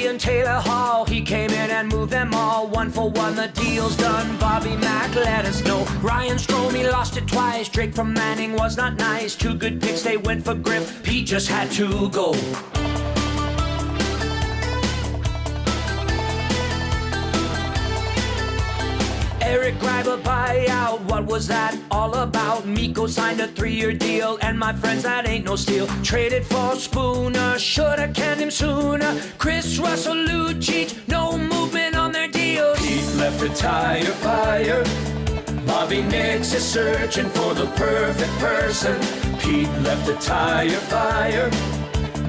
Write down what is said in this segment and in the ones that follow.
Ian Taylor Hall, he came in and moved them all. 1 for 1, the deal's done. Bobby Mack let us know. Ryan Stromey lost it twice. Drake from Manning was not nice. 2 good picks, they went for Griff. Pete just had to go. Eric Greiber buyout, what was that all about? Miko signed a 3-year deal, and my friends, that ain't no steal. Traded for Spooner, shoulda canned him sooner. Chris Russell, Lucic, no movement on their deals. Pete left a tire fire. Bobby Nix is searching for the perfect person. Pete left a tire fire.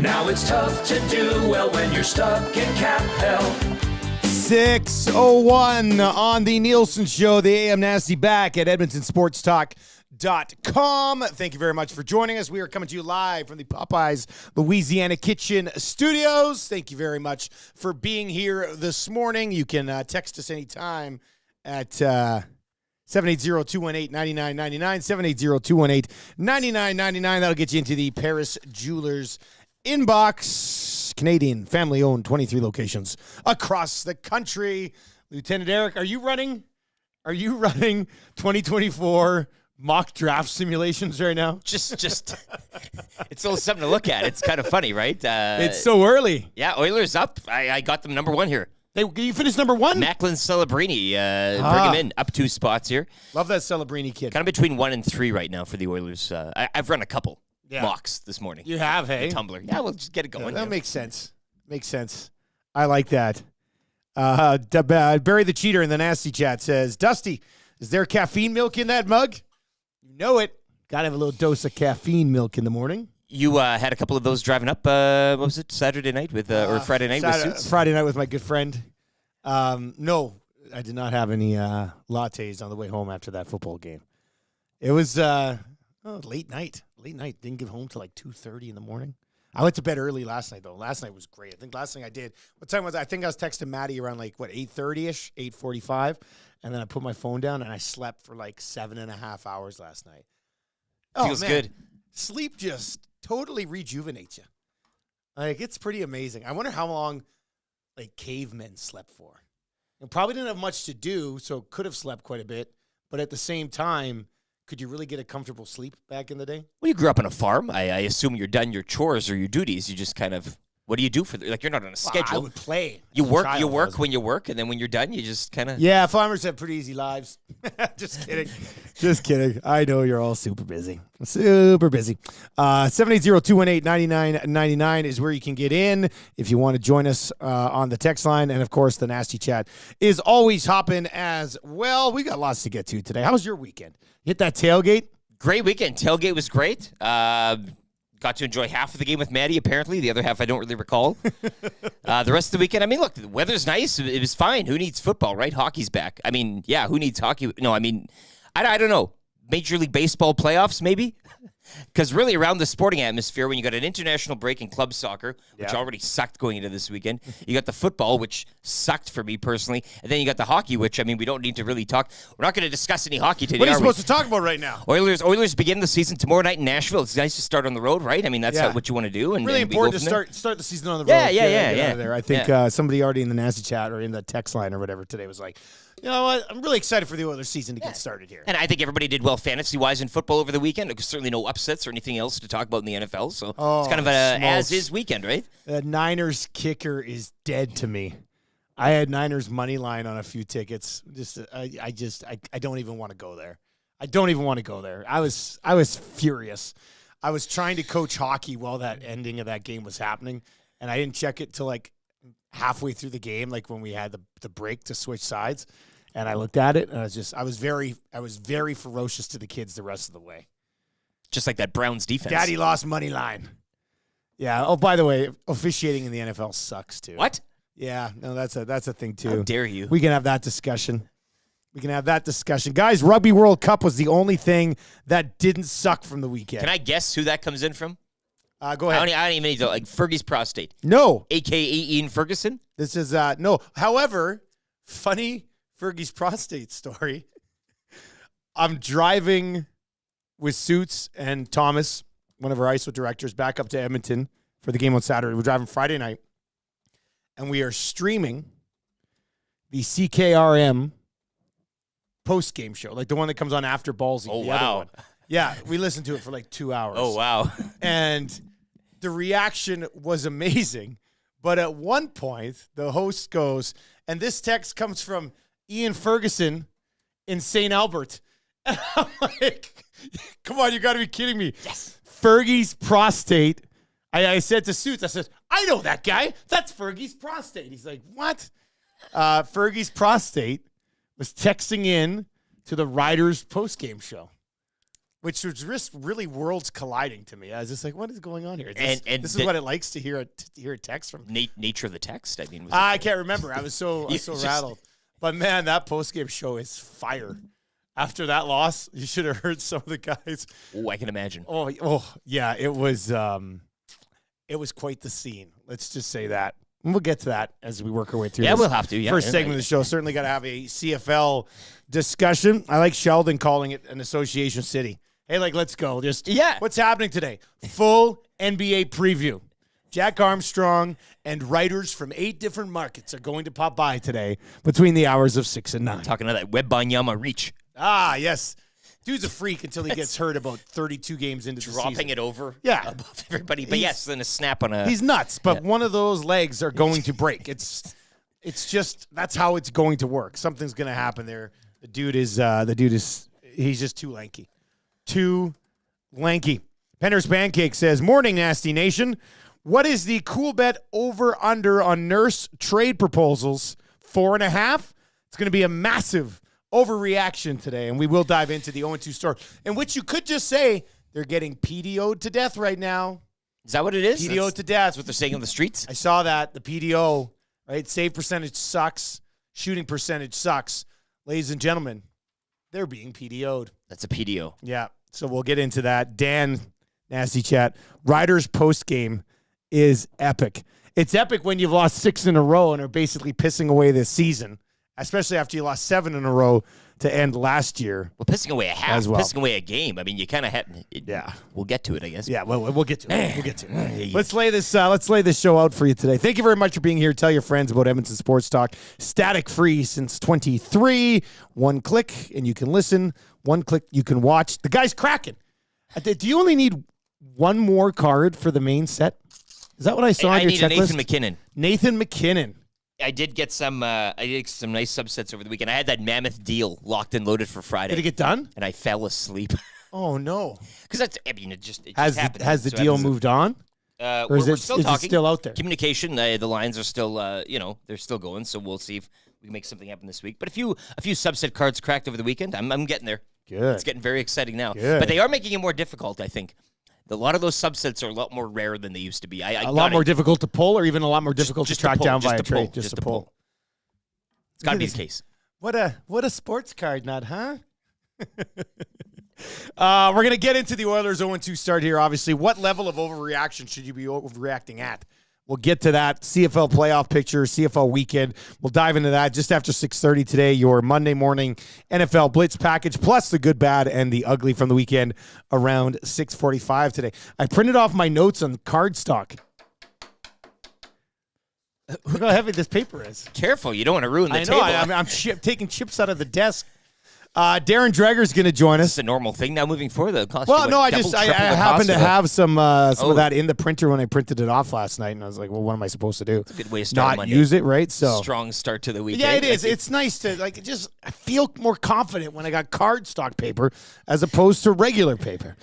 Now it's tough to do well when you're stuck in cap hell. 6:01 on the Nielsen Show, the AM Nasty back at EdmontonSportsTalk.com. Thank you very much for joining us. We are coming to you live from the Popeyes Louisiana Kitchen Studios. Thank you very much for being here this morning. You can text us anytime at 780-218-9999, 780-218-9999. That'll get you into the Paris Jewelers inbox. Canadian, family-owned, 23 locations across the country. Lieutenant Eric, are you running 2024 mock draft simulations right now? Just, it's a little something to look at. It's kind of funny, right? It's so early. Yeah, Oilers up. I got them number 1 here. You finished number 1? Macklin Celebrini, bring him in, up 2 spots here. Love that Celebrini kid. Kind of between 1 and 3 right now for the Oilers. I've run a couple. Mocks this morning. You have, hey? Tumblr. Yeah, we'll just get it going. That makes sense. Makes sense. I like that. Barry the Cheater in the Nasty Chat says, Dusty, is there caffeine milk in that mug? You know it. Got to have a little dose of caffeine milk in the morning. You had a couple of those driving up, what was it, Saturday night with, or Friday night with Suits? Friday night with my good friend. No, I did not have any lattes on the way home after that football game. It was late night. Didn't get home till like 2:30 in the morning. I went to bed early last night, though. Last night was great. I think last thing I did, what time was I? I think I was texting Maddie around 8:30-ish, 8:45. And then I put my phone down and I slept for 7.5 hours last night. Feels good. Sleep just totally rejuvenates you. It's pretty amazing. I wonder how long cavemen slept for. And probably didn't have much to do, so could have slept quite a bit. But at the same time, could you really get a comfortable sleep back in the day? Well, you grew up on a farm. I assume you're done your chores or your duties. You just kind of, what do you do for you're not on a schedule. I would play. You work when you work, and then when you're done, you just kind of. Yeah, farmers have pretty easy lives. Just kidding. I know you're all super busy. 780-218-9999 is where you can get in if you want to join us on the text line. And, of course, the Nasty Chat is always hopping as well. We got lots to get to today. How was your weekend? Hit that tailgate? Great weekend. Tailgate was great. Got to enjoy half of the game with Maddie, apparently. The other half I don't really recall. The rest of the weekend, look, the weather's nice. It was fine. Who needs football, right? Hockey's back. Who needs hockey? No, I don't know. Major League Baseball playoffs, maybe? Because really around the sporting atmosphere, when you got an international break in club soccer, which already sucked going into this weekend, you got the football, which sucked for me personally, and then you got the hockey, which, we don't need to really talk. We're not going to discuss any hockey today, What are you supposed to talk about right now? Oilers begin the season tomorrow night in Nashville. It's nice to start on the road, right? That's what you want to do. And really important to start the season on the road. Yeah. There. I think somebody already in the Nasty Chat or in the text line or whatever today was like, you know what? I'm really excited for the Oilers season to get started here. And I think everybody did well fantasy-wise in football over the weekend. There's certainly no upsets or anything else to talk about in the NFL, so it's kind of an as-is weekend, right? The Niners kicker is dead to me. I had Niners money line on a few tickets. I don't even want to go there. I was furious. I was trying to coach hockey while that ending of that game was happening, and I didn't check it till halfway through the game, when we had the break to switch sides, and I looked at it, and I was very ferocious to the kids the rest of the way. Just like that Browns defense. Daddy lost money line. Yeah. Oh, by the way, officiating in the NFL sucks too. What? Yeah. No, that's a thing too. How dare you? We can have that discussion. Guys, Rugby World Cup was the only thing that didn't suck from the weekend. Can I guess who that comes in from? Go ahead. I don't even need to, Fergie's prostate. No. A.K.A. Ian Ferguson? This is, no. However, funny Fergie's prostate story. I'm driving with Suits and Thomas, one of our ISO directors, back up to Edmonton for the game on Saturday. We're driving Friday night. and we are streaming the CKRM post-game show, like the one that comes on after Ballsy. Oh, the other wow. one. Yeah, we listened to it for like 2 hours. Oh, wow. And the reaction was amazing. But at one point, the host goes, and this text comes from Ian Ferguson in St. Albert. And I'm like, come on, you got to be kidding me. Yes. Fergie's prostate. I said to Suits, I said, I know that guy. That's Fergie's prostate. He's like, what? Fergie's prostate was texting in to the Riders postgame show, which was just really worlds colliding to me. I was just like, what is going on here? This is what it likes to hear a text from. Nature of the text? I mean, I can't remember. I was so rattled. But, man, that postgame show is fire. After that loss, you should have heard some of the guys. Oh, I can imagine. Oh, yeah, it was quite the scene. Let's just say that. And we'll get to that as we work our way through Yeah, this we'll have to. Yeah, first segment of the show. Certainly got to have a CFL discussion. I like Sheldon calling it an association city. Hey, let's go. What's happening today? Full NBA preview. Jack Armstrong and writers from 8 different markets are going to pop by today between the hours of 6 and 9. Talking about that Wembanyama reach. Ah, yes. Dude's a freak until he gets hurt about 32 games into the season. Dropping it over above everybody. But yes, then a snap on a... He's nuts, but one of those legs are going to break. It's just, that's how it's going to work. Something's going to happen there. The dude is, he's just too lanky. Too lanky. Penner's Pancake says, morning, Nasty Nation. What is the cool bet over-under on Nurse trade proposals? 4.5? It's going to be a massive overreaction today, and we will dive into the 0-2 story, in which you could just say they're getting PDO'd to death right now. Is that what it is? PDO'd to death. That's what they're saying on the streets? I saw that. The PDO, right? Save percentage sucks. Shooting percentage sucks. Ladies and gentlemen, they're being PDO'd. That's a PDO. Yeah, so we'll get into that. Dan, Nasty Chat. Riders post-game is epic. It's epic when you've lost 6 in a row and are basically pissing away this season, especially after you lost 7 in a row to end last year. Well, pissing away a half, as well. Pissing away a game. I mean, you kind of had... Yeah. We'll get to it, I guess. Yeah, well, we'll get to it. We'll get to it. Let's lay this show out for you today. Thank you very much for being here. Tell your friends about Edmonton Sports Talk. Static free since 23. One click, and you can listen. One click, you can watch. The guy's cracking. Do you only need one more card for the main set? Is that what I saw on your checklist? I need Nathan McKinnon. Nathan McKinnon. I did get some nice subsets over the weekend. I had that mammoth deal locked and loaded for Friday. Did it get done? And I fell asleep. Oh, no. Because it just happened. Has the deal moved on? Or is we're still is talking. It still out there? Communication, the lines are still, they're still going. So we'll see if we can make something happen this week. But a few subset cards cracked over the weekend. I'm getting there. Good. It's getting very exciting now. Good. But they are making it more difficult, I think. A lot of those subsets are a lot more rare than they used to be. A lot more difficult to pull, or even a lot more difficult to track down via trade? Just to pull. It's got to be the case. What a sports card nut, huh? We're going to get into the Oilers 0-2 start here, obviously. What level of overreaction should you be overreacting at? We'll get to that. CFL playoff picture, CFL weekend. We'll dive into that just after 6:30 today, your Monday morning NFL Blitz package, plus the good, bad, and the ugly from the weekend around 6:45 today. I printed off my notes on cardstock. Look how heavy this paper is. Careful, you don't want to ruin the table. I know, I'm taking chips out of the desk. Darren Dreger is going to join us. It's a normal thing now moving forward. I happened to have some of that in the printer when I printed it off last night, and I was like, well, what am I supposed to do? It's a good way to start Not Monday. use it, right? So strong start to the week. Yeah, it is. It's nice to I feel more confident when I got cardstock paper as opposed to regular paper.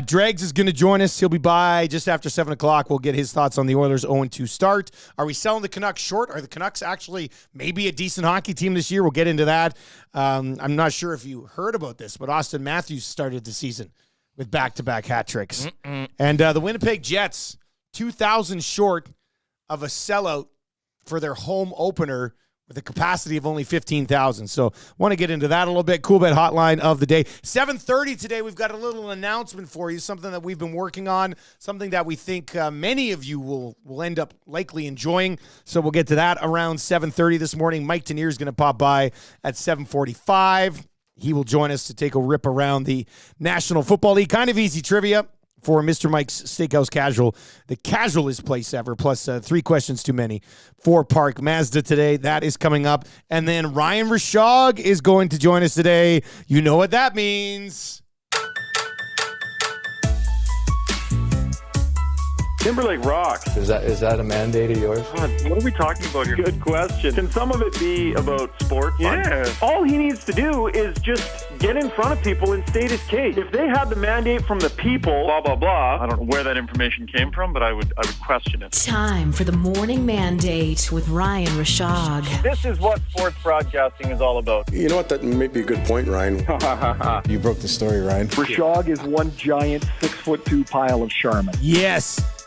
Dregs is going to join us. He'll be by just after 7 o'clock. We'll get his thoughts on the Oilers 0-2 start. Are we selling the Canucks short? Are the Canucks actually maybe a decent hockey team this year? We'll get into that. I'm not sure if you heard about this, but Austin Matthews started the season with back-to-back hat tricks. And the Winnipeg Jets, 2,000 short of a sellout for their home opener with a capacity of only 15,000. So want to get into that a little bit. Cool Bet hotline of the day. 7:30 today, we've got a little announcement for you, something that we've been working on, something that we think many of you will end up likely enjoying. So we'll get to that around 7:30 this morning. Mike Tanier is going to pop by at 7:45. He will join us to take a rip around the National Football League. Kind of easy trivia for Mr. Mike's Steakhouse Casual, the casualest place ever, plus 3 questions too many for Park Mazda today. That is coming up. And then Ryan Rishaug is going to join us today. You know what that means. Timberlake rocks. Is that a mandate of yours? God, what are we talking about here? Good question. Can some of it be about sports? Yeah. All he needs to do is just get in front of people and state his case. If they had the mandate from the people, blah, blah, blah, I don't know where that information came from, but I would question it. Time for the Morning Mandate with Ryan Rishaug. This is what sports broadcasting is all about. You know what? That may be a good point, Ryan. You broke the story, Ryan. Rishaug is one giant 6'2" pile of Charmin.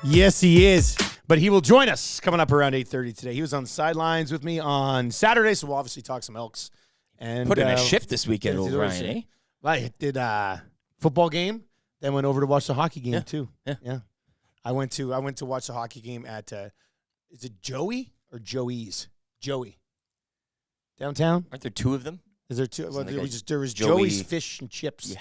Yes, he is. But he will join us coming up around 8:30 today. He was on the sidelines with me on Saturday, so we'll obviously talk some Elks. And Put in a shift this weekend, old Ryan, eh? I did football game, then went over to watch the hockey game too. Yeah. I went to watch the hockey game at is it Joey or Joey's? Joey. Downtown? Aren't there 2 of them? Is there 2? Well, like there was Joey. Joey's Fish and Chips. Yeah.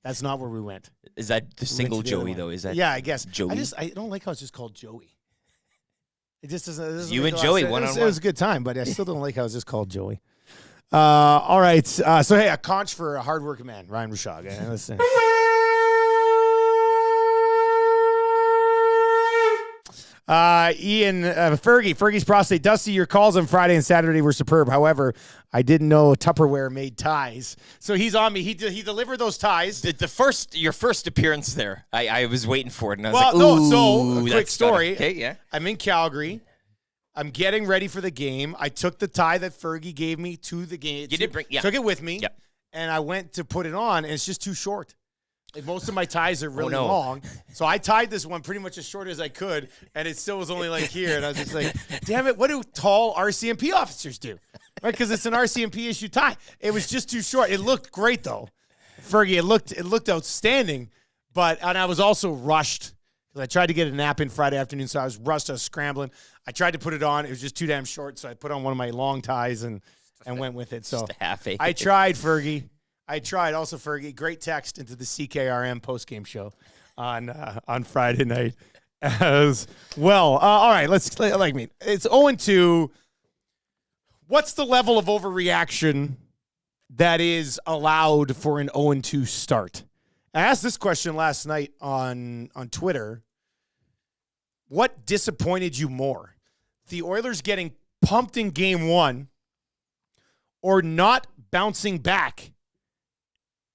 That's not where we went. Is that the single Joey, though? Is that I guess. Joey? I don't like how it's just called Joey. It just doesn't you and Joey, one-on-one. It was a good time, but I still don't like how it's just called Joey. All right. So, hey, a conch for a hardworking man, Ryan Rishaug. Listen. Ian, Fergie's prostate. Dusty, your calls on Friday and Saturday were superb. However, I didn't know Tupperware made ties. So he's on me. He delivered those ties. Your first appearance there, I was waiting for it. And I was a quick story. Okay, yeah. I'm in Calgary. I'm getting ready for the game. I took the tie that Fergie gave me to the game. Took it with me, and I went to put it on, and it's just too short. Like most of my ties are really long. So I tied this one pretty much as short as I could, and it still was only like here. And I was just like, damn it, what do tall RCMP officers do? Right? Because it's an RCMP issue tie. It was just too short. It looked great, though. Fergie, it looked outstanding. And I was also rushed because I tried to get a nap in Friday afternoon, so I was rushed. I was scrambling. I tried to put it on. It was just too damn short, so I put on one of my long ties and went with it. So just a half I tried, Fergie. I tried. Also, Fergie, great text into the CKRM postgame show on Friday night as well. All right, it's 0-2. What's the level of overreaction that is allowed for an 0-2 start? I asked this question last night on Twitter. What disappointed you more? The Oilers getting pumped in game 1 or not bouncing back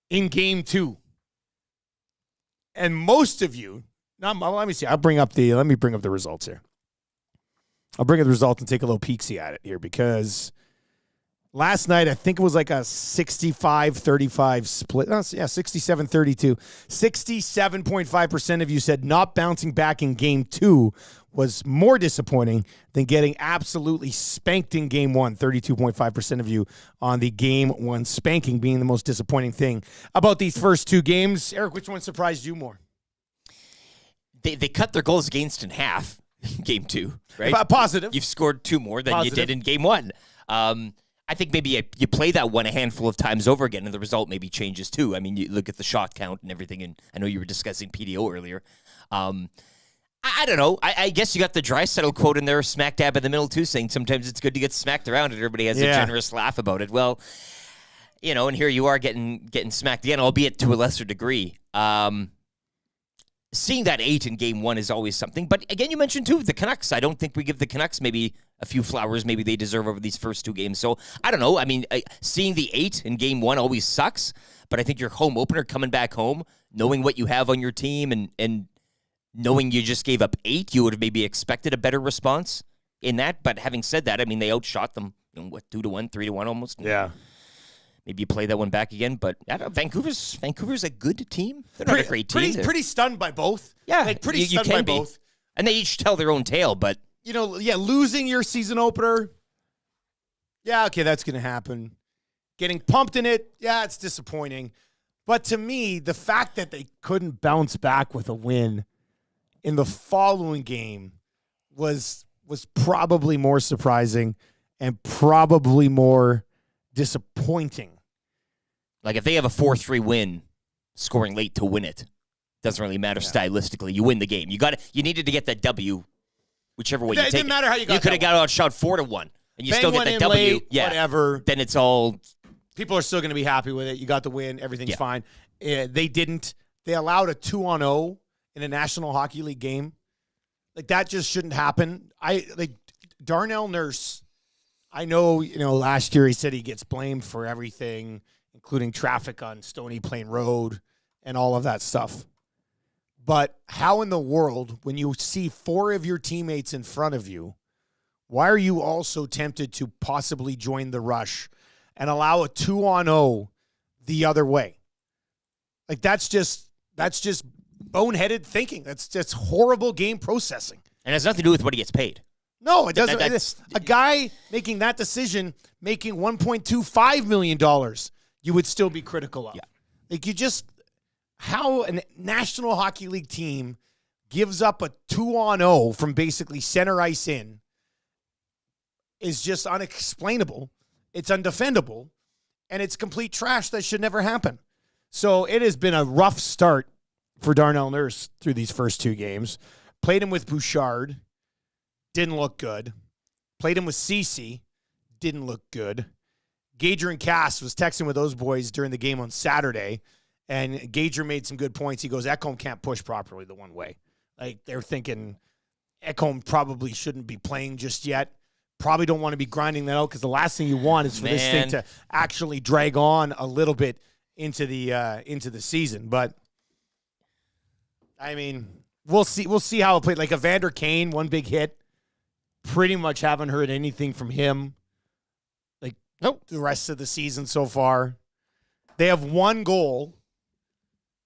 in game 2? And most of you, let me see. Let me bring up the results here. I'll bring up the results and take a little peek-see at it here because last night I think it was like a 65-35 split. 67-32. 67.5% of you said not bouncing back in game 2 was more disappointing than getting absolutely spanked in game 1. 32.5% of you on the game 1 spanking being the most disappointing thing about these first 2 games. Eric, which one surprised you more? They cut their goals against in half in game 2, right? Positive. You've scored 2 more than you did in game 1. I think maybe you play that one a handful of times over again, and the result maybe changes too. I mean, you look at the shot count and everything, and I know you were discussing PDO earlier. I don't know. I guess you got the Draisaitl quote in there, smack dab in the middle too, saying sometimes it's good to get smacked around, and everybody has a generous laugh about it. Well, and here you are getting smacked again, albeit to a lesser degree. Seeing that 8 in game 1 is always something. But again, you mentioned too the Canucks. I don't think we give the Canucks maybe a few flowers maybe they deserve over these first 2 games. So I don't know. I mean, seeing the 8 in game 1 always sucks. But I think your home opener coming back home, knowing what you have on your team and knowing you just gave up 8, you would have maybe expected a better response in that. But having said that, I mean, they outshot them, 2-1, 3-1 almost. Yeah. Maybe you play that one back again, but I don't know, Vancouver's a good team. They're not a great team. Pretty stunned by both. Yeah, stunned by both. And they each tell their own tale, but losing your season opener. Yeah, okay, that's going to happen. Getting pumped in it, yeah, it's disappointing. But to me, the fact that they couldn't bounce back with a win in the following game was probably more surprising and probably more disappointing. Like if they have a 4-3 win, scoring late to win it, Doesn't really matter stylistically. You win the game. You needed to get that W, whichever way you take it. It didn't matter how you got. You could have got outshot 4-1, and you still get that W. Late, whatever. Then it's all. People are still going to be happy with it. You got the win. Everything's fine. They didn't. They allowed a 2-0 in a National Hockey League game. Like, that just shouldn't happen. Darnell Nurse. I know. Last year he said he gets blamed for everything, including traffic on Stony Plain Road and all of that stuff. But how in the world, when you see 4 of your teammates in front of you, why are you also tempted to possibly join the rush and allow a 2-0 the other way? Like, that's just boneheaded thinking. That's just horrible game processing. And it has nothing to do with what he gets paid. No, it doesn't. A guy making that decision, making $1.25 million, you would still be critical of. Yeah. Like, how a National Hockey League team gives up a 2-0 from basically center ice in is just unexplainable. It's undefendable, and it's complete trash that should never happen. So it has been a rough start for Darnell Nurse through these first 2 games. Played him with Bouchard, didn't look good. Played him with Cece, didn't look good. Gager and Cass was texting with those boys during the game on Saturday, and Gager made some good points. He goes, Ekholm can't push properly the one way. Like, they're thinking Ekholm probably shouldn't be playing just yet. Probably don't want to be grinding that out, because the last thing you want is for this thing to actually drag on a little bit into the season. But I mean, we'll see how it played. Like, Evander Kane, one big hit. Pretty much haven't heard anything from him. Like, the rest of the season so far. They have 1 goal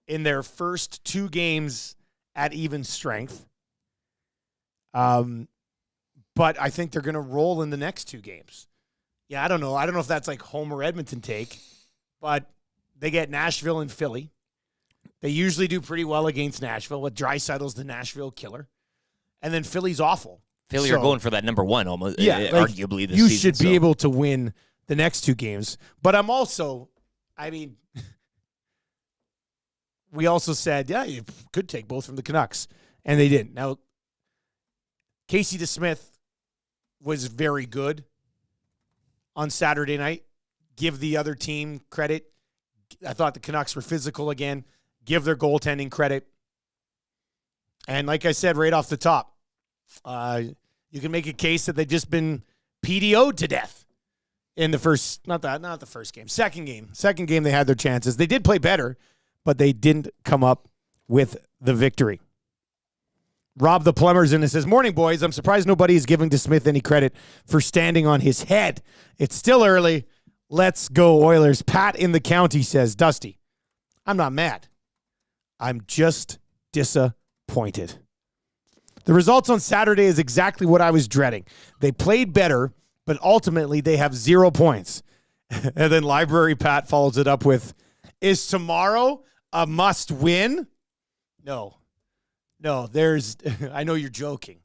in their first 2 games at even strength. But I think they're going to roll in the next 2 games. Yeah, I don't know. I don't know if that's like Homer Edmonton take, but they get Nashville and Philly. They usually do pretty well against Nashville. With Draisaitl's the Nashville killer. And then Philly's awful. Philly are going for that number 1 almost, arguably this season. You should be able to win the next 2 games. But I'm also, we also said, you could take both from the Canucks. And they didn't. Now, Casey DeSmith was very good on Saturday night. Give the other team credit. I thought the Canucks were physical again. Give their goaltending credit. And like I said right off the top, you can make a case that they've just been PDO'd to death in the first, not the first game, second game. Second game they had their chances. They did play better, but they didn't come up with the victory. Rob the Plumber's in and says, morning, boys. I'm surprised nobody is giving DeSmith any credit for standing on his head. It's still early. Let's go, Oilers. Pat in the county says, Dusty, I'm not mad. I'm just disappointed. The results on Saturday is exactly what I was dreading. They played better, but ultimately they have 0 points. And then Library Pat follows it up with, is tomorrow a must win? No, I know you're joking.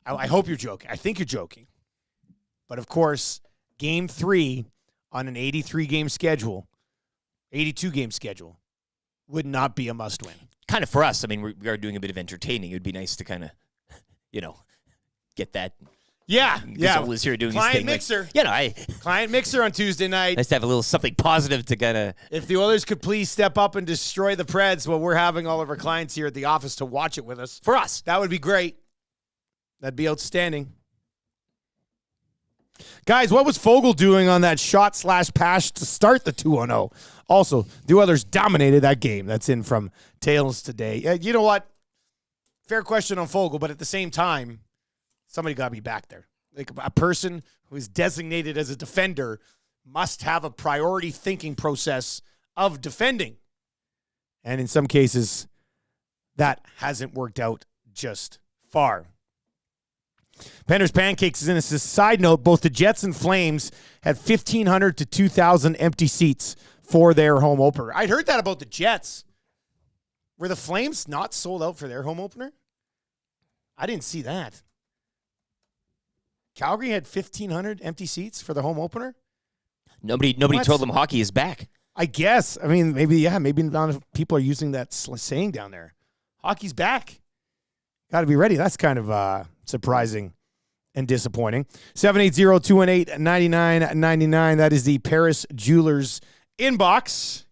I hope you're joking. I think you're joking. But of course, game 3 on an 82-game schedule, would not be a must win. Kind of for us. I mean, we are doing a bit of entertaining. It would be nice to kind of, get that. Yeah. Is here doing Client his thing. mixer. Client mixer on Tuesday night. Nice to have a little something positive to kind of. If the Oilers could please step up and destroy the Preds, well, we're having all of our clients here at the office to watch it with us. For us. That would be great. That'd be outstanding. Guys, what was Fogle doing on that shot/pass to start the 2-0? Also, the Oilers dominated that game. That's in from Tails today. You know what? Fair question on Fogle, but at the same time, somebody got to be back there. Like, a person who is designated as a defender must have a priority thinking process of defending. And in some cases, that hasn't worked out just far. Pender's Pancakes is in a side note. Both the Jets and Flames had 1,500 to 2,000 empty seats for their home opener. I'd heard that about the Jets. Were the Flames not sold out for their home opener? I didn't see that. Calgary had 1,500 empty seats for the home opener? Nobody told them hockey is back. I guess. I mean, maybe not enough people are using that saying down there. Hockey's back. Got to be ready. That's kind of surprising and disappointing. 780-218-9999. That is the Paris Jewelers inbox.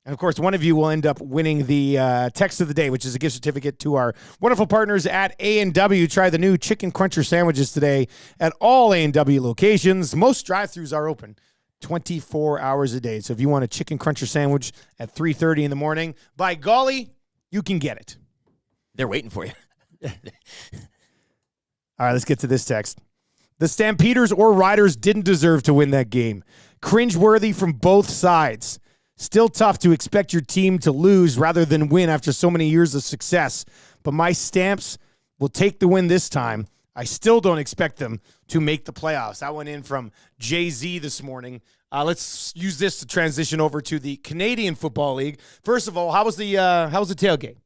And, of course, one of you will end up winning the text of the day, which is a gift certificate to our wonderful partners at A&W. Try the new Chicken Cruncher sandwiches today at all A&W locations. Most drive-thrus are open 24 hours a day. So if you want a Chicken Cruncher sandwich at 3:30 in the morning, by golly, you can get it. They're waiting for you. All right, let's get to this text. The Stampeders or Riders didn't deserve to win that game. Cringeworthy from both sides. Still tough to expect your team to lose rather than win after so many years of success. But my Stamps will take the win this time. I still don't expect them to make the playoffs. That went in from Jay-Z this morning. Let's use this to transition over to the Canadian Football League. First of all, how was the tailgate?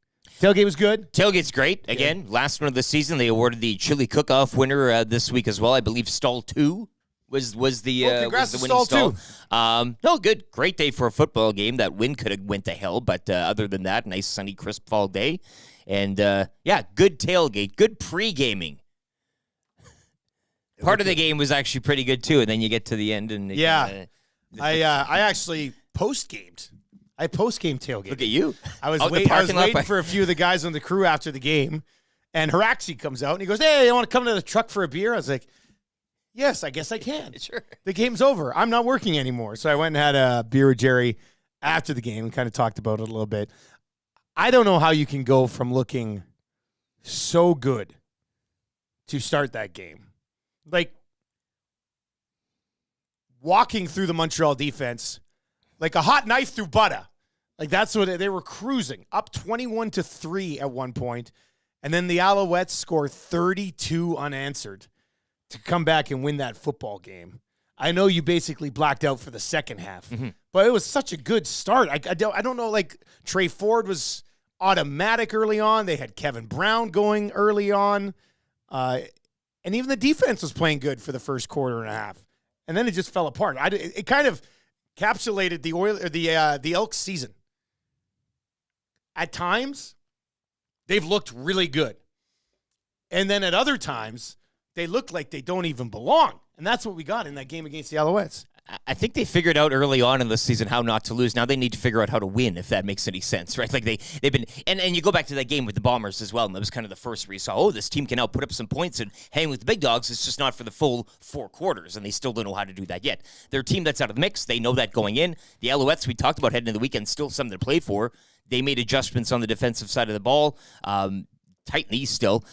Tailgate was good? Tailgate's great. Again, last one of the season, they awarded the Chili Cook-Off winner this week as well. I believe Stall 2 was the congrats was the to winning Stall stall. No, good. Great day for a football game. That win could have went to hell, but other than that, nice sunny, crisp fall day. And, good tailgate. Good pre-gaming. Part of the game was actually pretty good, too, and then you get to the end. And I actually post-gamed. I post-game tailgate. Look at you. I was waiting for a few of the guys on the crew after the game, and Haraxi comes out, and he goes, "Hey, you want to come to the truck for a beer?" I was like, "Yes, I guess I can." Sure. The game's over. I'm not working anymore. So I went and had a beer with Jerry after the game and kind of talked about it a little bit. I don't know how you can go from looking so good to start that game. Like, walking through the Montreal defense like a hot knife through butter. Like, that's what they were cruising. Up 21-3 at one point. And then the Alouettes score 32 unanswered to come back and win that football game. I know you basically blacked out for the second half, but it was such a good start. I don't know, like, Trey Ford was automatic early on. They had Kevin Brown going early on. And even the defense was playing good for the first quarter and a half. And then it just fell apart. It kind of encapsulated the Elks season. At times, they've looked really good. And then at other times, they look like they don't even belong. And that's what we got in that game against the Alouettes. I think they figured out early on in the season how not to lose. Now they need to figure out how to win, if that makes any sense, right? Like they've been, and you go back to that game with the Bombers as well, and that was kind of the first where you saw, this team can now put up some points and hang with the big dogs. It's just not for the full 4 quarters, and they still don't know how to do that yet. They're a team that's out of the mix. They know that going in. The Alouettes, we talked about heading into the weekend, still something to play for. They made adjustments on the defensive side of the ball. Tight knees still.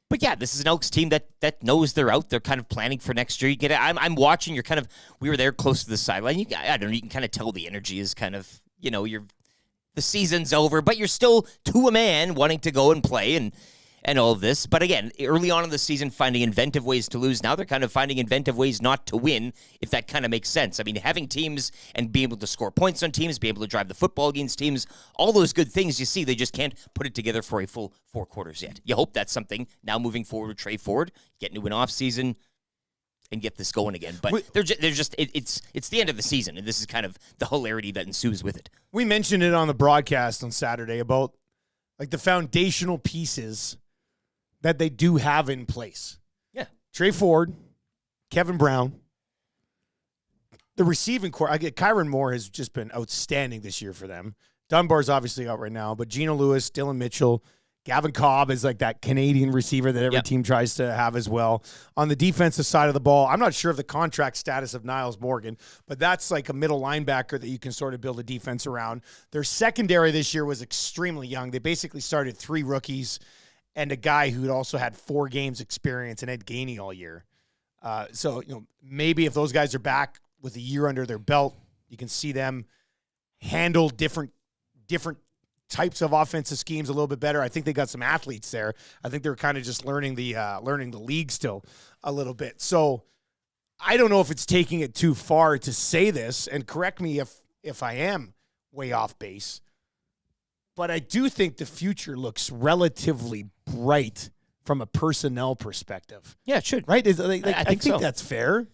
But yeah, this is an Elks team that knows they're out. They're kind of planning for next year. You get it. I'm watching. You're kind of. We were there close to the sideline. I don't know. You can kind of tell the energy is kind of. The season's over, but you're still to a man wanting to go and play and all of this. But again, early on in the season, finding inventive ways to lose. Now they're kind of finding inventive ways not to win, if that kind of makes sense. I mean, having teams and being able to score points on teams, be able to drive the football against teams, all those good things you see, they just can't put it together for a full 4 quarters yet. You hope that's something now moving forward with Trey Ford, get into an off season and get this going again. But they're just it's the end of the season, and this is kind of the hilarity that ensues with it. We mentioned it on the broadcast on Saturday about like the foundational pieces that they do have in place. Yeah. Trey Ford, Kevin Brown, the receiving core. Kyron Moore has just been outstanding this year for them. Dunbar's obviously out right now, but Geno Lewis, Dylan Mitchell, Gavin Cobb is like that Canadian receiver that every team tries to have as well. On the defensive side of the ball, I'm not sure of the contract status of Niles Morgan, but that's like a middle linebacker that you can sort of build a defense around. Their secondary this year was extremely young. They basically started 3 rookies and a guy who'd also had 4 games experience and Ed Gainey all year. So, maybe if those guys are back with a year under their belt, you can see them handle different types of offensive schemes a little bit better. I think they got some athletes there. I think they're kind of just learning the league still a little bit. So I don't know if it's taking it too far to say this, and correct me if I am way off base, but I do think the future looks relatively bright from a personnel perspective. Yeah, it should. Right? I think so. that's fair.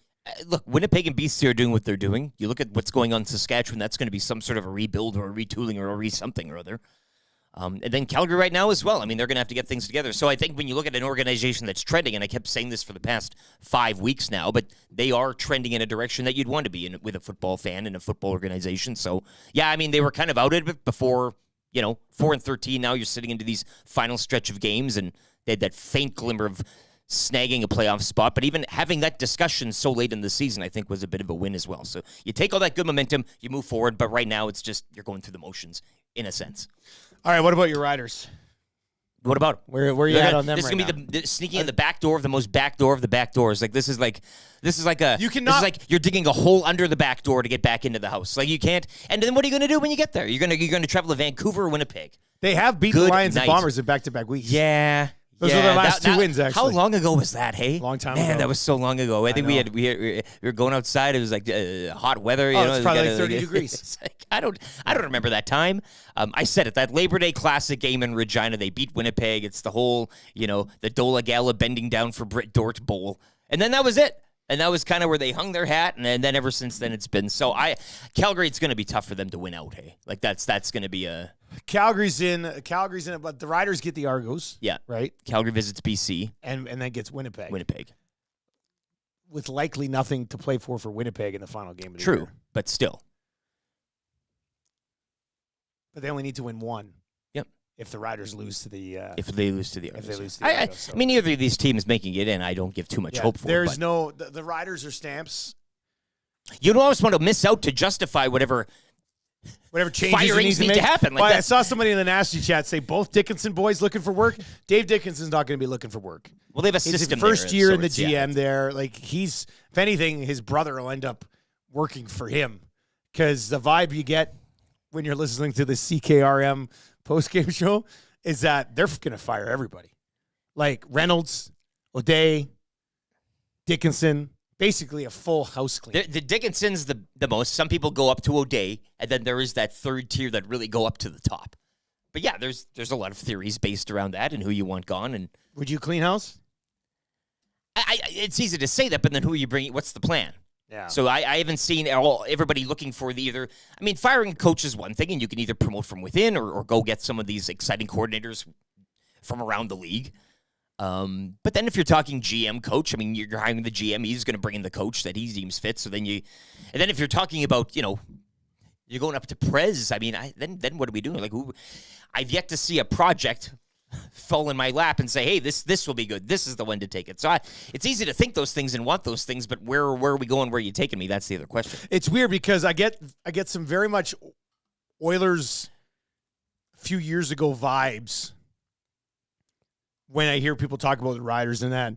look, Winnipeg and BC are doing what they're doing. You look at what's going on in Saskatchewan, that's going to be some sort of a rebuild or a retooling or a something or other. And then Calgary right now as well. I mean, they're going to have to get things together. So I think when you look at an organization that's trending, and I kept saying this for the past 5 weeks now, but they are trending in a direction that you'd want to be in with a football fan and a football organization. So, yeah, I mean, they were kind of out of it before, 4-13. Now you're sitting into these final stretch of games, and they had that faint glimmer of snagging a playoff spot. But even having that discussion so late in the season, I think, was a bit of a win as well. So you take all that good momentum, you move forward, but right now it's just you're going through the motions in a sense. All right, what about your Riders? What about where are you at on them? This is right gonna be the sneaking in the back door of the most back door of the back doors. Like this is like a You cannot- this is like you're digging a hole under the back door to get back into the house. Like you can't. And then what are you gonna do when you get there? You're gonna travel to Vancouver or Winnipeg. They have beat the Good Lions night. and Bombers in back-to-back weeks. Yeah. Those were their last two wins, actually. How long ago was that, hey? Long time Man, ago. that was so long ago. I think know. we were going outside. It was like hot weather. You know, it's probably like 30 degrees. It's like, I don't remember that time. I said it, that Labor Day Classic game in Regina. They beat Winnipeg. It's the whole, the Dola Gala bending down for Britt Dort Bowl. And then that was it. And that was kind of where they hung their hat, and then ever since then it's been so. Calgary, it's going to be tough for them to win out. Hey, like that's going to be a Calgary's in it, but the Riders get the Argos. yeah. Right? Calgary visits BC, And then gets Winnipeg. With likely nothing to play for Winnipeg in the final game of the True, year. but still. But they only need to win one. Yep. If the Riders lose to the If they lose to the Argos. if they lose to the Argos. So. I mean, neither of these teams making it in, I don't give too much hope for. There's but the Riders are stamps. you don't always want to miss out to justify whatever Changes you firings need need to to make. happen. Like Well, I that. saw somebody in the nasty chat say both Dickinson boys looking for work. Dave Dickinson's not going to be looking for work. Well, they have a It's his system. first there, year so in the it's- GM yeah. there. Like if anything, his brother will end up working for him because the vibe you get when you're listening to the CKRM postgame show is that they're going to fire everybody. Like Reynolds, O'Day, Dickinson, basically a full house clean. The Dickinson's the most. Some people go up to O'Day, and then there is that third tier that really go up to the top. But yeah, there's a lot of theories based around that and who you want gone. And Would you clean house? it's easy to say that, but then who are you bringing? What's the plan? Yeah. So I haven't seen everybody looking for firing a coach is one thing, and you can either promote from within or go get some of these exciting coordinators from around the league. But then if you're talking GM coach, I mean, you're hiring the GM, he's going to bring in the coach that he deems fit. So then if you're talking about, you're going up to Prez, I mean, then what are we doing? Like, I've yet to see a project fall in my lap and say, hey, this will be good. This is the one to take it. So it's easy to think those things and want those things, but where are we going? Where are you taking me? That's the other question. It's weird because I get some very much Oilers a few years ago vibes when I hear people talk about the Riders and that.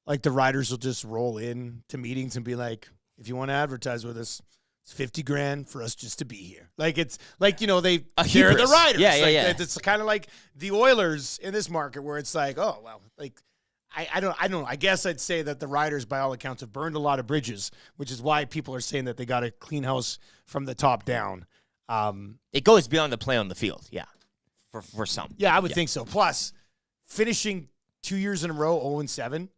Like the Riders will just roll in to meetings and be like, if you want to advertise with us, it's $50,000 for us just to be here. Like it's like, they're the hubris. Riders. Yeah, like, yeah. It's kind of like the Oilers in this market where it's like, oh, well, like I don't know. I guess I'd say that the Riders, by all accounts, have burned a lot of bridges, which is why people are saying that they got a clean house from the top down. It goes beyond the play on the field. Yeah. For some. Yeah, I would think so. Plus, finishing 2 years in a row 0-7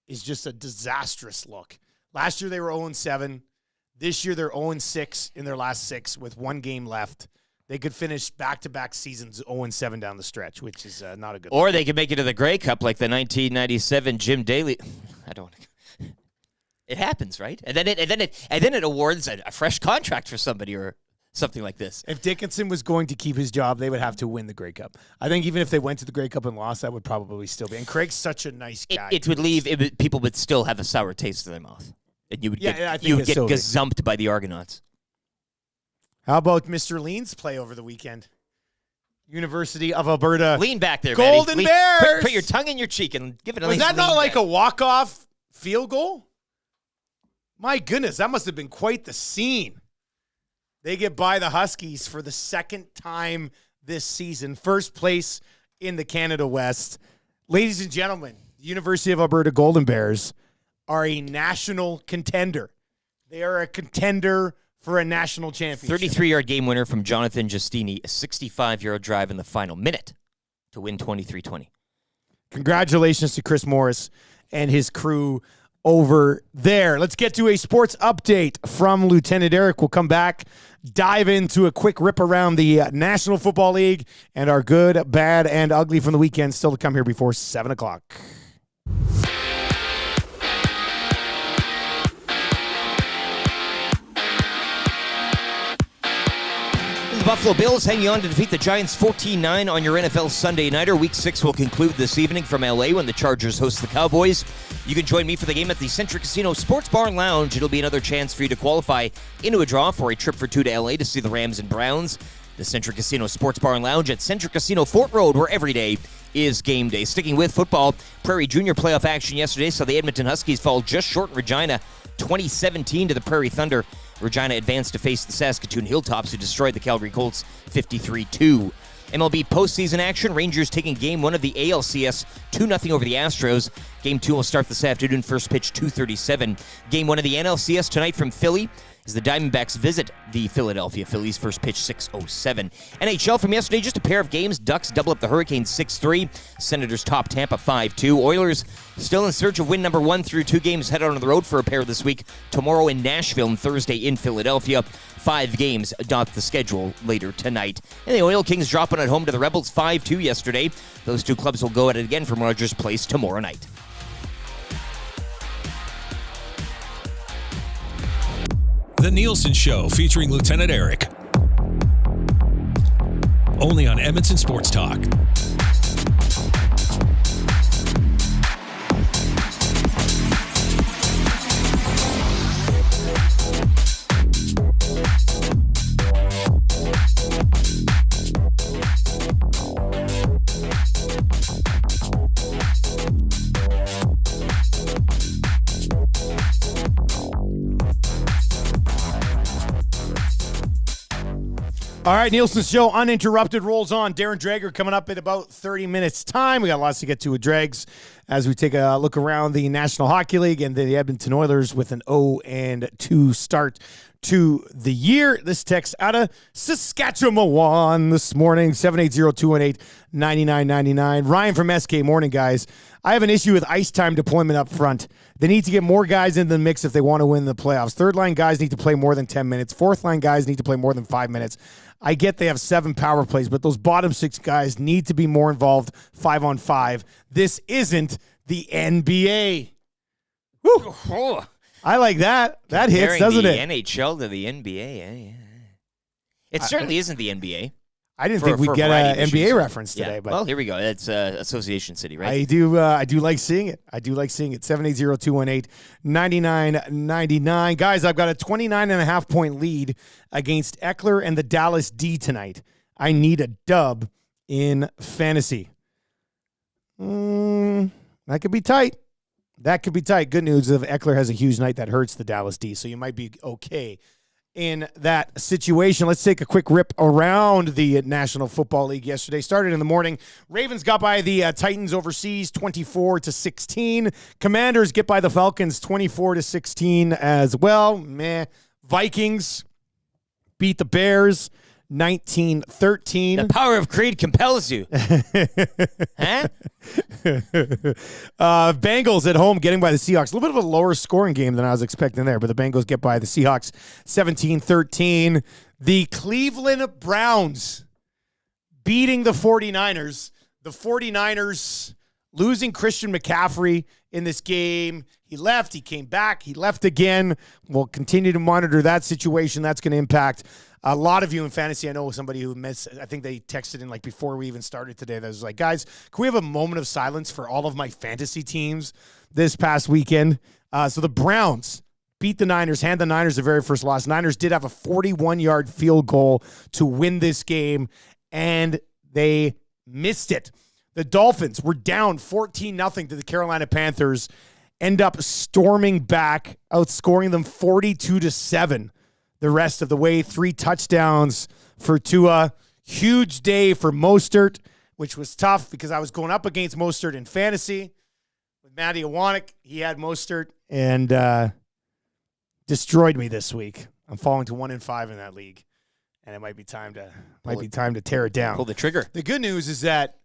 is just a disastrous look. Last year they were 0-7. This year they're 0-6 in their last 6 with one game left. They could finish back-to-back seasons 0-7 down the stretch, which is not a good Or they could make it to the Grey Cup like the 1997 Jim Daly. I don't. It happens, right? And then it awards a fresh contract for somebody or something like this. If Dickinson was going to keep his job, they would have to win the Grey Cup. I think even if they went to the Grey Cup and lost, that would probably still be. And Craig's such a nice guy. People would still have a sour taste in their mouth. And you would get gazumped by the Argonauts. How about Mr. Lean's play over the weekend? University of Alberta. Lean back there, Golden Maddie. Bears! Put your tongue in your cheek and give it a Was nice that not lean like back. a walk-off field goal? My goodness, that must have been quite the scene. They get by the Huskies for the second time this season. First place in the Canada West. Ladies and gentlemen, the University of Alberta Golden Bears are a national contender. They are a contender for a national championship. 33-yard game winner from Jonathan Giustini, a 65-yard drive in the final minute to win 23-20. Congratulations to Chris Morris and his crew over there. Let's get to a sports update from Lieutenant Eric. We'll come back, dive into a quick rip around the National Football League and our good, bad, and ugly from the weekend still to come here before 7 o'clock. The Buffalo Bills hanging on to defeat the Giants 14-9 on your NFL Sunday Nighter. Week 6 will conclude this evening from L.A. when the Chargers host the Cowboys. You can join me for the game at the Centric Casino Sports Bar and Lounge. It'll be another chance for you to qualify into a draw for a trip for 2 to L.A. to see the Rams and Browns. The Centric Casino Sports Bar and Lounge at Centric Casino Fort Road, where every day is game day. Sticking with football, Prairie Junior playoff action yesterday saw the Edmonton Huskies fall just short in Regina, 2017 to the Prairie Thunder. Regina advanced to face the Saskatoon Hilltops, who destroyed the Calgary Colts 53-2. MLB postseason action, Rangers taking Game 1 of the ALCS 2-0 over the Astros. Game 2 will start this afternoon, first pitch 2:37. Game 1 of the NLCS tonight from Philly as the Diamondbacks visit the Philadelphia Phillies, first pitch 6:07. NHL from yesterday, just a pair of games. Ducks double up the Hurricanes 6-3. Senators top Tampa 5-2. Oilers still in search of win number 1 through 2 games, head out on the road for a pair this week. Tomorrow in Nashville and Thursday in Philadelphia. 5 games dot the schedule later tonight. And the Oil Kings dropping at home to the Rebels 5-2 yesterday. Those two clubs will go at it again from Rogers Place tomorrow night. The Nielsen Show featuring Lieutenant Eric. Only on Edmonton Sports Talk. All right, Nielsen's Show uninterrupted rolls on. Darren Dreger coming up in about 30 minutes' time. We got lots to get to with Dregs as we take a look around the National Hockey League and the Edmonton Oilers with an 0-2 start to the year. This text out of Saskatchewan this morning, 780-218-9999. Ryan from SK, morning, guys. I have an issue with ice time deployment up front. They need to get more guys in the mix if they want to win the playoffs. Third-line guys need to play more than 10 minutes. Fourth-line guys need to play more than 5 minutes. I get they have 7 power plays, but those bottom 6 guys need to be more involved 5-on-5. This isn't the NBA. Woo. Oh, I like that. That hits, doesn't it? The NHL to the NBA. It certainly isn't the NBA. I didn't think we'd get an NBA reference today. Yeah. But well, here we go. It's Association City, right? I do like seeing it. 780-218-9999. Guys, I've got a 29.5-point lead against Eckler and the Dallas D tonight. I need a dub in fantasy. That could be tight. Good news if Eckler has a huge night, that hurts the Dallas D, so you might be okay in that situation. Let's take a quick rip around the National Football League yesterday. Started in the morning. Ravens got by the Titans overseas 24-16. Commanders get by the Falcons 24-16 as well. Vikings beat the Bears 19-13. The power of creed compels you. Huh? Bengals at home getting by the Seahawks. A little bit of a lower scoring game than I was expecting there, but the Bengals get by the Seahawks 17-13. The Cleveland Browns beating the 49ers. The 49ers losing Christian McCaffrey in this game. He left, he came back, he left again. We'll continue to monitor that situation. That's going to impact a lot of you in fantasy. I know somebody who missed, I think they texted in like before we even started today, that was like, guys, can we have a moment of silence for all of my fantasy teams this past weekend? So the Browns beat the Niners, hand the Niners the very first loss. Niners did have a 41-yard field goal to win this game, and they missed it. The Dolphins were down 14-0 to the Carolina Panthers, end up storming back, outscoring them 42-7 the rest of the way. 3 touchdowns for Tua. Huge day for Mostert, which was tough because I was going up against Mostert in fantasy. With Matty Iwanek, he had Mostert and destroyed me this week. I'm falling to 1-5 in that league, and it might be time to tear it down. Pull the trigger. The good news is that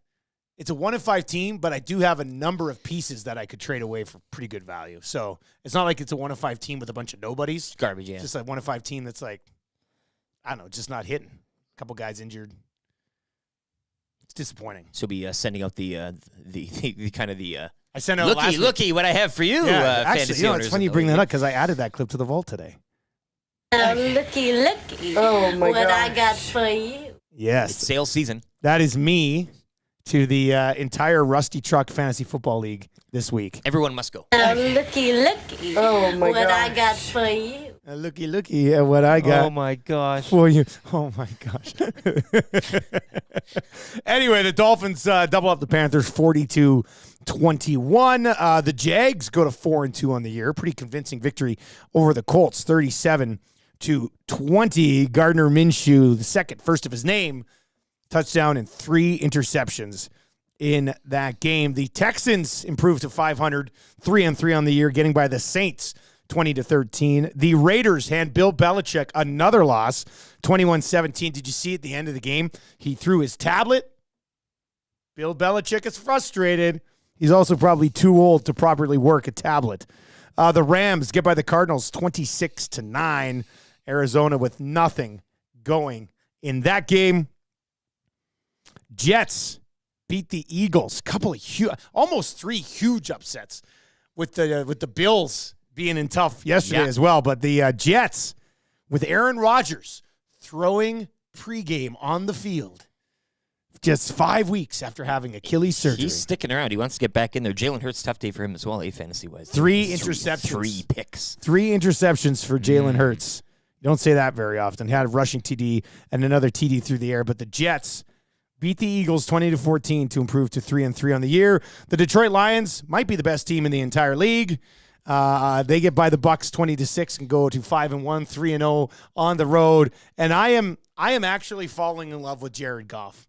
it's a 1-5 team, but I do have a number of pieces that I could trade away for pretty good value. So it's not like it's a 1-5 team with a bunch of nobodies. Garbage, yeah. It's just a 1-5 team that's like, I don't know, just not hitting. A couple guys injured. It's disappointing. So be sending out the kind of the I sent out looky what I have for you. actually, fantasy owners it's funny you of the bring that league. up because I added that clip to the vault today. Looky. Oh my what gosh. I got for you. Yes, It's sales season. that is me to the entire Rusty Truck Fantasy Football League this week. Everyone must go. Looky. Oh my what I gosh. got for you. Looky at what I got. Oh my gosh. For you. Oh, my gosh. Anyway, the Dolphins double up the Panthers 42-21. The Jags go to 4-2 on the year. Pretty convincing victory over the Colts, 37-20. Gardner Minshew, the second, first of his name, touchdown and 3 interceptions in that game. The Texans improved to 500, 3-3 on the year, getting by the Saints 20-13. The Raiders hand Bill Belichick another loss, 21-17. Did you see at the end of the game? He threw his tablet. Bill Belichick is frustrated. He's also probably too old to properly work a tablet. The Rams get by the Cardinals 26-9. Arizona with nothing going in that game. Jets beat the Eagles. Couple of almost 3 huge upsets with the Bills being in tough yesterday as well. But the Jets, with Aaron Rodgers throwing pregame on the field, just 5 weeks after having Achilles surgery. He's sticking around. He wants to get back in there. Jalen Hurts, tough day for him as well, fantasy-wise. 3 interceptions. 3 picks. 3 interceptions for Jalen Hurts. You don't say that very often. He had a rushing TD and another TD through the air. But the Jets beat the Eagles 20-14 to improve to 3-3 on the year. The Detroit Lions might be the best team in the entire league. They get by the Bucks 20-6 and go to 5-1, 3-0 on the road. And I am actually falling in love with Jared Goff.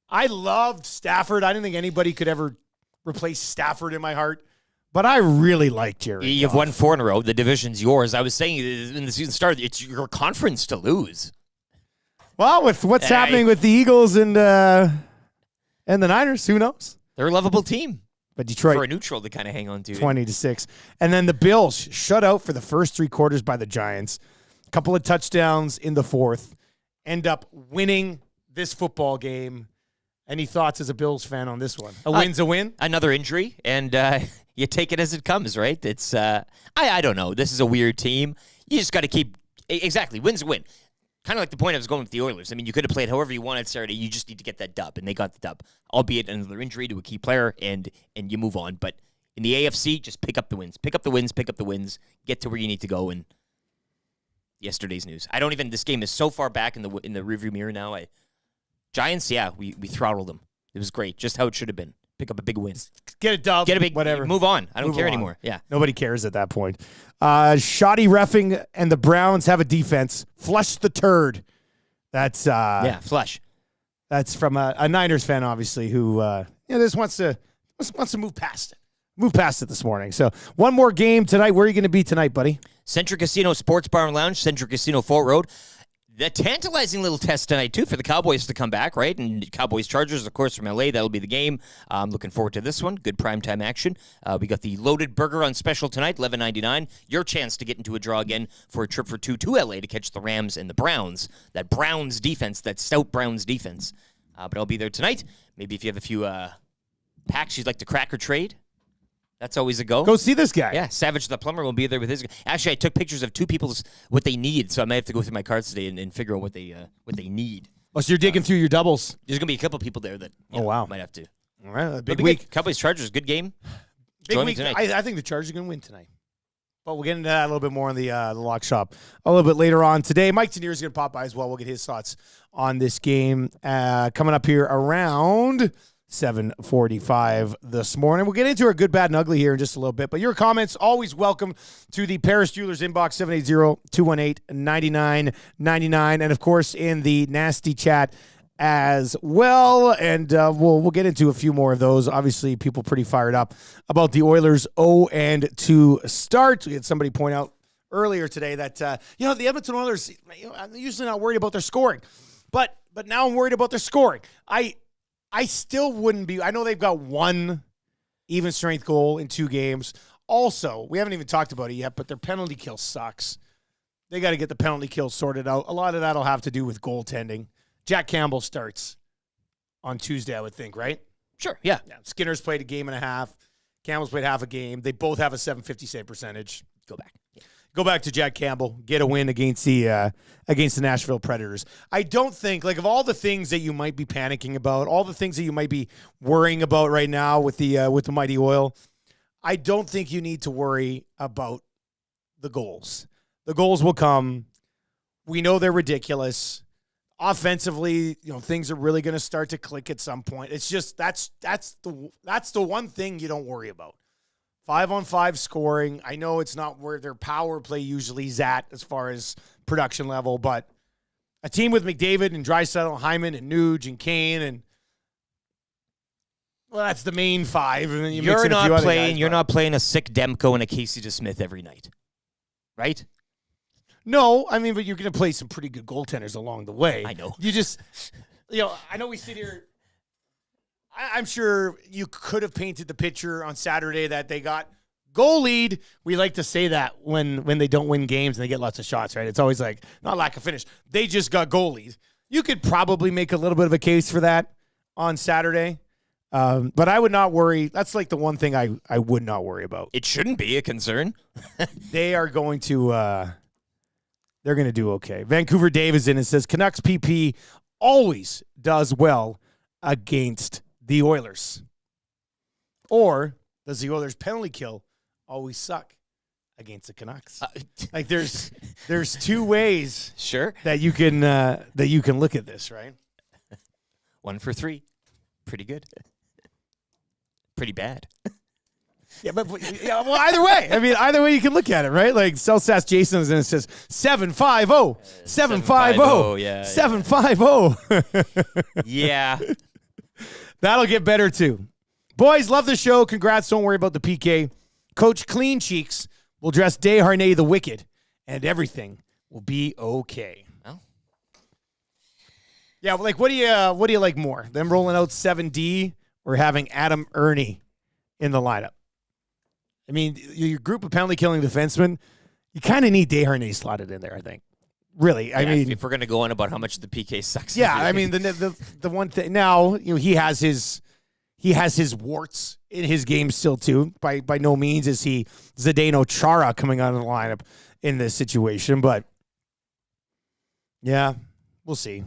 I loved Stafford. I didn't think anybody could ever replace Stafford in my heart. But I really like Jared You've Goff. won 4 in a row. The division's yours. I was saying when the season started, it's your conference to lose. Well, with what's happening with the Eagles and the Niners, who knows? They're a lovable team. But Detroit, For a neutral to kind of hang on to. 20-6. And then the Bills shut out for the first 3 quarters by the Giants. A couple of touchdowns in the fourth. End up winning this football game. Any thoughts as a Bills fan on this one? A win's a win? Another injury, and you take it as it comes, right? It's I don't know. This is a weird team. You just got to keep exactly win's a win. Kind of like the point I was going with the Oilers. I mean, you could have played however you wanted Saturday. You just need to get that dub, and they got the dub, albeit another injury to a key player, and you move on. But in the AFC, just pick up the wins, pick up the wins, get to where you need to go. And yesterday's news. I don't even. This game is so far back in the rearview mirror now. Giants, we throttled them. It was great, just how it should have been. Pick up a big win. Get a dub. Get a big whatever. Move on. I don't Move care on. anymore. Yeah. Nobody cares at that point. Shoddy reffing and the Browns have a defense. Flush the turd. That's flush. That's from a Niners fan, obviously, who just wants to move past it. Move past it this morning. So one more game tonight. Where are you going to be tonight, buddy? Centric Casino Sports Bar and Lounge, Centric Casino Fort Road. The tantalizing little test tonight, too, for the Cowboys to come back, right? And Cowboys-Chargers, of course, from L.A. That'll be the game. I'm looking forward to this one. Good primetime action. We got the loaded burger on special tonight, $11.99. Your chance to get into a draw again for a trip for 2 to L.A. to catch the Rams and the Browns. That Browns defense, that stout Browns defense. But I'll be there tonight. Maybe if you have a few packs you'd like to crack or trade, that's always a go. Go see this guy. Yeah, Savage the Plumber will be there with his. Actually, I took pictures of 2 people's what they need, so I might have to go through my cards today and figure out what they need. Oh, so you're digging through your doubles. There's gonna be a couple people there that might have to. All right, Big week. Cowboys Chargers, good game. Big Join me week. tonight. I think the Chargers are going to win tonight. But we'll get into that a little bit more in the lock shop a little bit later on today. Mike Tanier is going to pop by as well. We'll get his thoughts on this game coming up here around 7:45 this morning. We'll get into our good, bad, and ugly here in just a little bit. But your comments, always welcome to the Paris Jewelers inbox, 780-218-9999. And, of course, in the nasty chat as well. And we'll get into a few more of those. Obviously, people pretty fired up about the Oilers 0-2 start. We had somebody point out earlier today that, the Edmonton Oilers, I'm usually not worried about their scoring. But now I'm worried about their scoring. I still wouldn't be. I know they've got one even strength goal in 2 games. Also, we haven't even talked about it yet, but their penalty kill sucks. They got to get the penalty kill sorted out. A lot of that will have to do with goaltending. Jack Campbell starts on Tuesday, I would think, right? Sure, yeah. Skinner's played a game and a half. Campbell's played half a game. They both have a .750 save percentage. Go back. Yeah. Go back to Jack Campbell. Get a win against the Nashville Predators. I don't think, like, of all the things that you might be panicking about, all the things that you might be worrying about right now with the Mighty Oil, I don't think you need to worry about the goals. The goals will come. We know they're ridiculous. Offensively, things are really going to start to click at some point. It's just that's the one thing you don't worry about. 5-on-5 scoring. I know it's not where their power play usually is at as far as production level, but a team with McDavid and Draisaitl, Hyman and Nuge and Kane and that's the main 5. And then You're not playing a sick Demko and a Casey DeSmith every night, right? No, I mean, but you're going to play some pretty good goaltenders along the way. I know. You just, I know we sit here. I'm sure you could have painted the picture on Saturday that they got goal lead. We like to say that when they don't win games and they get lots of shots, right? It's always like, not lack of finish. They just got goal lead. You could probably make a little bit of a case for that on Saturday. But I would not worry. That's like the one thing I would not worry about. It shouldn't be a concern. They are going to, they're going to do okay. Vancouver Dave is in and says, Canucks PP always does well against the Oilers. Or does the Oilers penalty kill always suck against the Canucks? Like there's 2 ways Sure. that you can look at this, right? 1 for 3. Pretty good. Pretty bad. Yeah, but well, either way. I mean, either way you can look at it, right? Like Celsass Jason is in and says 750, 750, yeah, 750. Yeah. That'll get better too. Boys, love the show. Congrats. Don't worry about the PK. Coach Clean Cheeks will dress Desharnais the Wicked, and everything will be okay. Well. Yeah, like what do you like more? Them rolling out 7D or having Adam Ernie in the lineup? I mean, your group of penalty killing defensemen, you kind of need Desharnais slotted in there, I think. Really, I mean, if we're going to go on about how much the PK sucks. Yeah, I mean the one thing now, he has his warts in his game still too. By no means is he Zdeno Chara coming out of the lineup in this situation, but yeah, we'll see.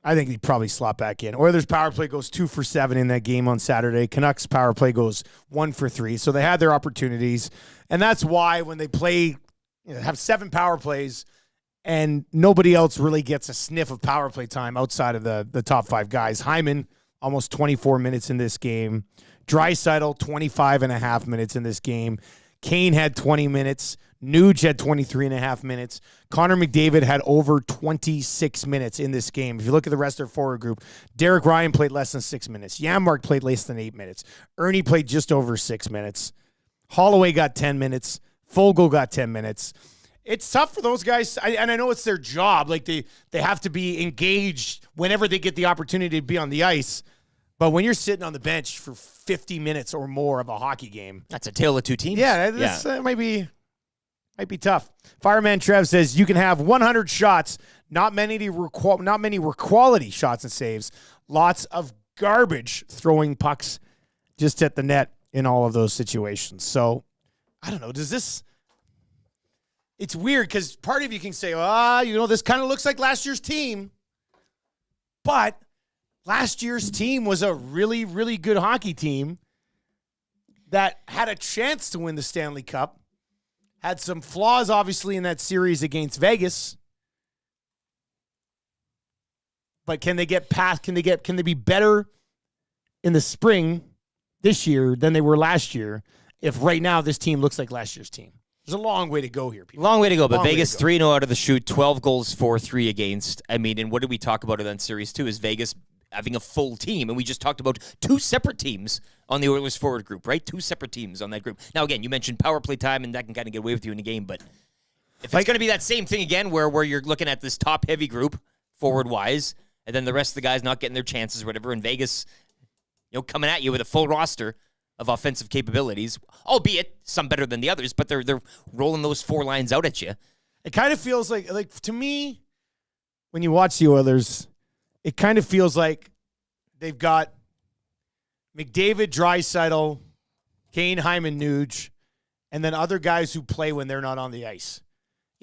I think he'd probably slot back in. Oilers power play goes 2 for 7 in that game on Saturday. Canucks power play goes 1 for 3. So they had their opportunities. And that's why when they play, have 7 power plays and nobody else really gets a sniff of power play time outside of the top 5 guys. Hyman, almost 24 minutes in this game. Draisaitl, 25 and a half minutes in this game. Kane had 20 minutes. Nuge had 23 and a half minutes. Connor McDavid had over 26 minutes in this game. If you look at the rest of their forward group, Derek Ryan played less than 6 minutes. Janmark played less than 8 minutes. Ernie played just over 6 minutes. Holloway got 10 minutes. Fogle got 10 minutes. It's tough for those guys, and I know it's their job. Like they have to be engaged whenever they get the opportunity to be on the ice. But when you're sitting on the bench for 50 minutes or more of a hockey game, that's a tale of 2 teams. Yeah, this might be tough. Fireman Trev says you can have 100 shots, not many were quality shots and saves. Lots of garbage throwing pucks just at the net in all of those situations. So I don't know. It's weird because part of you can say, this kind of looks like last year's team, but last year's team was a really, really good hockey team that had a chance to win the Stanley Cup. Had some flaws, obviously, in that series against Vegas. But can they get past? Can they be better in the spring this year than they were last year? If right now this team looks like last year's team, there's a long way to go here, people. Long way to go. But Vegas 3-0 out of the shoot, 12 goals, 4-3 against. I mean, and what did we talk about in that series too? Is Vegas having a full team, and we just talked about 2 separate teams on the Oilers forward group, right? 2 separate teams on that group. Now, again, you mentioned power play time, and that can kind of get away with you in a game, but if it's going to be that same thing again where you're looking at this top-heavy group, forward-wise, and then the rest of the guys not getting their chances or whatever, and Vegas, coming at you with a full roster of offensive capabilities, albeit some better than the others, but they're rolling those 4 lines out at you. It kind of feels like to me, when you watch the Oilers, it kind of feels like they've got McDavid, Draisaitl, Kane, Hyman, Nuge, and then other guys who play when they're not on the ice.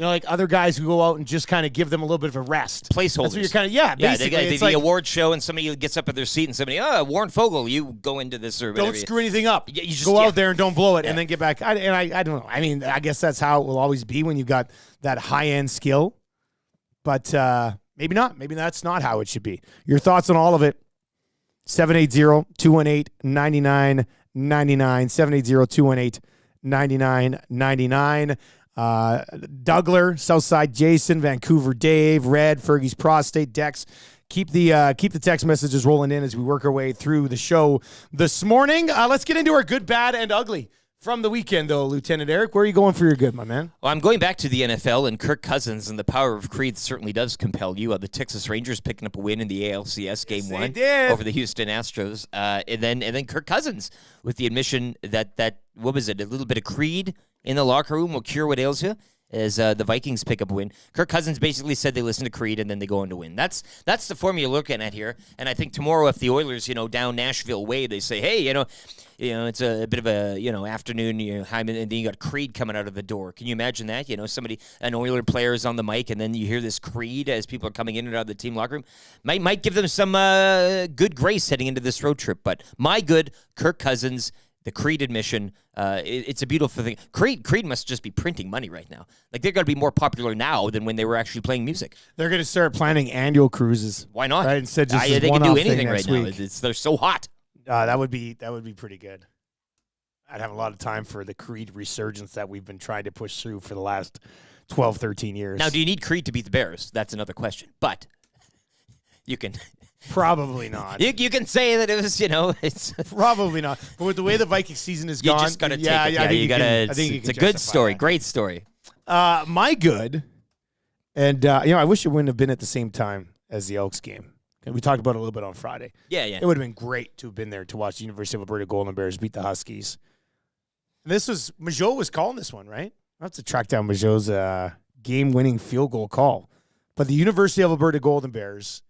Like other guys who go out and just kind of give them a little bit of a rest. Placeholders. That's what you're kind of, basically. It's the award show and somebody gets up at their seat and somebody, Warren Fogle, you go into this or whatever. Don't screw anything up. You just go out there and don't blow it and then get back. I don't know. I mean, I guess that's how it will always be when you've got that high-end skill. But maybe not. Maybe that's not how it should be. Your thoughts on all of it? 780-218-9999. 780-218-9999. Dougler, Southside Jason, Vancouver Dave, Red, Fergie's Prostate, Dex. Keep the text messages rolling in as we work our way through the show this morning. Let's get into our good, bad, and ugly from the weekend, though, Lieutenant Eric. Where are you going for your good, my man? Well, I'm going back to the NFL, and Kirk Cousins and the power of Creed certainly does compel you. The Texas Rangers picking up a win in the ALCS Game 1 over the Houston Astros. And then Kirk Cousins with the admission that what was it, a little bit of Creed in the locker room will cure what ails you, as the Vikings pick up a win. Kirk Cousins basically said they listen to Creed and then they go on to win. That's the formula you're looking at here. And I think tomorrow, if the Oilers, down Nashville way, they say, hey, it's a bit of a, afternoon, and then you got Creed coming out of the door. Can you imagine that? An Oiler player is on the mic, and then you hear this Creed as people are coming in and out of the team locker room. Might give them some good grace heading into this road trip. But my good, Kirk Cousins, the Creed admission, it's a beautiful thing. Creed must just be printing money right now. Like, they're going to be more popular now than when they were actually playing music. They're going to start planning annual cruises. Why not? Right? Instead, just they can do anything right now. Week. They're so hot. That would be pretty good. I'd have a lot of time for the Creed resurgence that we've been trying to push through for the last 12, 13 years. Now, do you need Creed to beat the Bears? That's another question. But you can... Probably not. You can say that it was, it's... Probably not. But with the way the Viking season is you gone... You just got to take it. I think you got to... It's a good story. That. Great story. My good, and, I wish it wouldn't have been at the same time as the Elks game. And we talked about it a little bit on Friday. Yeah. It would have been great to have been there to watch the University of Alberta Golden Bears beat the Huskies. And Majot was calling this one, right? I'll have to track down Majot's game-winning field goal call. But the University of Alberta Golden Bears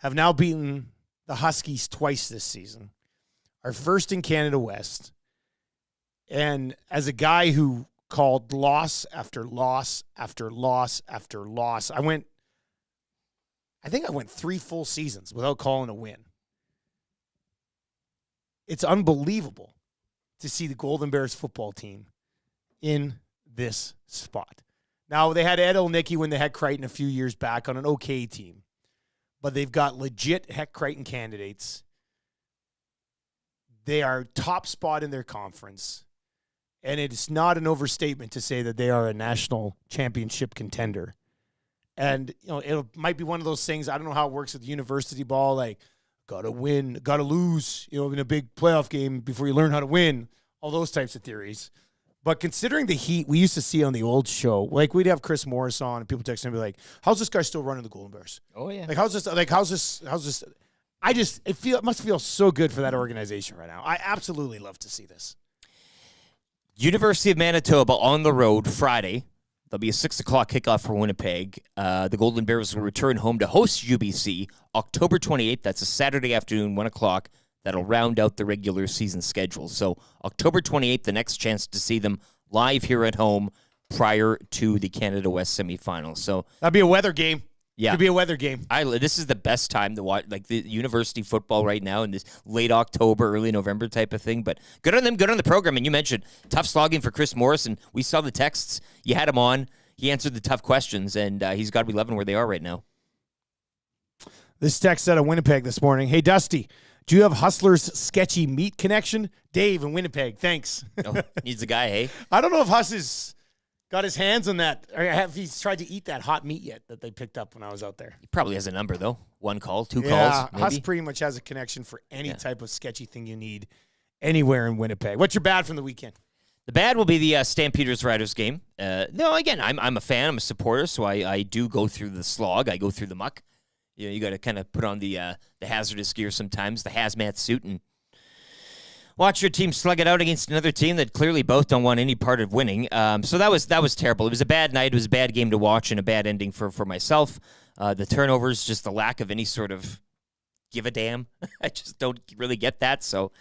have now beaten the Huskies twice this season. Our first in Canada West. And as a guy who called loss after loss after loss after loss, I think I went 3 full seasons without calling a win. It's unbelievable to see the Golden Bears football team in this spot. Now, they had Ed Olnicki when they had Crichton a few years back on an okay team. But they've got legit Heck Crichton candidates. They are top spot in their conference. And it's not an overstatement to say that they are a national championship contender. And, it might be one of those things, I don't know how it works with university ball, like, got to win, got to lose, in a big playoff game before you learn how to win, all those types of theories. But considering the heat we used to see on the old show, like we'd have Chris Morris on and people texting me like, how's this guy still running the Golden Bears? Oh, yeah. Like, how's this? It must feel so good for that organization right now. I absolutely love to see this. University of Manitoba on the road Friday. There'll be a 6 o'clock kickoff for Winnipeg. The Golden Bears will return home to host UBC October 28th. That's a Saturday afternoon, 1 o'clock. That'll round out the regular season schedule. So October 28th, the next chance to see them live here at home prior to the Canada West semifinals. So that'd be a weather game. Yeah, could be a weather game. This is the best time to watch, like the university football right now in this late October, early November type of thing. But good on them, good on the program. And you mentioned tough slogging for Chris Morris, and we saw the texts. You had him on. He answered the tough questions, and he's got to be loving where they are right now. This text out of Winnipeg this morning. Hey, Dusty, do you have Hustler's sketchy meat connection? Dave in Winnipeg, thanks. Oh, needs a guy, hey? I don't know if Huss has got his hands on that, or have he's tried to eat that hot meat yet that they picked up when I was out there. He probably has a number, though. 1 call, 2 calls, maybe. Huss pretty much has a connection for any type of sketchy thing you need anywhere in Winnipeg. What's your bad from the weekend? The bad will be the Stampeders Riders game. No, again, I'm a fan. I'm a supporter, so I do go through the slog. I go through the muck. You got to kind of put on the hazardous gear sometimes, the hazmat suit, and watch your team slug it out against another team that clearly both don't want any part of winning. So that was terrible. It was a bad night. It was a bad game to watch and a bad ending for myself. The turnovers, just the lack of any sort of give a damn. I just don't really get that. So,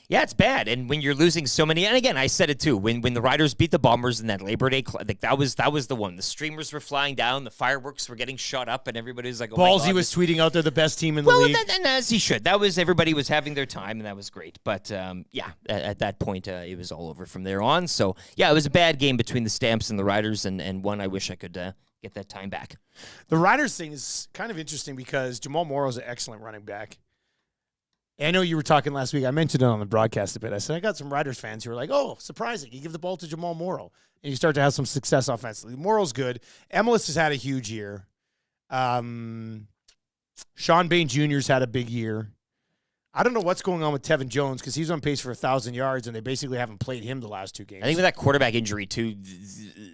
yeah, it's bad. And when you're losing so many, and again, I said it too, when the Riders beat the Bombers in that Labor Day, like that was the one. The streamers were flying down, the fireworks were getting shot up, and everybody was like, oh Ballsy my God, was tweeting out they're the best team in the league. And as he should. Everybody was having their time, and that was great. But, at that point, it was all over from there on. So, yeah, it was a bad game between the Stamps and the Riders, and one I wish I could get that time back. The Riders thing is kind of interesting because Jamal Morrow's an excellent running back. I know you were talking last week. I mentioned it on the broadcast a bit. I said I got some Riders fans who are like, oh, surprising. You give the ball to Jamal Morrow, and you start to have some success offensively. Morrow's good. Emilus has had a huge year. Sean Bain Jr.'s had a big year. I don't know what's going on with Tevin Jones because he's on pace for 1,000 yards, and they basically haven't played him the last 2 games. I think with that quarterback injury, too,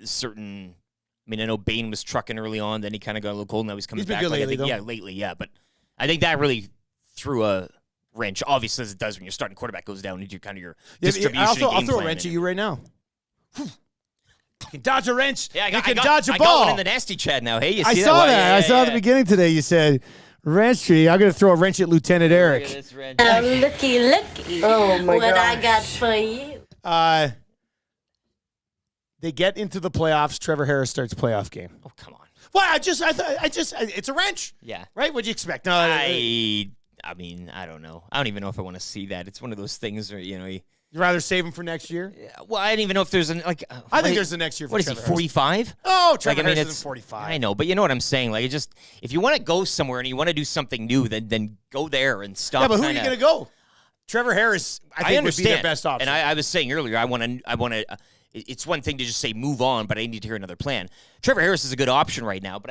certain – I mean, I know Bain was trucking early on. Then he kind of got a little cold. Now he's coming back. He's been good lately, though. Yeah, lately, yeah. But I think that really threw a – wrench, obviously, as it does when your starting quarterback goes down into kind of your distribution. I'll throw a wrench at you right now. You can dodge a wrench. Yeah, you can dodge a ball. I got one in the nasty chat now. Hey, you see I saw that. I saw at the beginning today. You said wrench tree. I'm going to throw a wrench at Lieutenant Eric. Looky. Oh, my what I gosh. got for you. They get into the playoffs. Trevor Harris starts playoff game. Oh, come on. Well, it's a wrench. Yeah. Right? What'd you expect? No, I mean, I don't know. I don't even know if I want to see that. It's one of those things where, you'd rather save him for next year? Yeah, well, I didn't even know if there's an, like... I think there's a next year for What is Trevor he, 45? Oh, Trevor Harris isn't 45. I know, but you know what I'm saying? Like, it just... If you want to go somewhere and you want to do something new, then go there and stop. Yeah, but who are you going to go? Trevor Harris, I think, would be their best option. And I was saying earlier, I want to... It's one thing to just say move on, but I need to hear another plan. Trevor Harris is a good option right now, but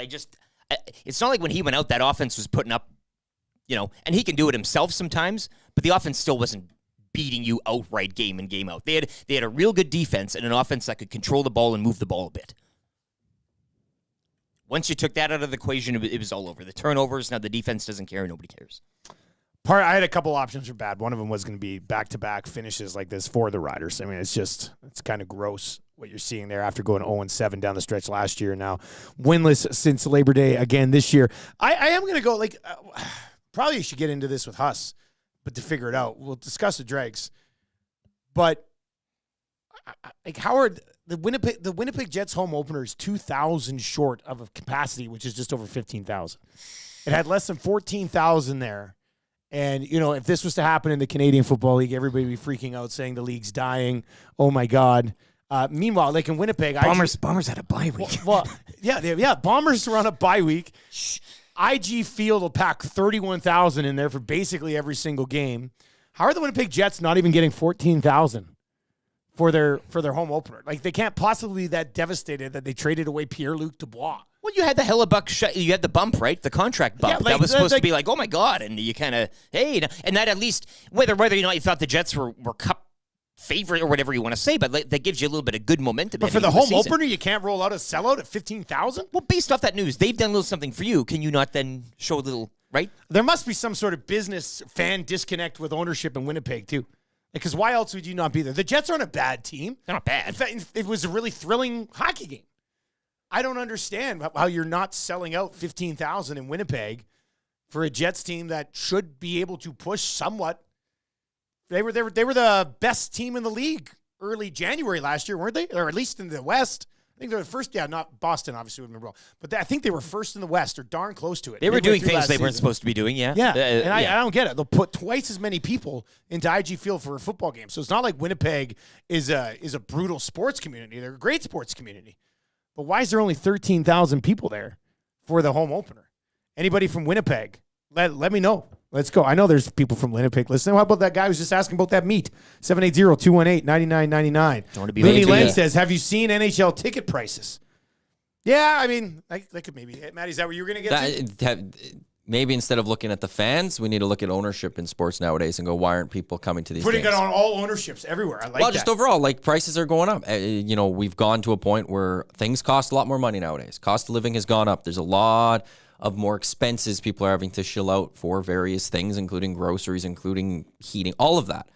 it's not like when he went out, that offense was putting up, and he can do it himself sometimes, but the offense still wasn't beating you outright game in, game out. They had a real good defense and an offense that could control the ball and move the ball a bit. Once you took that out of the equation, it was all over. The turnovers, now the defense doesn't care, nobody cares. I had a couple options for bad. One of them was going to be back-to-back finishes like this for the Riders. I mean, it's kind of gross what you're seeing there after going 0-7 down the stretch last year. Now, winless since Labor Day again this year. I am going to go, probably you should get into this with Huss, but to figure it out. We'll discuss the Dregs. But, Howard, the Winnipeg Jets home opener is 2,000 short of a capacity, which is just over 15,000. It had less than 14,000 there. And, if this was to happen in the Canadian Football League, everybody would be freaking out saying the league's dying. Oh, my God. Meanwhile, in Winnipeg... Bombers had a bye week. Yeah, Bombers are on a bye week. IG Field will pack 31,000 in there for basically every single game. How are the Winnipeg Jets not even getting 14,000 for their home opener? They can't possibly be that devastated that they traded away Pierre-Luc Dubois. Well, you had the Hellebuck you had the bump, right? The contract bump. That was supposed to be oh my God. And you kind of, hey, and that at least, whether you thought the Jets were cup favorite or whatever you want to say, but that gives you a little bit of good momentum. But for the home opener, you can't roll out a sellout at 15,000? Well, based off that news, they've done a little something for you. Can you not then show a little, right? There must be some sort of business fan disconnect with ownership in Winnipeg, too. Because why else would you not be there? The Jets aren't a bad team. They're not bad. In fact, it was a really thrilling hockey game. I don't understand how you're not selling out 15,000 in Winnipeg for a Jets team that should be able to push somewhat. They were the best team in the league early January last year, weren't they? Or at least in the West. I think they were first. Yeah, not Boston, obviously, would have been wrong. But I think they were first in the West or darn close to it. They were doing things they weren't supposed to be doing, yeah. Yeah, and I don't get it. They'll put twice as many people into IG Field for a football game. So it's not like Winnipeg is a brutal sports community. They're a great sports community. But why is there only 13,000 people there for the home opener? Anybody from Winnipeg? Let me know. Let's go. I know there's people from Winnipeg listening. How about that guy who was just asking about that meat? 780-218-9999. Looney Len says, have you seen NHL ticket prices? Yeah, I mean, that could maybe. Maddie, is that what you were going to get to? Maybe instead of looking at the fans, we need to look at ownership in sports nowadays and go, why aren't people coming to these games? Putting it on all ownerships everywhere. I like that. Well, just overall, prices are going up. We've gone to a point where things cost a lot more money nowadays. Cost of living has gone up. There's a lot of more expenses people are having to shill out for various things, including groceries, including heating, all of that.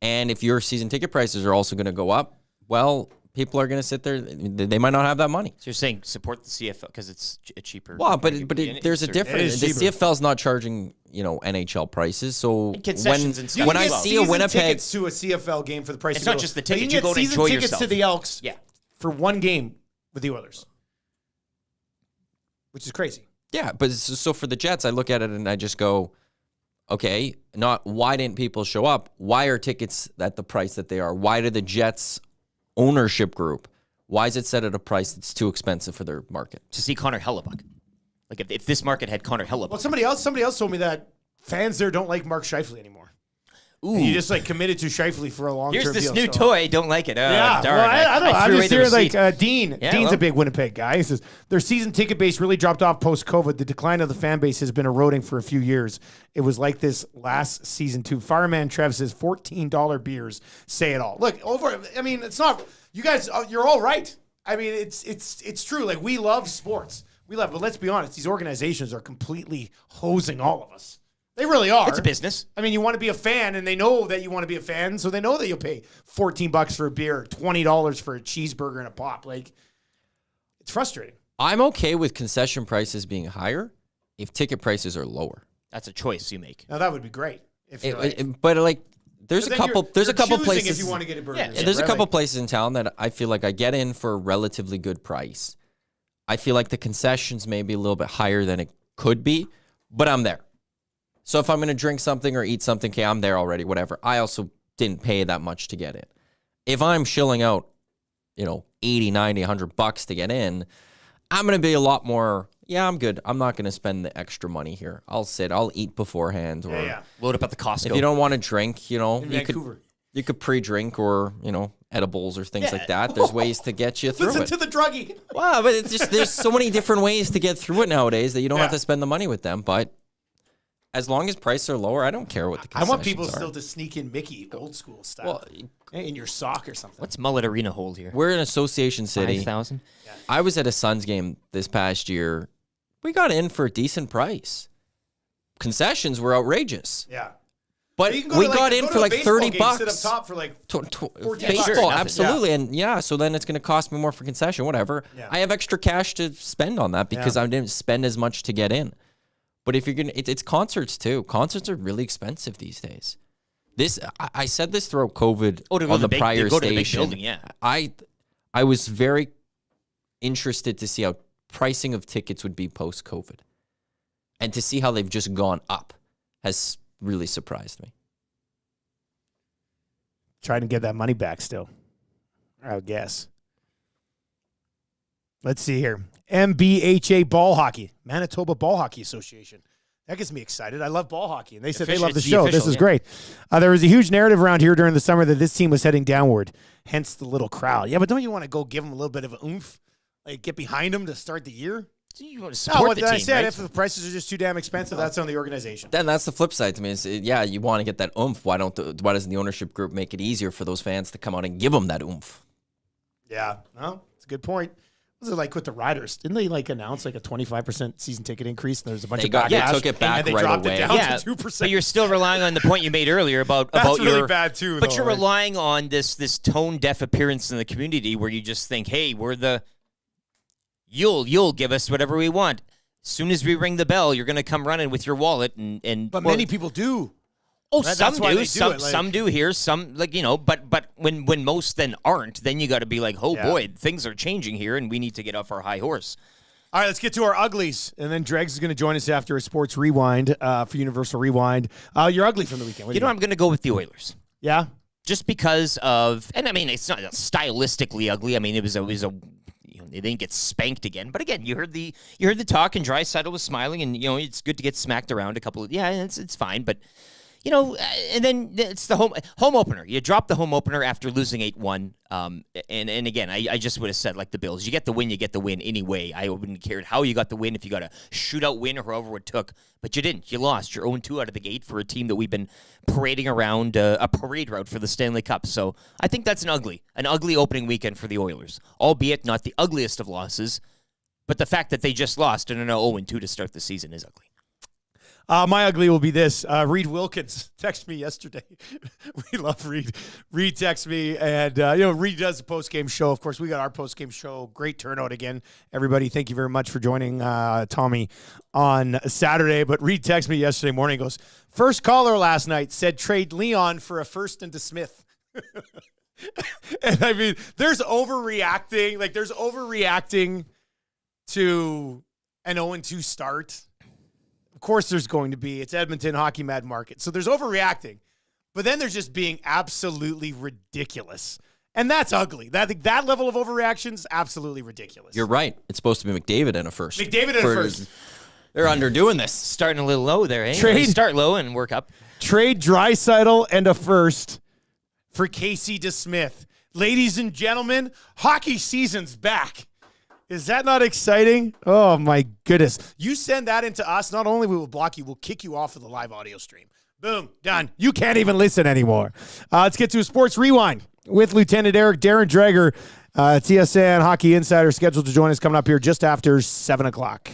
And if your season ticket prices are also going to go up, well, people are going to sit there. They might not have that money. So you're saying support the CFL because it's cheaper. Well, there's a difference. The CFL's not charging, NHL prices. So and concessions and stuff. When I see a Winnipeg tickets to a CFL game for the price, it's of not just the But ticket. you You go get to season enjoy tickets yourself. to the Elks, Yeah. for one game with the Oilers, which is crazy. Yeah, but so for the Jets, I look at it and I just go, okay, not why didn't people show up? Why are tickets at the price that they are? Why do the Jets ownership group, why is it set at a price that's too expensive for their market? To see Connor Hellebuck. Like if this market had Connor Hellebuck. Well, somebody else told me that fans there don't like Mark Scheifele anymore. Ooh. And you just committed to Scheifele for a long term. Here's this deal, new toy. Don't like it. Yeah, darn. well, I don't know. I'm threw just away the hearing receipt. Dean. Yeah, Dean's well. a big Winnipeg guy. He says their season ticket base really dropped off post COVID. The decline of the fan base has been eroding for a few years. It was like this last season too. Fireman Trev says $14 beers say it all. Look, it's not. You guys, you're all right. I mean, it's true. Like, we love sports. But let's be honest. These organizations are completely hosing all of us. They really are. It's a business. I mean, you want to be a fan, and they know that you want to be a fan, so they know that you'll pay $14 for a beer, $20 for a cheeseburger and a pop. It's frustrating. I'm okay with concession prices being higher if ticket prices are lower. That's a choice you make. Now, that would be great. If you're there's a couple places. If you want to get a burger. Yeah, there's a couple places in town that I feel like I get in for a relatively good price. I feel like the concessions may be a little bit higher than it could be, but I'm there. So if I'm going to drink something or eat something, okay, I'm there already, whatever. I also didn't pay that much to get in. If I'm shilling out, 80, 90, $100 to get in, I'm going to be a lot more, I'm good. I'm not going to spend the extra money here. I'll eat beforehand. Or Load up at the Costco. If you don't want to drink, in Vancouver. You could pre-drink or, edibles or things like that. There's ways to get you through Listen it. to the druggie. Wow, but it's just there's so many different ways to get through it nowadays that you don't have to spend the money with them. But as long as prices are lower, I don't care what the concessions I want people are. still to sneak in Mickey, old school style, in your sock or something. What's Mullet Arena hold here? We're in Association City. 5,000? I was at a Suns game this past year. We got in for a decent price. Concessions were outrageous. Yeah. But we got in for like $30. Sit up top for like baseball, absolutely. And so then it's going to cost me more for concession, whatever. Yeah. I have extra cash to spend on that because I didn't spend as much to get in. But if you're going to, it's concerts too. Concerts are really expensive these days. I said this throughout COVID on the prior station. I was very interested to see how pricing of tickets would be post-COVID. And to see how they've just gone up has really surprised me. Trying to get that money back still, I would guess. Let's see here. MBHA Ball Hockey, Manitoba Ball Hockey Association. That gets me excited. I love ball hockey. And they said they love the show. This is great. There was a huge narrative around here during the summer that this team was heading downward, hence the little crowd. Yeah, but don't you want to go give them a little bit of an oomph? Like, get behind them to start the year? You want to support the team, I said, right? if the prices are just too damn expensive, that's on the organization. Then that's the flip side to me. Is you want to get that oomph. Why doesn't the ownership group make it easier for those fans to come out and give them that oomph? Yeah, no, it's a good point. What was it like with the Riders? Didn't they announce a 25% season ticket increase? And there's a bunch of backlash. They took it back and they right dropped away. it down to 2%. But you're still relying on the point you made earlier about That's really your bad too. But you're relying on this tone deaf appearance in the community where you just think, hey, we're the you'll give us whatever we want. As soon as we ring the bell, you're going to come running with your wallet and many people do. Oh, That's why they do it, some do here, some but when most then aren't, then you got to be like, oh boy, things are changing here, and we need to get off our high horse. All right, let's get to our uglies, and then Dregs is going to join us after a sports rewind for Universal Rewind. Your ugly from the weekend. I'm going to go with the Oilers. Yeah, just because of, and I mean, it's not stylistically ugly. I mean, it was a. They didn't get spanked again, but again, you heard the talk, and Draisaitl was smiling, and it's good to get smacked around a couple of it's fine, but and then it's the home opener. You drop the home opener after losing 8-1, and again, I just would have said like the Bills, you get the win anyway. I wouldn't have cared how you got the win, if you got a shootout win or however it took, but you didn't. You lost. You're 0-2 out of the gate for a team that we've been parading around a parade route for the Stanley Cup. So I think that's an ugly opening weekend for the Oilers, albeit not the ugliest of losses, But the fact that they just lost and are now 0-2 to start the season is ugly. My ugly will be this. Reed Wilkins texted me yesterday. We love Reed. Reed texted me, and Reed does a post-game show. Of course, we got our post-game show. Great turnout again. Everybody, thank you very much for joining Tommy on Saturday. But Reed texted me yesterday morning. He goes, first caller last night said trade Leon for a first and DeSmith. And I mean, there's overreacting. Like, there's overreacting to an 0-2 start. Of course there's going to be. It's Edmonton Hockey Mad Market. So there's overreacting. But then there's just being absolutely ridiculous. And that's ugly. That level of overreaction is absolutely ridiculous. You're right. It's supposed to be McDavid in a first. They're underdoing this. Starting a little low there, eh? Trade. Start low and work up. Trade Draisaitl and a first for Casey DeSmith. Ladies and gentlemen, hockey season's back. Is that not exciting? Oh, my goodness. You send that into us, not only we will block you, we'll kick you off of the live audio stream. Boom, done. You can't even listen anymore. Let's get to a Sports Rewind with Lieutenant Eric Darren Dreger, TSN Hockey Insider, scheduled to join us coming up here just after 7 o'clock.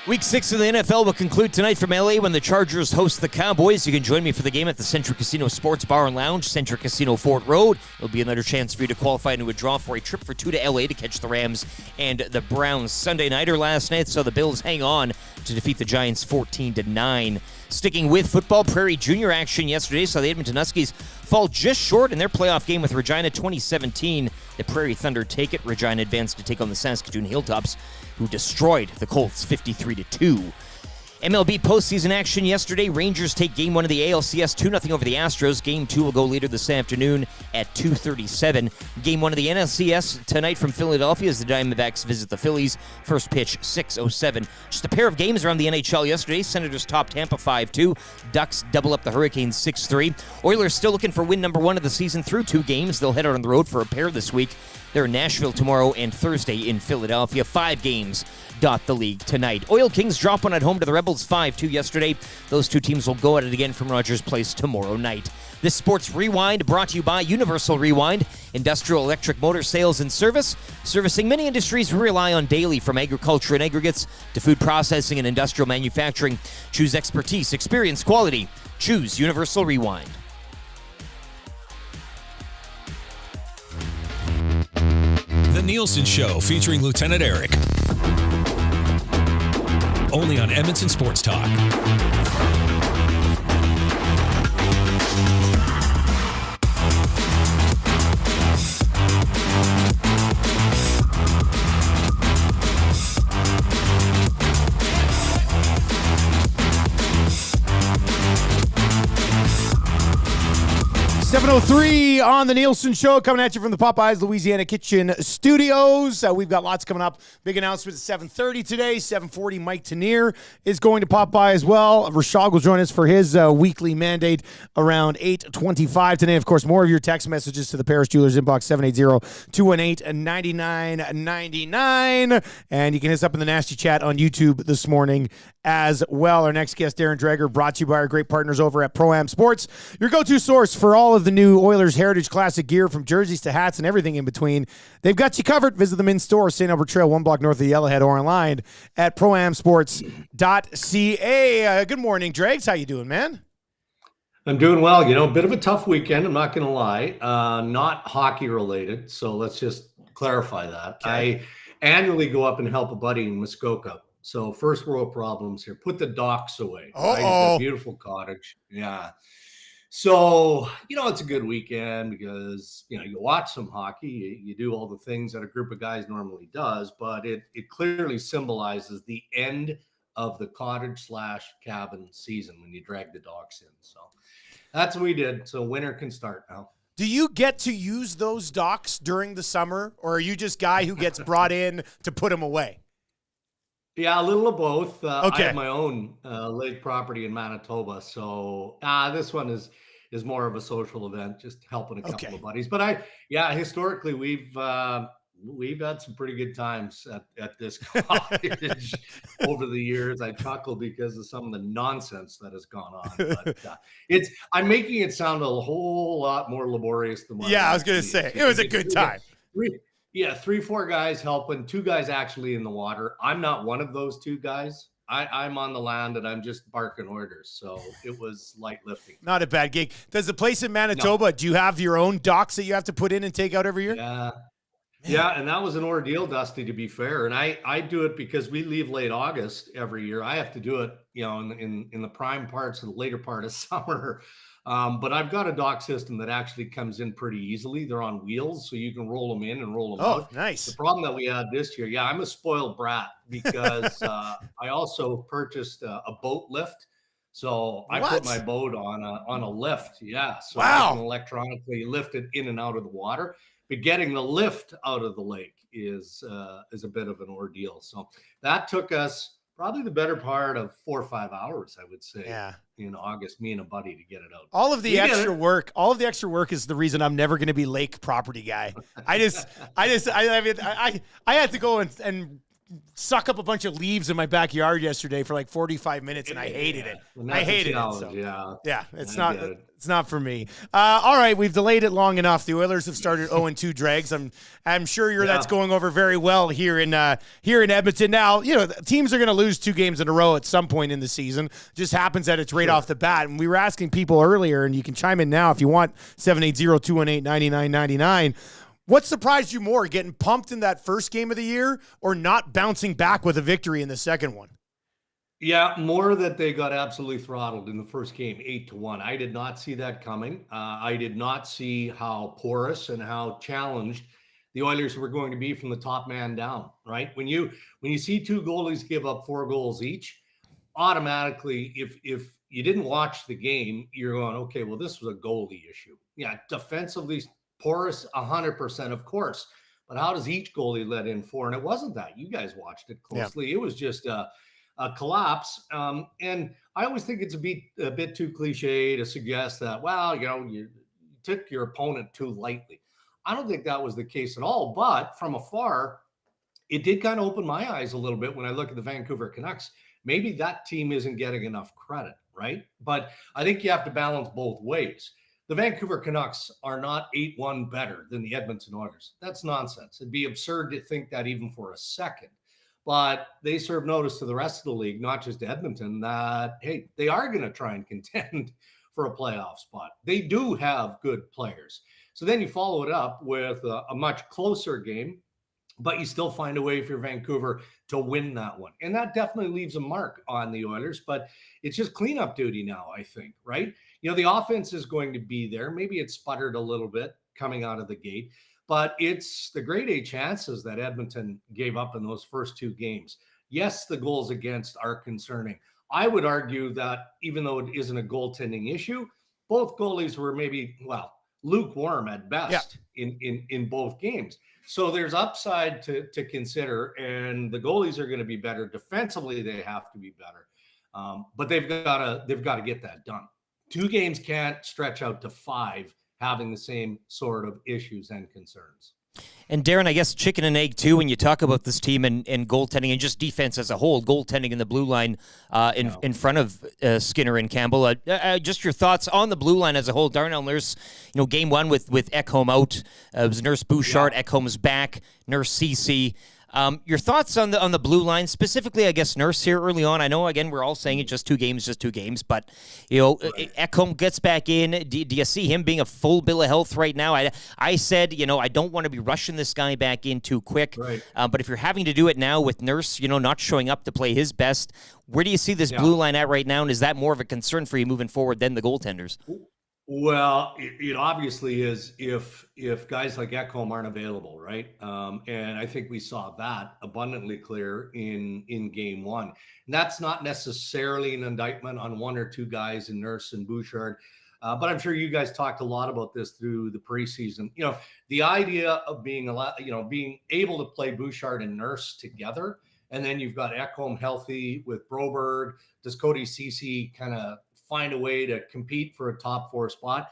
Week 6 of the NFL will conclude tonight from LA when the Chargers host the Cowboys. You can join me for the game at the Century Casino Sports Bar and Lounge, Century Casino Fort Road. It'll be another chance for you to qualify into a draw for a trip for 2 to LA to catch the Rams and the Browns. Sunday nighter last night, so the Bills hang on to defeat the Giants 14-9. Sticking with football, Prairie Junior action yesterday, so the Edmonton Huskies fall just short in their playoff game with Regina 2017. The Prairie Thunder take it. Regina advanced to take on the Saskatoon Hilltops, who destroyed the Colts 53-2. MLB postseason action yesterday. Rangers take Game 1 of the ALCS 2-0 over the Astros. Game 2 will go later this afternoon at 2:37. Game 1 of the NLCS tonight from Philadelphia as the Diamondbacks visit the Phillies. First pitch, 6:07. Just a pair of games around the NHL yesterday. Senators top Tampa 5-2. Ducks double up the Hurricanes 6-3. Oilers still looking for win number 1 of the season through 2 games. They'll head out on the road for a pair this week. They're in Nashville tomorrow and Thursday in Philadelphia. 5 games dot the league tonight. Oil Kings drop one at home to the Rebels 5-2 yesterday. Those 2 teams will go at it again from Rogers Place tomorrow night. This Sports Rewind brought to you by Universal Rewind, industrial electric motor sales and service, servicing many industries we rely on daily, from agriculture and aggregates to food processing and industrial manufacturing. Choose expertise, experience, quality. Choose Universal Rewind. The Nielsen Show featuring Lieutenant Eric. Only on Edmonton Sports Talk. 7:03 on the Nielsen Show, coming at you from the Popeyes Louisiana Kitchen Studios. We've got lots coming up. Big announcement at 7:30 today. 7:40, Mike Tanier is going to Popeye as well. Rishaug will join us for his weekly mandate around 8:25 today. Of course, more of your text messages to the Paris Jewelers inbox, 780-218-9999. And you can hit us up in the Nasty Chat on YouTube this morning as well. Our next guest, Darren Dreger, brought to you by our great partners over at Pro-Am Sports, your go-to source for all of the new Oilers Heritage Classic gear, from jerseys to hats and everything in between. They've got you covered. Visit them in store, St. Albert Trail, 1 block north of Yellowhead, or online at proamsports.ca. Good morning, Dregs. How you doing, man? I'm doing well. A bit of a tough weekend, I'm not going to lie. Not hockey related, so let's just clarify that. Okay. I annually go up and help a buddy in Muskoka. So first world problems here. Put the docks away. Right? He's got a beautiful cottage. Yeah. So, it's a good weekend because, you watch some hockey, you do all the things that a group of guys normally does, but it clearly symbolizes the end of the cottage/cabin season when you drag the docks in. So that's what we did. So winter can start now. Do you get to use those docks during the summer, or are you just guy who gets brought in to put them away? Yeah, a little of both. Okay. I have my own lake property in Manitoba, so this one is more of a social event, just helping a couple of buddies. But historically we've we've had some pretty good times at this cottage over the years. I chuckle because of some of the nonsense that has gone on. But I'm making it sound a whole lot more laborious than what I was going to say. It was a good time. 3-4 guys helping, 2 guys actually in the water. I'm not one of those 2 guys. I'm on the land and I'm just barking orders. So it was light lifting. Not a bad gig. Does the place in Manitoba, do you have your own docks that you have to put in and take out every year? Yeah. Yeah, and that was an ordeal, Dusty, to be fair. And I do it because we leave late August every year. I have to do it, in the prime parts of the later part of summer. But I've got a dock system that actually comes in pretty easily. They're on wheels, so you can roll them in and roll them out. Oh, nice. The problem that we had this year, I'm a spoiled brat because I also purchased a boat lift. So I put my boat on a lift. Yeah. So I can electronically lift it in and out of the water. But getting the lift out of the lake is a bit of an ordeal. So that took us probably the better part of 4 or 5 hours, I would say. Yeah. In August, me and a buddy to get it out. All of the extra work is the reason I'm never going to be lake property guy. I had to go and suck up a bunch of leaves in my backyard yesterday for like 45 minutes, and I hated it. I hated it. So. Yeah, it's not for me. All right, we've delayed it long enough. The Oilers have started 0-2 dregs. I'm sure that's going over very well here in Edmonton. Now, teams are going to lose 2 games in a row at some point in the season. Just happens that it's right off the bat. And we were asking people earlier, and you can chime in now if you want, 780-218-9999. What surprised you more, getting pumped in that first game of the year or not bouncing back with a victory in the second one? Yeah, more that they got absolutely throttled in the first game, 8-1. I did not see that coming. I did not see how porous and how challenged the Oilers were going to be from the top man down, right? When you see 2 goalies give up 4 goals each, automatically, if you didn't watch the game, you're going, okay, well, this was a goalie issue. Yeah, defensively porous, 100%, of course. But how does each goalie let in 4? And it wasn't that. You guys watched it closely. Yeah. It was just a collapse. And I always think it's a bit too cliche to suggest that, you took your opponent too lightly. I don't think that was the case at all. But from afar, it did kind of open my eyes a little bit when I look at the Vancouver Canucks. Maybe that team isn't getting enough credit, right? But I think you have to balance both ways. The Vancouver Canucks are not 8-1 better than the Edmonton Oilers. That's nonsense. It'd be absurd to think that even for a second. But they serve notice to the rest of the league, not just Edmonton, that, hey, they are going to try and contend for a playoff spot. They do have good players. So then you follow it up with a much closer game, but you still find a way for Vancouver to win that one. And that definitely leaves a mark on the Oilers, but it's just cleanup duty now, I think, right? The offense is going to be there. Maybe it sputtered a little bit coming out of the gate, but it's the grade A chances that Edmonton gave up in those first 2 games. Yes, the goals against are concerning. I would argue that even though it isn't a goaltending issue, both goalies were maybe, lukewarm at best in both games. So there's upside to consider, and the goalies are going to be better. Defensively, they have to be better, but they've got to get that done. 2 games can't stretch out to 5 having the same sort of issues and concerns. And Darren, I guess chicken and egg too, when you talk about this team and goaltending and just defense as a whole, goaltending in the blue line in front of Skinner and Campbell. Just your thoughts on the blue line as a whole. Darnell Nurse, game 1 with Ekholm out. It was Nurse Bouchard, Ekholm's back, Nurse Cece. Your thoughts on the blue line, specifically, I guess, Nurse here early on. I know, again, we're all saying it's just 2 games, but, Ekholm gets back in. Do you see him being a full bill of health right now? I said, I don't want to be rushing this guy back in too quick. Right. But if you're having to do it now with Nurse, not showing up to play his best, where do you see this blue line at right now? And is that more of a concern for you moving forward than the goaltenders? Well, it obviously is if guys like Ekholm aren't available, right? And I think we saw that abundantly clear in game 1. And that's not necessarily an indictment on 1 or 2 guys in Nurse and Bouchard, but I'm sure you guys talked a lot about this through the preseason. The idea of being able to play Bouchard and Nurse together, and then you've got Ekholm healthy with Broberg. Does Cody Ceci kind of find a way to compete for a top 4 spot?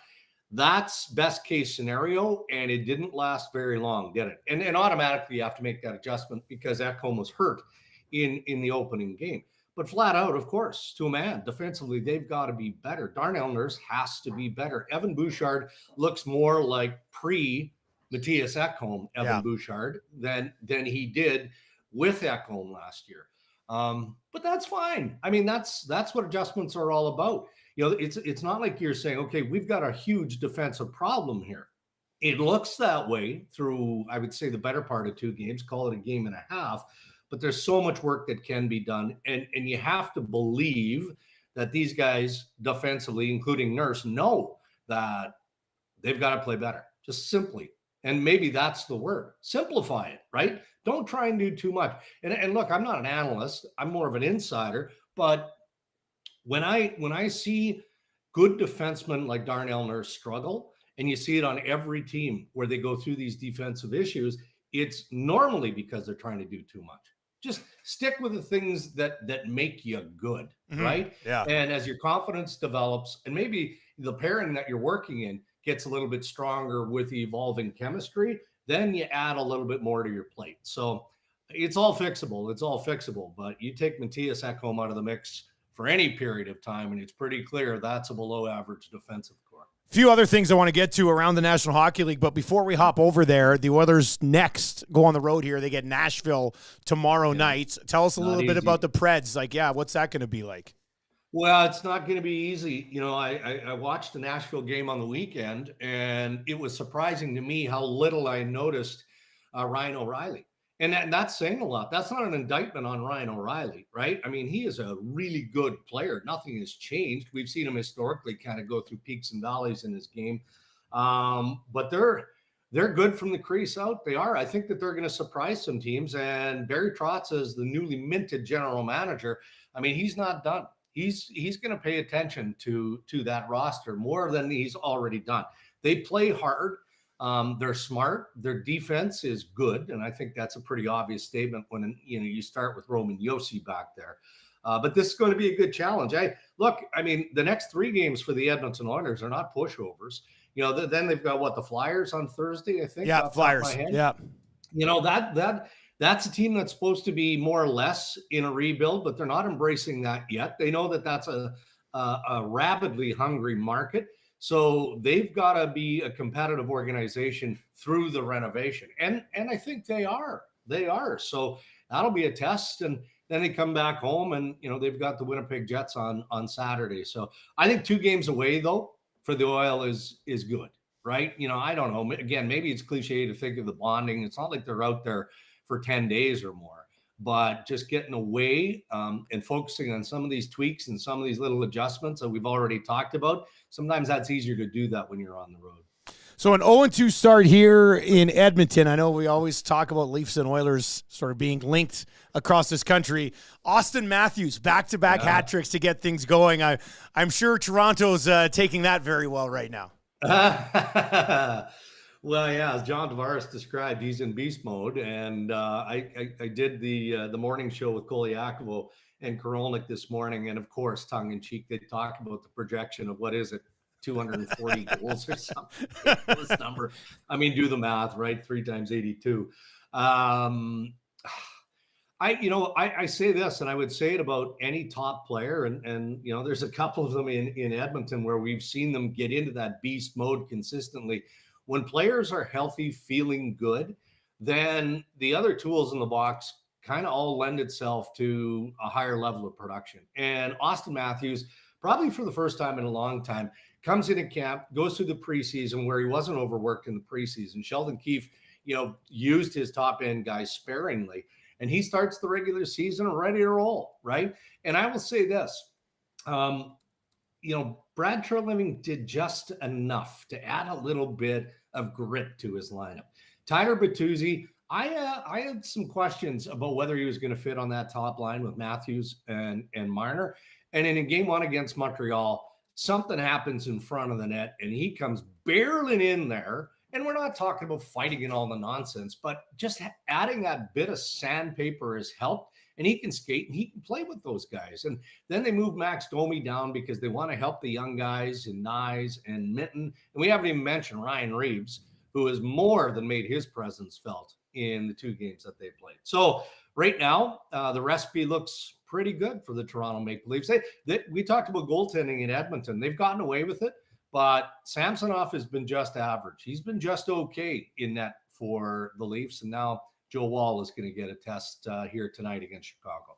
That's best case scenario, and it didn't last very long, did it? And automatically you have to make that adjustment because Ekholm was hurt in the opening game. But flat out, of course, to a man, defensively, they've got to be better. Darnell Nurse has to be better. Evan Bouchard looks more like pre-Matthias Ekholm, Evan Bouchard, than he did with Ekholm last year. But that's fine. I mean, that's what adjustments are all about. You know, it's not like you're saying, okay, we've got a huge defensive problem here. It looks that way through, I would say, the better part of 2 games, call it a game and a half. But there's so much work that can be done. And you have to believe that these guys defensively, including Nurse, know that they've got to play better, just simply. And maybe that's the word. Simplify it, right? Don't try and do too much. And look, I'm not an analyst. I'm more of an insider. But when I see good defensemen like Darnell Nurse struggle, and you see it on every team where they go through these defensive issues, it's normally because they're trying to do too much. Just stick with the things that make you good, right? Yeah. And as your confidence develops, and maybe the pairing that you're working in gets a little bit stronger with the evolving chemistry, then you add a little bit more to your plate. So it's all fixable. It's all fixable. But you take Matthias Ekholm out of the mix for any period of time, and it's pretty clear that's a below-average defensive core. Few other things I want to get to around the National Hockey League, but before we hop over there, the Oilers next go on the road here. They get Nashville tomorrow night. Tell us a little bit about the Preds. Like, what's that going to be like? Well, it's not going to be easy. You know, I watched the Nashville game on the weekend, and it was surprising to me how little I noticed Ryan O'Reilly. And that's saying a lot. That's not an indictment on Ryan O'Reilly, right? I mean, he is a really good player. Nothing has changed. We've seen him historically kind of go through peaks and valleys in his game. But they're good from the crease out. They are. I think that they're going to surprise some teams. And Barry Trotz, as the newly minted general manager, I mean, he's not done. He's going to pay attention to that roster more than he's already done. They play hard. They're smart. Their defense is good, and I think that's a pretty obvious statement when you start with Roman Josi back there. But this is going to be a good challenge. I mean, the next 3 games for the Edmonton Oilers are not pushovers. You know, then they've got the Flyers on Thursday, I think. Yeah, Flyers. Yeah. You know, that's a team that's supposed to be more or less in a rebuild, but they're not embracing that yet. They know that that's a rapidly hungry market. So they've got to be a competitive organization through the renovation. And I think they are. They are. So that'll be a test. And then they come back home and, they've got the Winnipeg Jets on Saturday. So I think 2 games away, though, for the Oil is good, right? I don't know. Again, maybe it's cliche to think of the bonding. It's not like they're out there for 10 days or more. But just getting away and focusing on some of these tweaks and some of these little adjustments that we've already talked about, sometimes that's easier to do that when you're on the road. So an 0-2 start here in Edmonton. I know we always talk about Leafs and Oilers sort of being linked across this country. Austin Matthews, back-to-back hat tricks to get things going. I'm sure Toronto's taking that very well right now. Well, yeah, as John Tavares described, he's in beast mode. And I did the morning show with Koliakovo and Korolnik this morning. And of course, tongue in cheek, they talk about the projection of 240 goals or something. Ridiculous number. I mean, do the math, right? 3 times 82. I say this, and I would say it about any top player. And there's a couple of them in Edmonton where we've seen them get into that beast mode consistently. When players are healthy, feeling good, then the other tools in the box kind of all lend itself to a higher level of production. And Austin Matthews, probably for the first time in a long time, comes into camp, goes through the preseason where he wasn't overworked in the preseason. Sheldon Keefe, used his top end guys sparingly, and he starts the regular season ready to roll, right? And I will say this, Brad Treliving did just enough to add a little bit of grit to his lineup. Tyler Bertuzzi, I had some questions about whether he was going to fit on that top line with Matthews and Marner. And in game 1 against Montreal, something happens in front of the net, and he comes barreling in there. And we're not talking about fighting and all the nonsense, but just adding that bit of sandpaper has helped. and he can skate and he can play with those guys. And then they move Max Domi down because they want to help the young guys in Nyes and Minton. And we haven't even mentioned Ryan Reeves, who has more than made his presence felt in the 2 games that they played. So right now, the recipe looks pretty good for the Toronto Maple Leafs. We talked about goaltending in Edmonton. They've gotten away with it, but Samsonov has been just average. He's been just okay in net for the Leafs, and now Joe Wall is going to get a test here tonight against Chicago.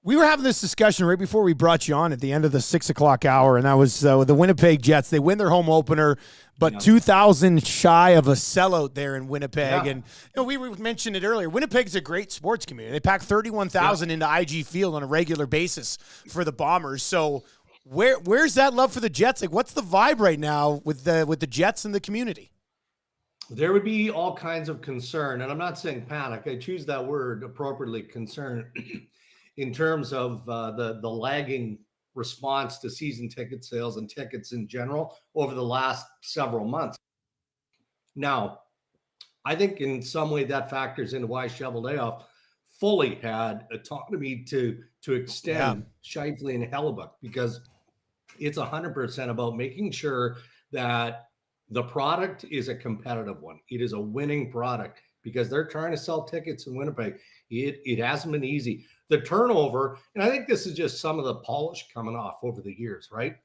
We were having this discussion right before we brought you on at the end of the 6 o'clock hour, and that was the Winnipeg Jets. They win their home opener, but 2,000 shy of a sellout there in Winnipeg. Yeah. And we mentioned it earlier. Winnipeg's a great sports community. They pack 31,000 into IG Field on a regular basis for the Bombers. So where's that love for the Jets? Like, what's the vibe right now with the Jets and the community? There would be all kinds of concern, and I'm not saying panic. I choose that word appropriately, concern, in terms of the lagging response to season ticket sales and tickets in general over the last several months. Now, I think in some way that factors into why Cheveldayoff fully had autonomy to extend Scheifele and Hellebuck, because it's 100% about making sure that the product is a competitive one. It is a winning product because they're trying to sell tickets in Winnipeg. It hasn't been easy. The turnover, and I think this is just some of the polish coming off over the years, right?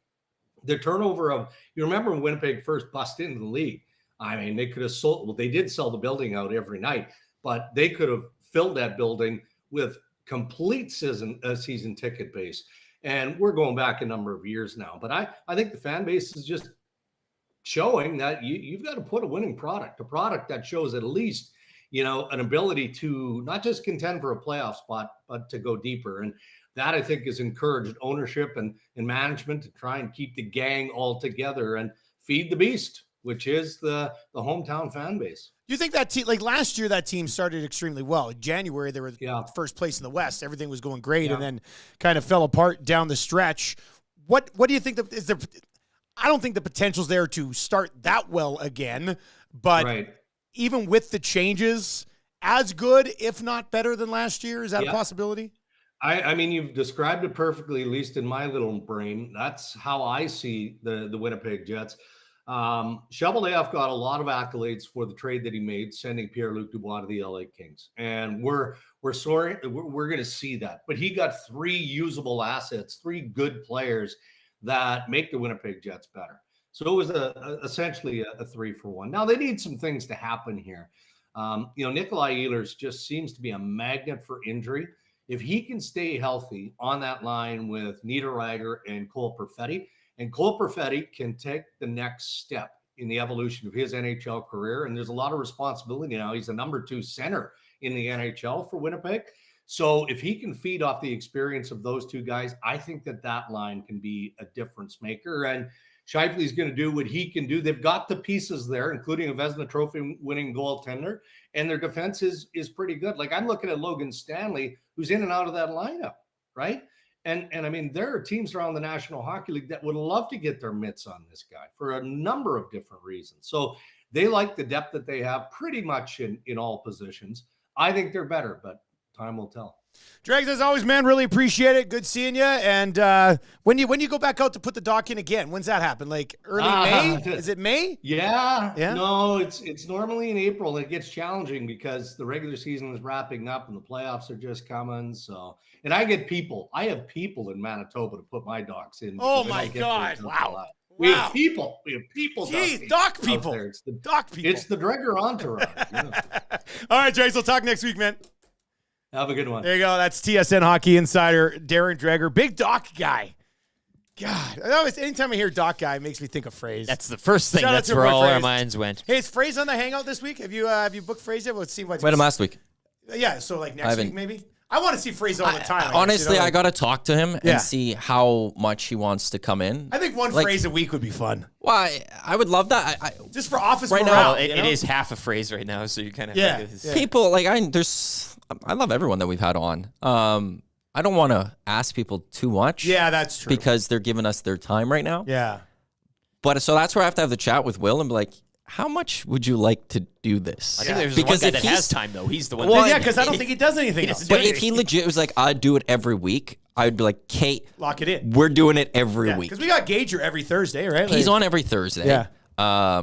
The turnover of, you remember when Winnipeg first busted into the league? I mean, they could have sold, well, they did sell the building out every night, but they could have filled that building with complete season ticket base. And we're going back a number of years now. But I think the fan base is just showing that you've got to put a winning product, a product that shows at least, an ability to not just contend for a playoff spot, but to go deeper. And that, I think, has encouraged ownership and management to try and keep the gang all together and feed the beast, which is the hometown fan base. Do you think that team, like last year, that team started extremely well? In January, they were first place in the West. Everything was going great, and then kind of fell apart down the stretch. What do you think is there? I don't think the potential's there to start that well again, but even with the changes, as good, if not better than last year. Is that a possibility? I mean, you've described it perfectly, at least in my little brain. That's how I see the Winnipeg Jets. Cheveldayoff got a lot of accolades for the trade that he made, sending Pierre-Luc Dubois to the LA Kings. And we're sorry, we're going to see that. But he got 3 usable assets, 3 good players that make the Winnipeg Jets better. So it was essentially a 3-for-1. Now they need some things to happen here. Nikolai Ehlers just seems to be a magnet for injury. If he can stay healthy on that line with Niederreiter and Cole Perfetti, and Cole Perfetti can take the next step in the evolution of his NHL career, and there's a lot of responsibility now. He's the number 2 center in the NHL for Winnipeg. So if he can feed off the experience of those 2 guys, I think that line can be a difference maker. And Scheifele's going to do what he can do. They've got the pieces there, including a Vezina Trophy winning goaltender, and their defense is pretty good. Like, I'm looking at Logan Stanley, who's in and out of that lineup, right? And I mean, there are teams around the National Hockey League that would love to get their mitts on this guy for a number of different reasons. So they like the depth that they have pretty much in all positions. I think they're better, but time will tell. Dregs, as always, man, really appreciate it. Good seeing you. And when you go back out to put the dock in again, when's that happen? Like early May? Is it May? Yeah. No, it's normally in April. It gets challenging because the regular season is wrapping up and the playoffs are just coming. So, and I have people in Manitoba to put my docks in. Oh my God! Wow. We have people. Jeez, dock people. It's the dock people. It's the Dreger entourage. All right, Dregs, we'll talk next week, man. Have a good one. There you go. That's TSN Hockey Insider Darren Dreger, big dock guy. God, anytime I hear dock guy, it makes me think of Phrase. That's the first thing. That's where all our minds went. Hey, is Phrase on the hangout this week? Have you booked Phrase yet? Let's see what. Met him last week. Yeah, so like next week maybe. I want to see Phrase all the time. Honestly, I got to talk to him and see how much he wants to come in. I think one phrase a week would be fun. Well, I would love that. Just for office right morale. now, it is half a phrase right now, so you kind of people like I love everyone that we've had on. I don't want to ask people too much. Yeah, that's true. Because they're giving us their time right now. Yeah. But so that's where I have to have the chat with Will and be like, how much would you like to do this? I think there's one guy that has time, though. He's the one. Well, yeah, because I don't think he does anything else. But if he legit was like, I'd do it every week, I would be like, Kate, lock it in. We're doing it every week. Because we got Gager every Thursday, right? He's on every Thursday. Yeah.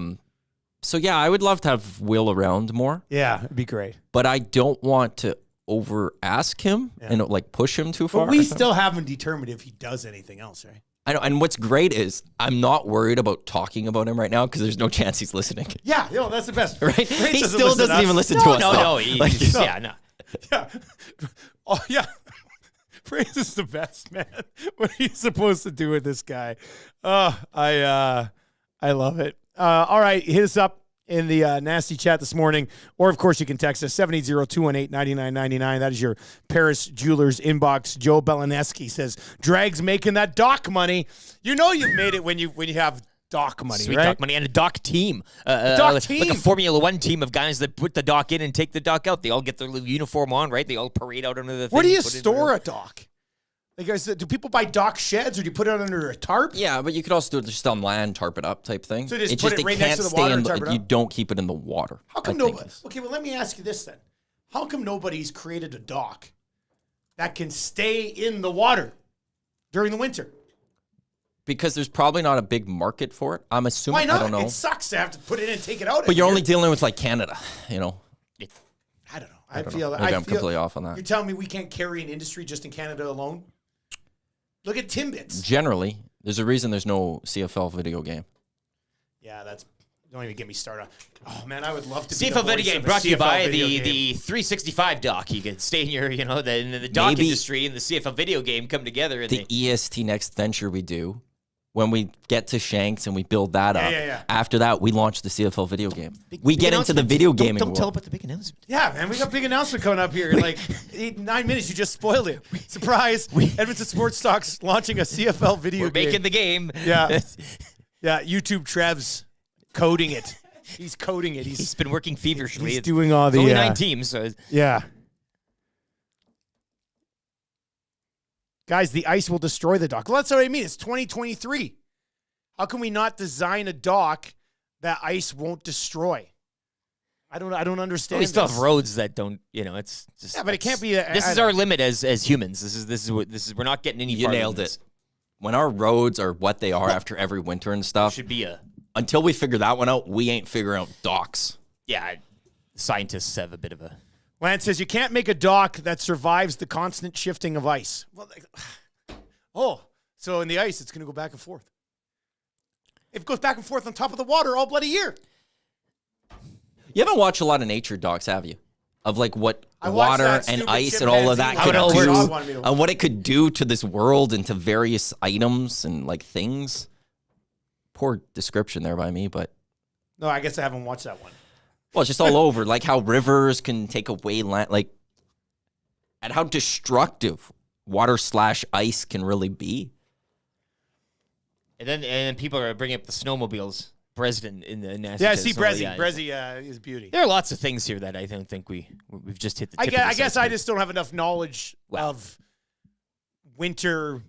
So, yeah, I would love to have Will around more. Yeah, it'd be great. But I don't want to over-ask him and, like, push him too far. But we still haven't determined if he does anything else, right? I know, and what's great is I'm not worried about talking about him right now because there's no chance he's listening. Yeah, that's the best. Right? He still doesn't even listen to us. No. Yeah. Oh, yeah. Praise is the best, man. What are you supposed to do with this guy? Oh, I love it. All right, hit us up in the nasty chat this morning. Or, of course, you can text us, 780-218-9999. That is your Paris Jewelers inbox. Joe Belineski says, Drag's making that dock money. You know you've made it when you have dock money, Sweet right? dock money and a dock team. Dock like a Formula One team of guys that put the dock in and take the dock out. They all get their little uniform on, right? They all parade out under the thing. Where do you store a dock? Like, do people buy dock sheds or do you put it under a tarp? Yeah, but you could also do it just on land, tarp it up type thing. So just put it right next to the water and tarp it up? You don't keep it in the water. How come nobody? Okay, well, let me ask you this then. How come nobody's created a dock that can stay in the water during the winter? Because there's probably not a big market for it. I'm assuming. Why not? I don't know. It sucks to have to put it in and take it out. But you're only dealing with like Canada, you know. I don't know. I feel Maybe I'm completely off on that. You're telling me we can't carry an industry just in Canada alone? Look at Timbits. Generally, there's a reason there's no CFL video game. Yeah, don't even get me started on. Oh man, I would love to. CFL video game brought to you by the 365 dock. You could stay in your, the dock industry and the CFL video game come together. And the EST next venture we do, when we get to Shanks and we build that up. Yeah. After that, we launch the CFL video game. We get into the video gaming Don't world. tell about the big announcement. Yeah, man, we got a big announcement coming up here in like 9 minutes. You just spoiled it. Surprise! Edmonton Sports Talk's launching a CFL video We're game. making the game. Yeah, yeah. YouTube Trev's coding it. He's coding it. He's been working feverishly. He's doing all the only 9 teams. So yeah. Guys, the ice will destroy the dock. Well, that's what I mean. It's 2023. How can we not design a dock that ice won't destroy? I don't understand. we still have roads that don't. It's just. Yeah, but it can't be. This is our limit as humans. This is we're not getting any. You nailed it. When our roads are what they are after every winter and stuff, should be until we figure that one out, we ain't figuring out docks. Yeah, scientists have a bit of a. Lance says you can't make a dock that survives the constant shifting of ice. Well, so in the ice, it's going to go back and forth. If it goes back and forth on top of the water all bloody year. You haven't watched a lot of nature docs, have you? Of like what I watched water that and stupid ice and all of that chimpanzee could one. do, and what it could do to this world and to various items and like things. Poor description there by me, but. No, I guess I haven't watched that one. Well, it's just all over, like how rivers can take away land, like, and how destructive water/ice can really be. And then people are bringing up the snowmobiles. President in the nasty. Yeah, I see Brezzy. Brezzy is beauty. There are lots of things here that I don't think we've just hit the tip I guess I just don't have enough knowledge of winter.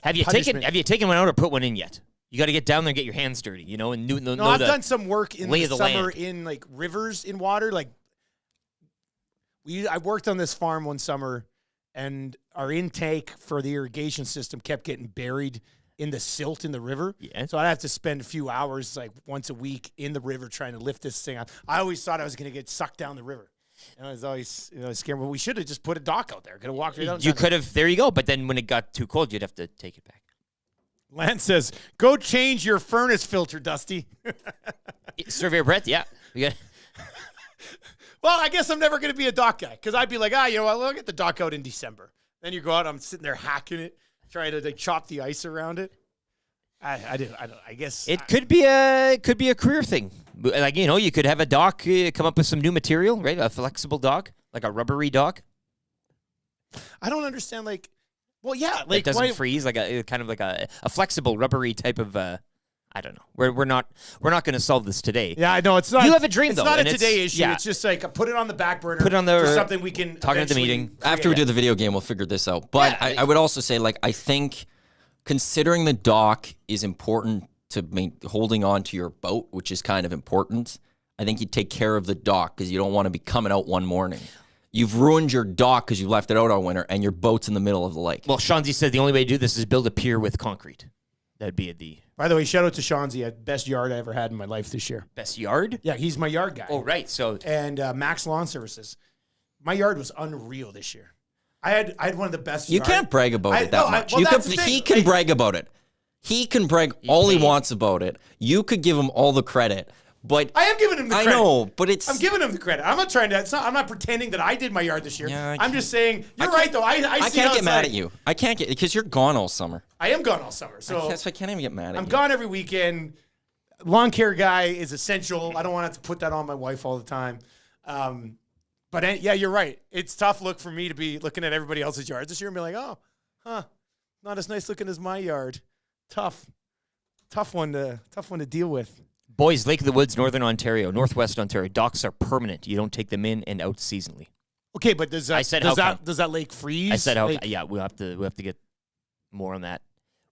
Have you taken one out or put one in yet? You got to get down there and get your hands dirty, and No, I've done some work in the summer land. in like rivers in water. Like I worked on this farm one summer, and our intake for the irrigation system kept getting buried in the silt in the river. Yeah. So I'd have to spend a few hours like once a week in the river trying to lift this thing up. I always thought I was going to get sucked down the river. And I was always scared. Well, we should have just put a dock out there. Could have walked right out. You could have. There you go. But then when it got too cold, you'd have to take it back. Lance says, go change your furnace filter, Dusty. Surveyor Brett, yeah. Well, I guess I'm never going to be a dock guy because I'd be like, I'll get the dock out in December. Then you go out, I'm sitting there hacking it, trying to chop the ice around it. I guess it could be a career thing. Like, you could have a dock come up with some new material, right? A flexible dock, like a rubbery dock. I don't understand, well, yeah, like it doesn't freeze, like a kind of like a flexible rubbery type of. I don't know. We're not going to solve this today. Yeah, I know it's not. You have a dream, it's though. It's not a today issue. Yeah. It's just like put it on the back burner. Put it on the something we can talk at the meeting after we do the video game. We'll figure this out. But I would also say, I think considering the dock is important to holding on to your boat, which is kind of important, I think you take care of the dock because you don't want to be coming out one morning. You've ruined your dock because you left it out all winter, and your boat's in the middle of the lake. Well, Shanzi said the only way to do this is build a pier with concrete. That'd be the By the way, shout out to Shanzi, best yard I ever had in my life this year. best yard. Yeah, he's my yard guy. Oh, right. So And Max Lawn Services. My yard was unreal this year. I had one of the best. You can't brag about it that much. well, You that's can, the thing. he can brag about it. He can brag all he wants about it. You could give him all the credit. But I am giving him the credit. I know, but I'm giving him the credit. I'm not trying to. I'm not pretending that I did my yard this year. Yeah, I'm just saying you're right though. I can't get mad at you. I can't get because you're gone all summer. I am gone all summer, so I can't even get mad at you. I'm gone every weekend. Lawn care guy is essential. I don't want to have to put that on my wife all the time. But yeah, you're right. It's tough look for me to be looking at everybody else's yards this year and be like, oh, not as nice looking as my yard. Tough one to deal with. boys, Lake of the Woods, Northern Ontario, Northwest Ontario, docks are permanent. You don't take them in and out seasonally. Okay, but does that lake freeze? I said, yeah, we'll have to get more on that.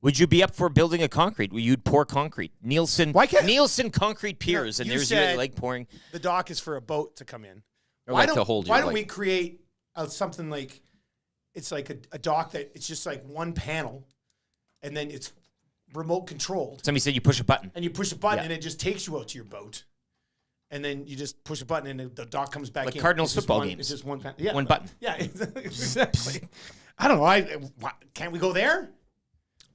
Would you be up for building a concrete? You'd pour concrete. Nielsen concrete piers, and there's your lake pouring. The dock is for a boat to come in. Why don't we create something like it's like a dock that it's just like one panel, and then it's remote controlled. Somebody said you push a button. And you push a button, and it just takes you out to your boat. And then you just push a button, and the dock comes back in. Like Cardinals football games. It's just one panel. Yeah, one button. Yeah, exactly. I don't know. Can't we go there?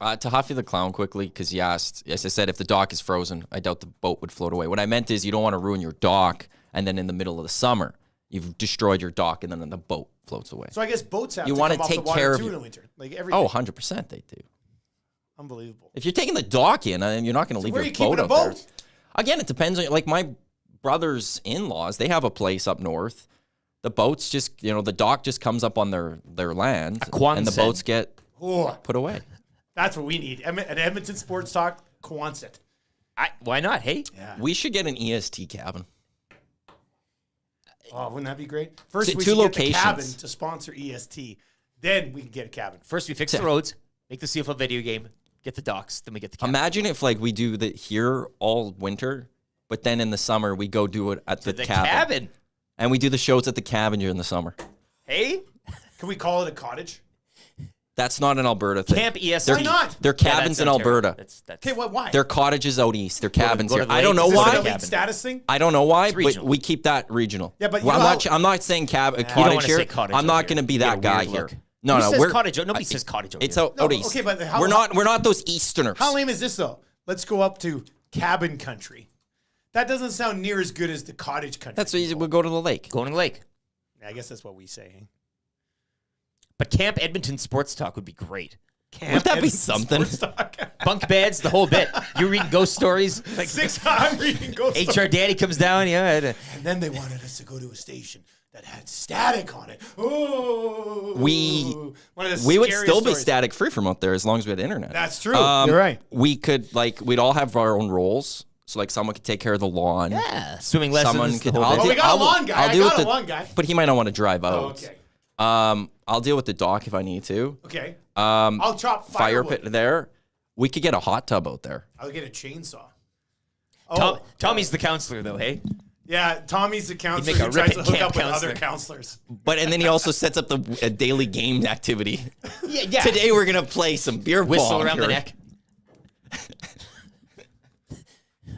To Huffy the Clown quickly, because he asked, as I said, if the dock is frozen, I doubt the boat would float away. What I meant is you don't want to ruin your dock, and then in the middle of the summer, you've destroyed your dock, and then the boat floats away. So I guess boats have you to want come off take the water care too of in the winter. Like everything. Oh, 100% they do. Unbelievable. If you're taking the dock in, then you're not going to leave your boat out there. Again, it depends on, like my brother's in-laws, they have a place up north. The boats just, the dock just comes up on their land, and the boats get put away. That's what we need. An Edmonton Sports Talk, Quonset. Why not, hey? Yeah. We should get an EST cabin. Oh, wouldn't that be great? First, we two should locations. Get the cabin to sponsor EST. Then we can get a cabin. First, we fix the roads, make the CFL video game, get the docks, then we get the cabin. Imagine if we do that here all winter, but then in the summer we go do it at the cabin. And we do the shows at the cabin during the summer. Hey? Can we call it a cottage? That's not an Alberta thing. Camp EST. Why not? They're cabins in Alberta. Okay, why? They're cottages out east. They're cabins here. I don't know Is why. this an elite status thing? I don't know why, but we keep that regional. Yeah, but I'm not saying cottage here. I'm not going to be that guy here. No, Who says cottage? Nobody says cottage over It's here. out east. Okay, but we're not those Easterners. How lame is this though? Let's go up to cabin country. That doesn't sound near as good as the cottage country. That's what we'll go to the lake. Going to the lake. I guess that's what we say. But Camp Edmonton Sports Talk would be great. Would that be something? Bunk beds, the whole bit. You're reading ghost stories. Like I'm reading ghost stories. HR Daddy comes down, And then they wanted us to go to a station that had static on it. Oh, we would still be static free from out there as long as we had internet. That's true. You're right. We could we'd all have our own roles. So someone could take care of the lawn. Yeah, swimming lessons. We got a lawn guy. I got a lawn guy. But he might not want to drive out. Oh, okay. I'll deal with the dock if I need to. Okay. I'll chop fire pit there. We could get a hot tub out there. I'll get a chainsaw. Tommy's the counselor, though. Hey. Yeah, Tommy's the counselor who tries to hook up with other counselors. And then he also sets up a daily game activity. Yeah. Today we're gonna play some beer whistle around the neck.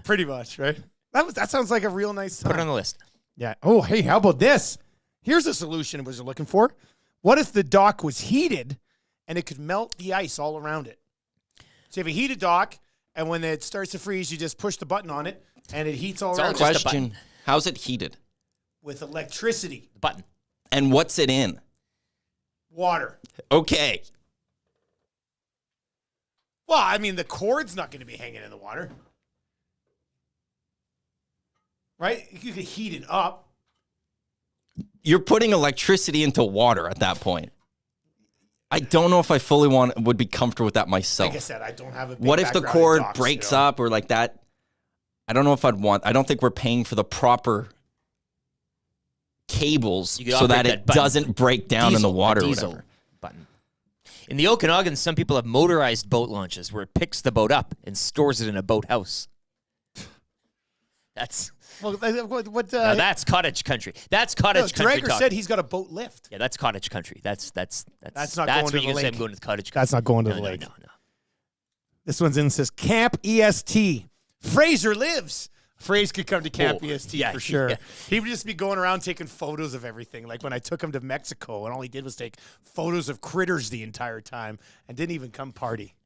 Pretty much, right? That sounds like a real nice time. Put it on the list. Yeah. Oh, hey, how about this? Here's a solution I was looking for. What if the dock was heated and it could melt the ice all around it? So you have a heated dock, and when it starts to freeze, you just push the button on it, and it heats all around. Question: how's it heated? With electricity. The button. And what's it in? Water. Okay. Well, I mean, the cord's not going to be hanging in the water. Right? You could heat it up. You're putting electricity into water at that point. I don't know if I fully would be comfortable with that myself. Like I said, I don't have a big What if the background in cord docks, breaks up or like that? I don't know if I'd want. I don't think we're paying for the proper cables so that it doesn't break down in the water or whatever. Button. In the Okanagan, some people have motorized boat launches where it picks the boat up and stores it in a boathouse. That's now that's cottage country. That's cottage country. Dreger talk. said he's got a boat lift. Yeah, that's cottage country. That's not going to when the you say lake. I'm going to cottage country. That's not going to the lake. No. This one's in, says Camp EST. Fraser lives. Fraser could come to Camp EST for sure. Yeah. He would just be going around taking photos of everything. Like when I took him to Mexico, and all he did was take photos of critters the entire time and didn't even come party.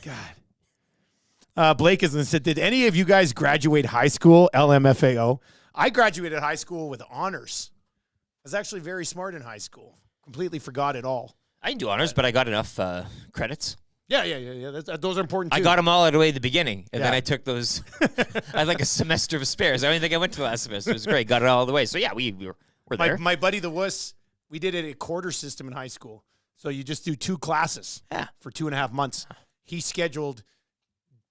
God. Blake has said, did any of you guys graduate high school, LMFAO? I graduated high school with honors. I was actually very smart in high school. Completely forgot it all. I didn't do honors, but I got enough credits. Yeah. Those are important too. I got them all out of the way at the beginning, and Yeah. then I took those. I had like a semester of spares. I don't even think I went to the last semester. It was great. Got it all the way. So yeah, we were there. My buddy the Wuss, we did it a quarter system in high school. So you just do 2 classes for 2.5 months. He scheduled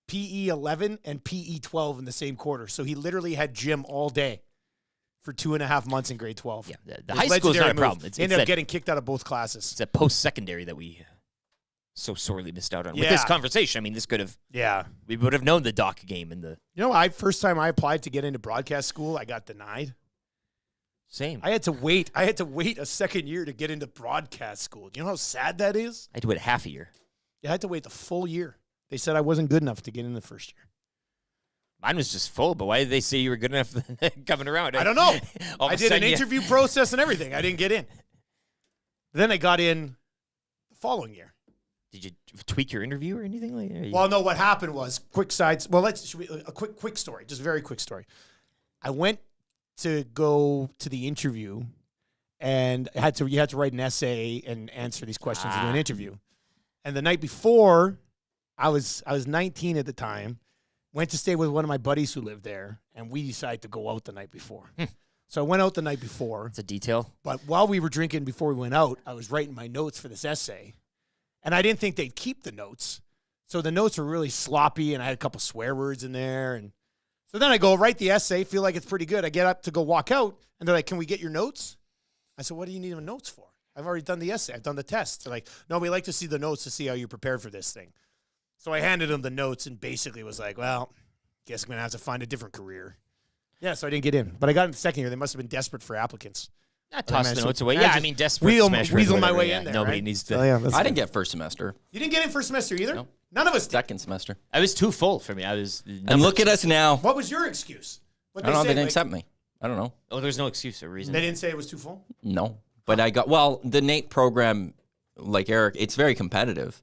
PE 11 and PE 12 in the same quarter. So he literally had gym all day for 2.5 months in grade 12. Yeah, the high school is not a problem. He ended up getting kicked out of both classes. It's a post-secondary that we so sorely missed out on. Yeah. With this conversation, I mean, this could have. Yeah. We would have known the doc game and the. You know, first time I applied to get into broadcast school, I got denied. Same. I had to wait a second year to get into broadcast school. You know how sad that is? I had to wait half a year. I had to wait the full year. They said I wasn't good enough to get in the first year. Mine was just full, but why did they say you were good enough coming around? I don't know. All of I a did an sudden, interview process and everything. I didn't get in. Then I got in the following year. Did you tweak your interview or anything like that? Well, no, what happened was a quick story, just a very quick story. I went to go to the interview and you had to write an essay and answer these questions in an interview. And the night before, I was 19 at the time, went to stay with one of my buddies who lived there, and we decided to go out the night before. So I went out the night before. It's a detail. But while we were drinking before we went out, I was writing my notes for this essay. And I didn't think they'd keep the notes. So the notes were really sloppy, and I had a couple swear words in there. And so then I go write the essay, feel like it's pretty good. I get up to go walk out, and they're like, can we get your notes? I said, what do you need notes for? I've already done the essay. I've done the test. They're like, no, we like to see the notes to see how you prepared for this thing. So I handed them the notes and basically was like, well, guess I'm going to have to find a different career. Yeah, so I didn't get in. But I got in the second year. They must have been desperate for applicants. Toss the notes away. Yeah, I mean, desperate. Weasel my way in there. Nobody right? needs to. I didn't get first semester. You didn't get in first semester either? No. None of us did. Second semester. I was too full for me. I was. And look at us now. What was your excuse? I don't know. They didn't accept me. I don't know. Oh, there's no excuse or reason. They didn't say it was too full? No. But the NAIT program, like Eric, it's very competitive.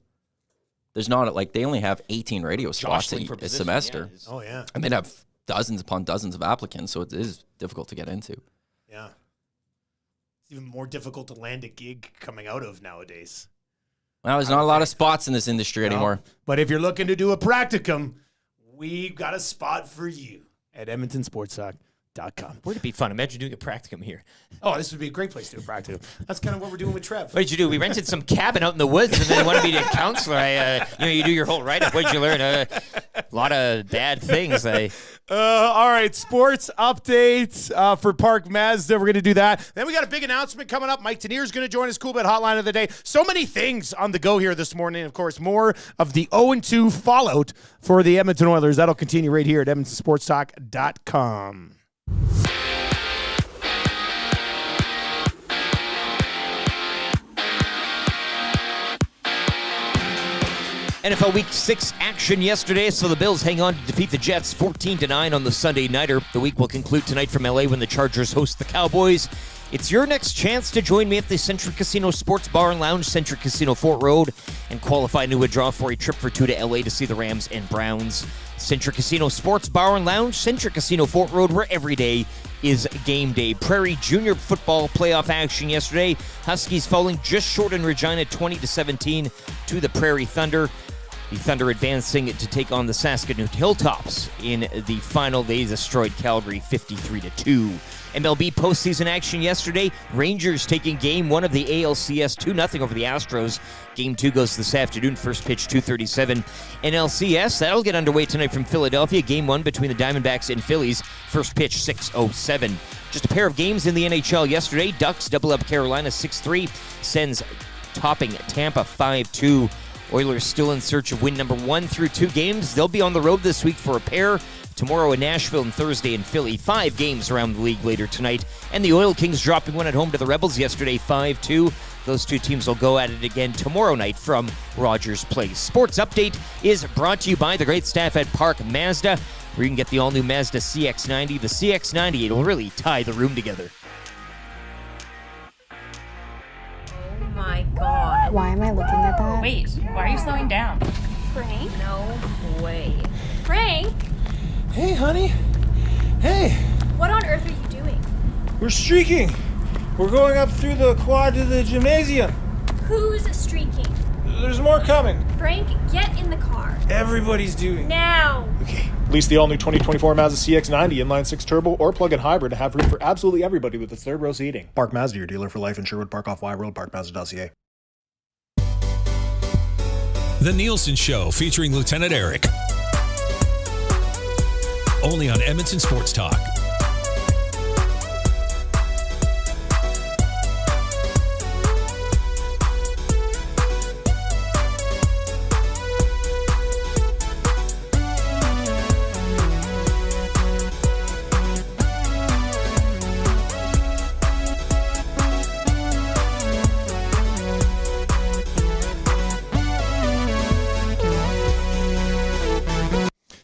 There's not, they only have 18 radio spots a semester. Yeah, oh, yeah. And they have dozens upon dozens of applicants, so it is difficult to get into. Yeah. It's even more difficult to land a gig coming out of nowadays. Well, there's not a lot of spots in this industry anymore. But if you're looking to do a practicum, we've got a spot for you at EdmontonSportsTalk.com. Would it be fun? Imagine doing a practicum here. Oh, this would be a great place to do a practicum. That's kind of what we're doing with Trev. What did you do? We rented some cabin out in the woods, and then they wanted me to counselor. You do your whole write-up. What did you learn? A lot of bad things. All right, sports updates for Park Mazda. We're going to do that. Then we got a big announcement coming up. Mike Tanier is going to join us. Cool Bet Hotline of the Day. So many things on the go here this morning. Of course, more of the 0-2 fallout for the Edmonton Oilers. That'll continue right here at EdmontonSportsTalk.com. NFL Week 6 action yesterday, so the Bills hang on to defeat the Jets 14-9 on the Sunday nighter. The week will conclude tonight from LA when the Chargers host the Cowboys. It's your next chance to join me at the Centric Casino Sports Bar and Lounge, Centric Casino Fort Road, and qualify into a draw for a trip for 2 to LA to see the Rams and Browns. Centric Casino Sports Bar and Lounge, Centric Casino Fort Road, where every day is game day. Prairie Junior Football playoff action yesterday. Huskies falling just short in Regina, 20-17 to the Prairie Thunder. The Thunder advancing to take on the Saskatoon Hilltops in the final. They destroyed Calgary 53-2. MLB postseason action yesterday. Rangers taking Game 1 of the ALCS 2-0 over the Astros. Game 2 goes this afternoon. First pitch 2:37. NLCS, that'll get underway tonight from Philadelphia. Game 1 between the Diamondbacks and Phillies. First pitch 6:07. Just a pair of games in the NHL yesterday. Ducks double up Carolina 6-3. Sens topping Tampa 5-2. Oilers still in search of win number 1 through 2 games. They'll be on the road this week for a pair. Tomorrow in Nashville and Thursday in Philly. 5 games around the league later tonight. And the Oil Kings dropping one at home to the Rebels yesterday, 5-2. Those two teams will go at it again tomorrow night from Rogers Place. Sports Update is brought to you by the great staff at Park Mazda, where you can get the all-new Mazda CX-90. The CX-90, it'll really tie the room together. Oh my God. Why am I looking at that? Wait, why are you slowing down? Frank? No way. Frank? Hey, honey. Hey. What on earth are you doing? We're streaking. We're going up through the quad to the gymnasium. Who's streaking? There's more coming. Frank, get in the car. Everybody's doing. Now. Okay. Lease the all-new 2024 Mazda CX-90 inline 6 turbo or plug-in hybrid to have room for absolutely everybody with its third row seating. Park Mazda, your dealer for life in Sherwood Park off Y Road, parkmazda.ca. The Nielsen Show featuring Lieutenant Eric. Only on Edmonton Sports Talk.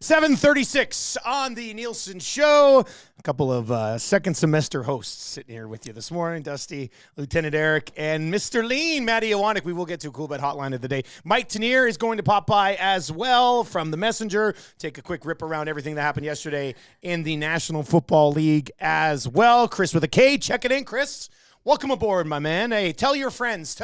$7:36 on the Nielsen Show. A couple of second semester hosts sitting here with you this morning. Dusty, Lieutenant Eric, and Mr. Lean, Matty Iwanek. We will get to a cool bet hotline of the day. Mike Tanier is going to pop by as well from the Messenger. Take a quick rip around everything that happened yesterday in the National Football League as well. Chris with a K. Check it in, Chris. Welcome aboard, my man. Hey, tell your friends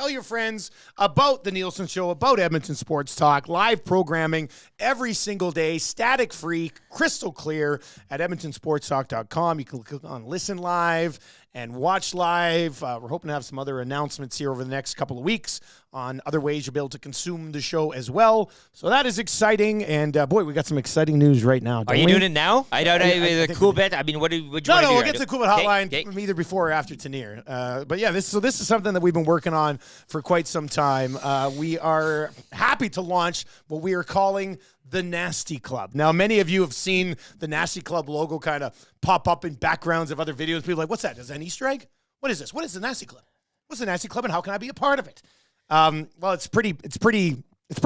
about the Nielsen Show, about Edmonton Sports Talk, live programming every single day, static-free, crystal clear at edmontonsportstalk.com. You can click on Listen Live and watch live. We're hoping to have some other announcements here over the next couple of weeks on other ways you'll be able to consume the show as well. So that is exciting. And, boy, we got some exciting news right now. Are you doing it now? I don't know. The cool bet. I mean, what do you want to do? No, we'll get to the cool bet hotline from either before or after Tanier. But, yeah, this is something that we've been working on for quite some time. We are happy to launch what we are calling the Nasty Club. Now, many of you have seen the Nasty Club logo kind of pop up in backgrounds of other videos. People are like, what's that? Is that an Easter egg? What is this? What is the Nasty Club? What's the Nasty Club and how can I be a part of it? Well, it's pretty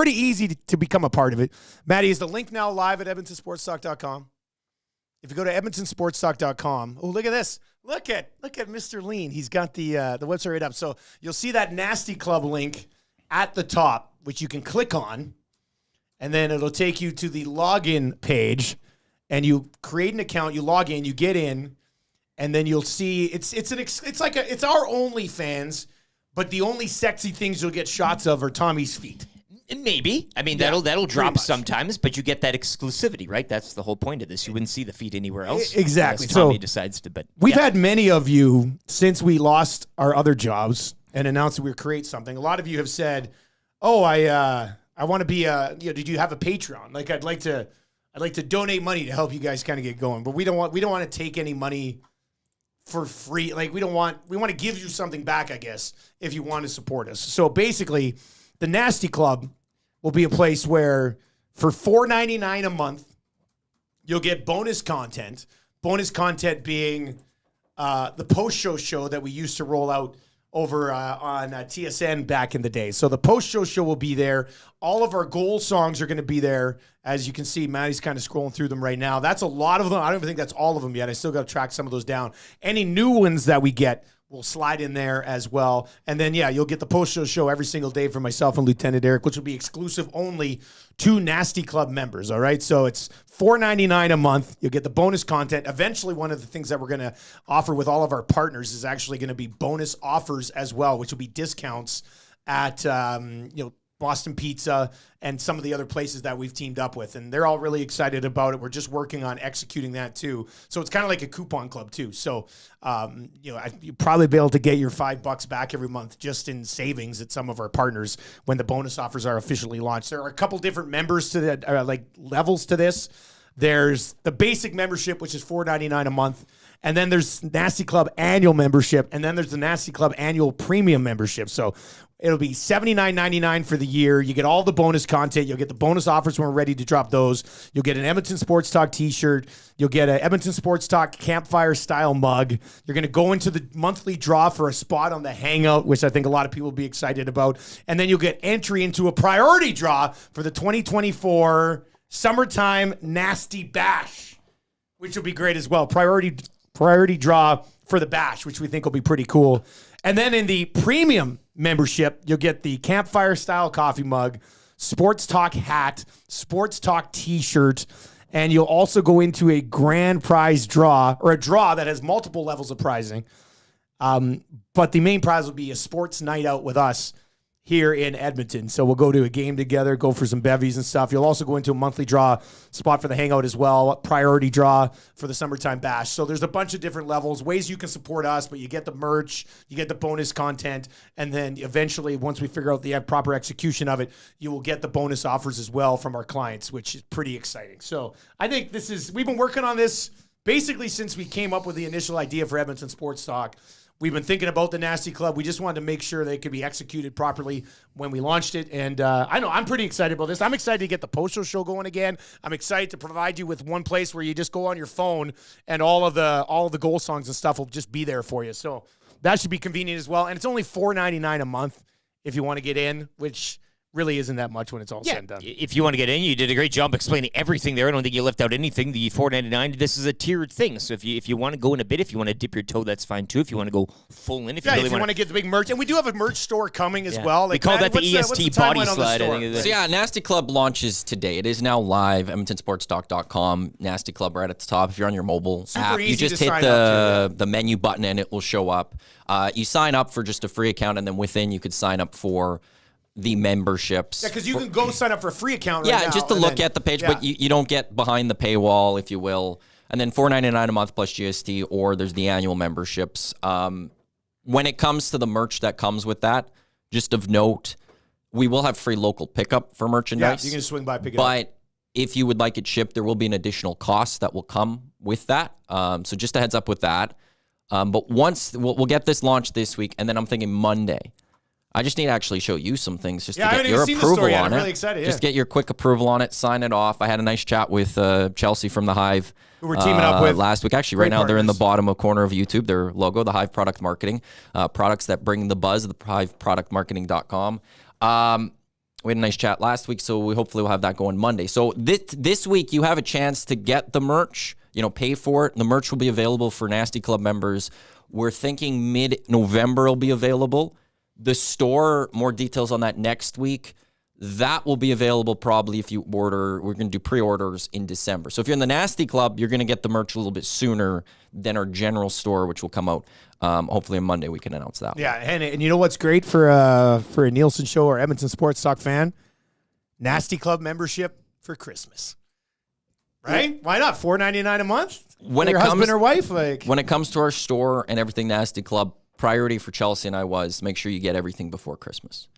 easy to become a part of it. Maddie, is the link now live at edmontonsportstalk.com? If you go to edmontonsportstalk.com, oh, look at this. Look at Mr. Lean. He's got the website right up. So you'll see that Nasty Club link at the top, which you can click on. And then it'll take you to the login page, and you create an account. You log in, you get in, and then you'll see it's our OnlyFans, but the only sexy things you'll get shots of are Tommy's feet. Maybe. I mean, that'll drop sometimes, but you get that exclusivity, right? That's the whole point of this. You wouldn't see the feet anywhere else. Exactly. Unless Tommy decides to. But we've had many of you since we lost our other jobs and announced that we would create something. A lot of you have said, "Oh, I want to be did you have a Patreon? Like I'd like to donate money to help you guys kind of get going, but we don't want to take any money for free. Like we want to give you something back, I guess, if you want to support us. So basically, the Nasty Club will be a place where for $4.99 a month, you'll get bonus content. Bonus content being the post-show show that we used to roll out over on TSN back in the day. So the post-show will be there. All of our goal songs are going to be there. As you can see, Maddie's kind of scrolling through them right now. That's a lot of them. I don't even think that's all of them yet. I still got to track some of those down. Any new ones that we get will slide in there as well. And then, you'll get the post-show every single day for myself and Lieutenant Eric, which will be exclusive only to Nasty Club members, all right? So it's $4.99 a month. You'll get the bonus content. Eventually, one of the things that we're going to offer with all of our partners is actually going to be bonus offers as well, which will be discounts at, Boston Pizza and some of the other places that we've teamed up with. And they're all really excited about it. We're just working on executing that too. So it's kind of like a coupon club too. So, you'll probably be able to get your $5 back every month just in savings at some of our partners when the bonus offers are officially launched. There are a couple different members to the levels to this. There's the basic membership, which is $4.99 a month. And then there's Nasty Club annual membership. And then there's the Nasty Club annual premium membership. So it'll be $79.99 for the year. You get all the bonus content. You'll get the bonus offers when we're ready to drop those. You'll get an Edmonton Sports Talk t-shirt. You'll get an Edmonton Sports Talk campfire style mug. You're going to go into the monthly draw for a spot on the Hangout, which I think a lot of people will be excited about. And then you'll get entry into a priority draw for the 2024 Summertime Nasty Bash, which will be great as well. Priority draw for the Bash, which we think will be pretty cool. And then in the premium membership, you'll get the campfire style coffee mug, Sports Talk hat, Sports Talk t-shirt, and you'll also go into a grand prize draw, or a draw that has multiple levels of prizing. But the main prize will be a sports night out with us here in Edmonton. So we'll go to a game together, go for some bevies and stuff. You'll also go into a monthly draw spot for the Hangout as well, priority draw for the Summertime Bash. So there's a bunch of different levels, ways you can support us, but you get the merch, you get the bonus content, and then eventually, once we figure out the proper execution of it, you will get the bonus offers as well from our clients, which is pretty exciting. So I think we've been working on this basically since we came up with the initial idea for Edmonton Sports Talk. We've been thinking about the Nasty Club. We just wanted to make sure they could be executed properly when we launched it. And I know I'm pretty excited about this. I'm excited to get the post show going again. I'm excited to provide you with one place where you just go on your phone and all of the goal songs and stuff will just be there for you. So that should be convenient as well. And it's only $4.99 a month if you want to get in, which really isn't that much when it's all said and done. If you want to get in, you did a great job explaining everything there. I don't think you left out anything. The $4.99, this is a tiered thing. So if you want to go in a bit, if you want to dip your toe, that's fine too. If you want to go full in, if you want to get the big merch. And we do have a merch store coming as well. Like, we call that the EST body slide. So yeah, Nasty Club launches today. It is now live, EdmontonSportsTalk.com. Nasty Club right at the top. If you're on your mobile app, you just hit the menu button and it will show up. You sign up for just a free account, and then within you could sign up for the memberships. Yeah, because you can go sign up for a free account right now. Just to look at the page, but you don't get behind the paywall, if you will. And then $4.99 a month plus GST, or there's the annual memberships. When it comes to the merch that comes with that, just of note, we will have free local pickup for merchandise. Yeah, you can just swing by, pick it up. But if you would like it shipped, there will be an additional cost that will come with that. So just a heads up with that. But once we'll get this launched this week, and then I'm thinking Monday. I just need to actually show you some things just to get your approval on it. I'm really excited. Just get your quick approval on it, sign it off. I had a nice chat with Chelsea from the Hive, who we're teaming up with last week. Actually, right now they're in the bottom of corner of YouTube. Their logo, the Hive Product Marketing, products that bring the buzz. The HiveProductMarketing.com. We had a nice chat last week, so we hopefully will have that going Monday. So this week you have a chance to get the merch. Pay for it. The merch will be available for Nasty Club members. We're thinking mid-November will be available. The store, more details on that next week. That will be available probably if you order. We're going to do pre-orders in December. So if you're in the Nasty Club, you're going to get the merch a little bit sooner than our general store, which will come out hopefully on Monday. We can announce that. Yeah, and you know what's great for a Nielsen Show or Edmonton Sports Talk fan? Nasty Club membership for Christmas. Right? Why not? $4.99 a month? When your husband or wife? When it comes to our store and everything Nasty Club, priority for Chelsea and I was make sure you get everything before Christmas.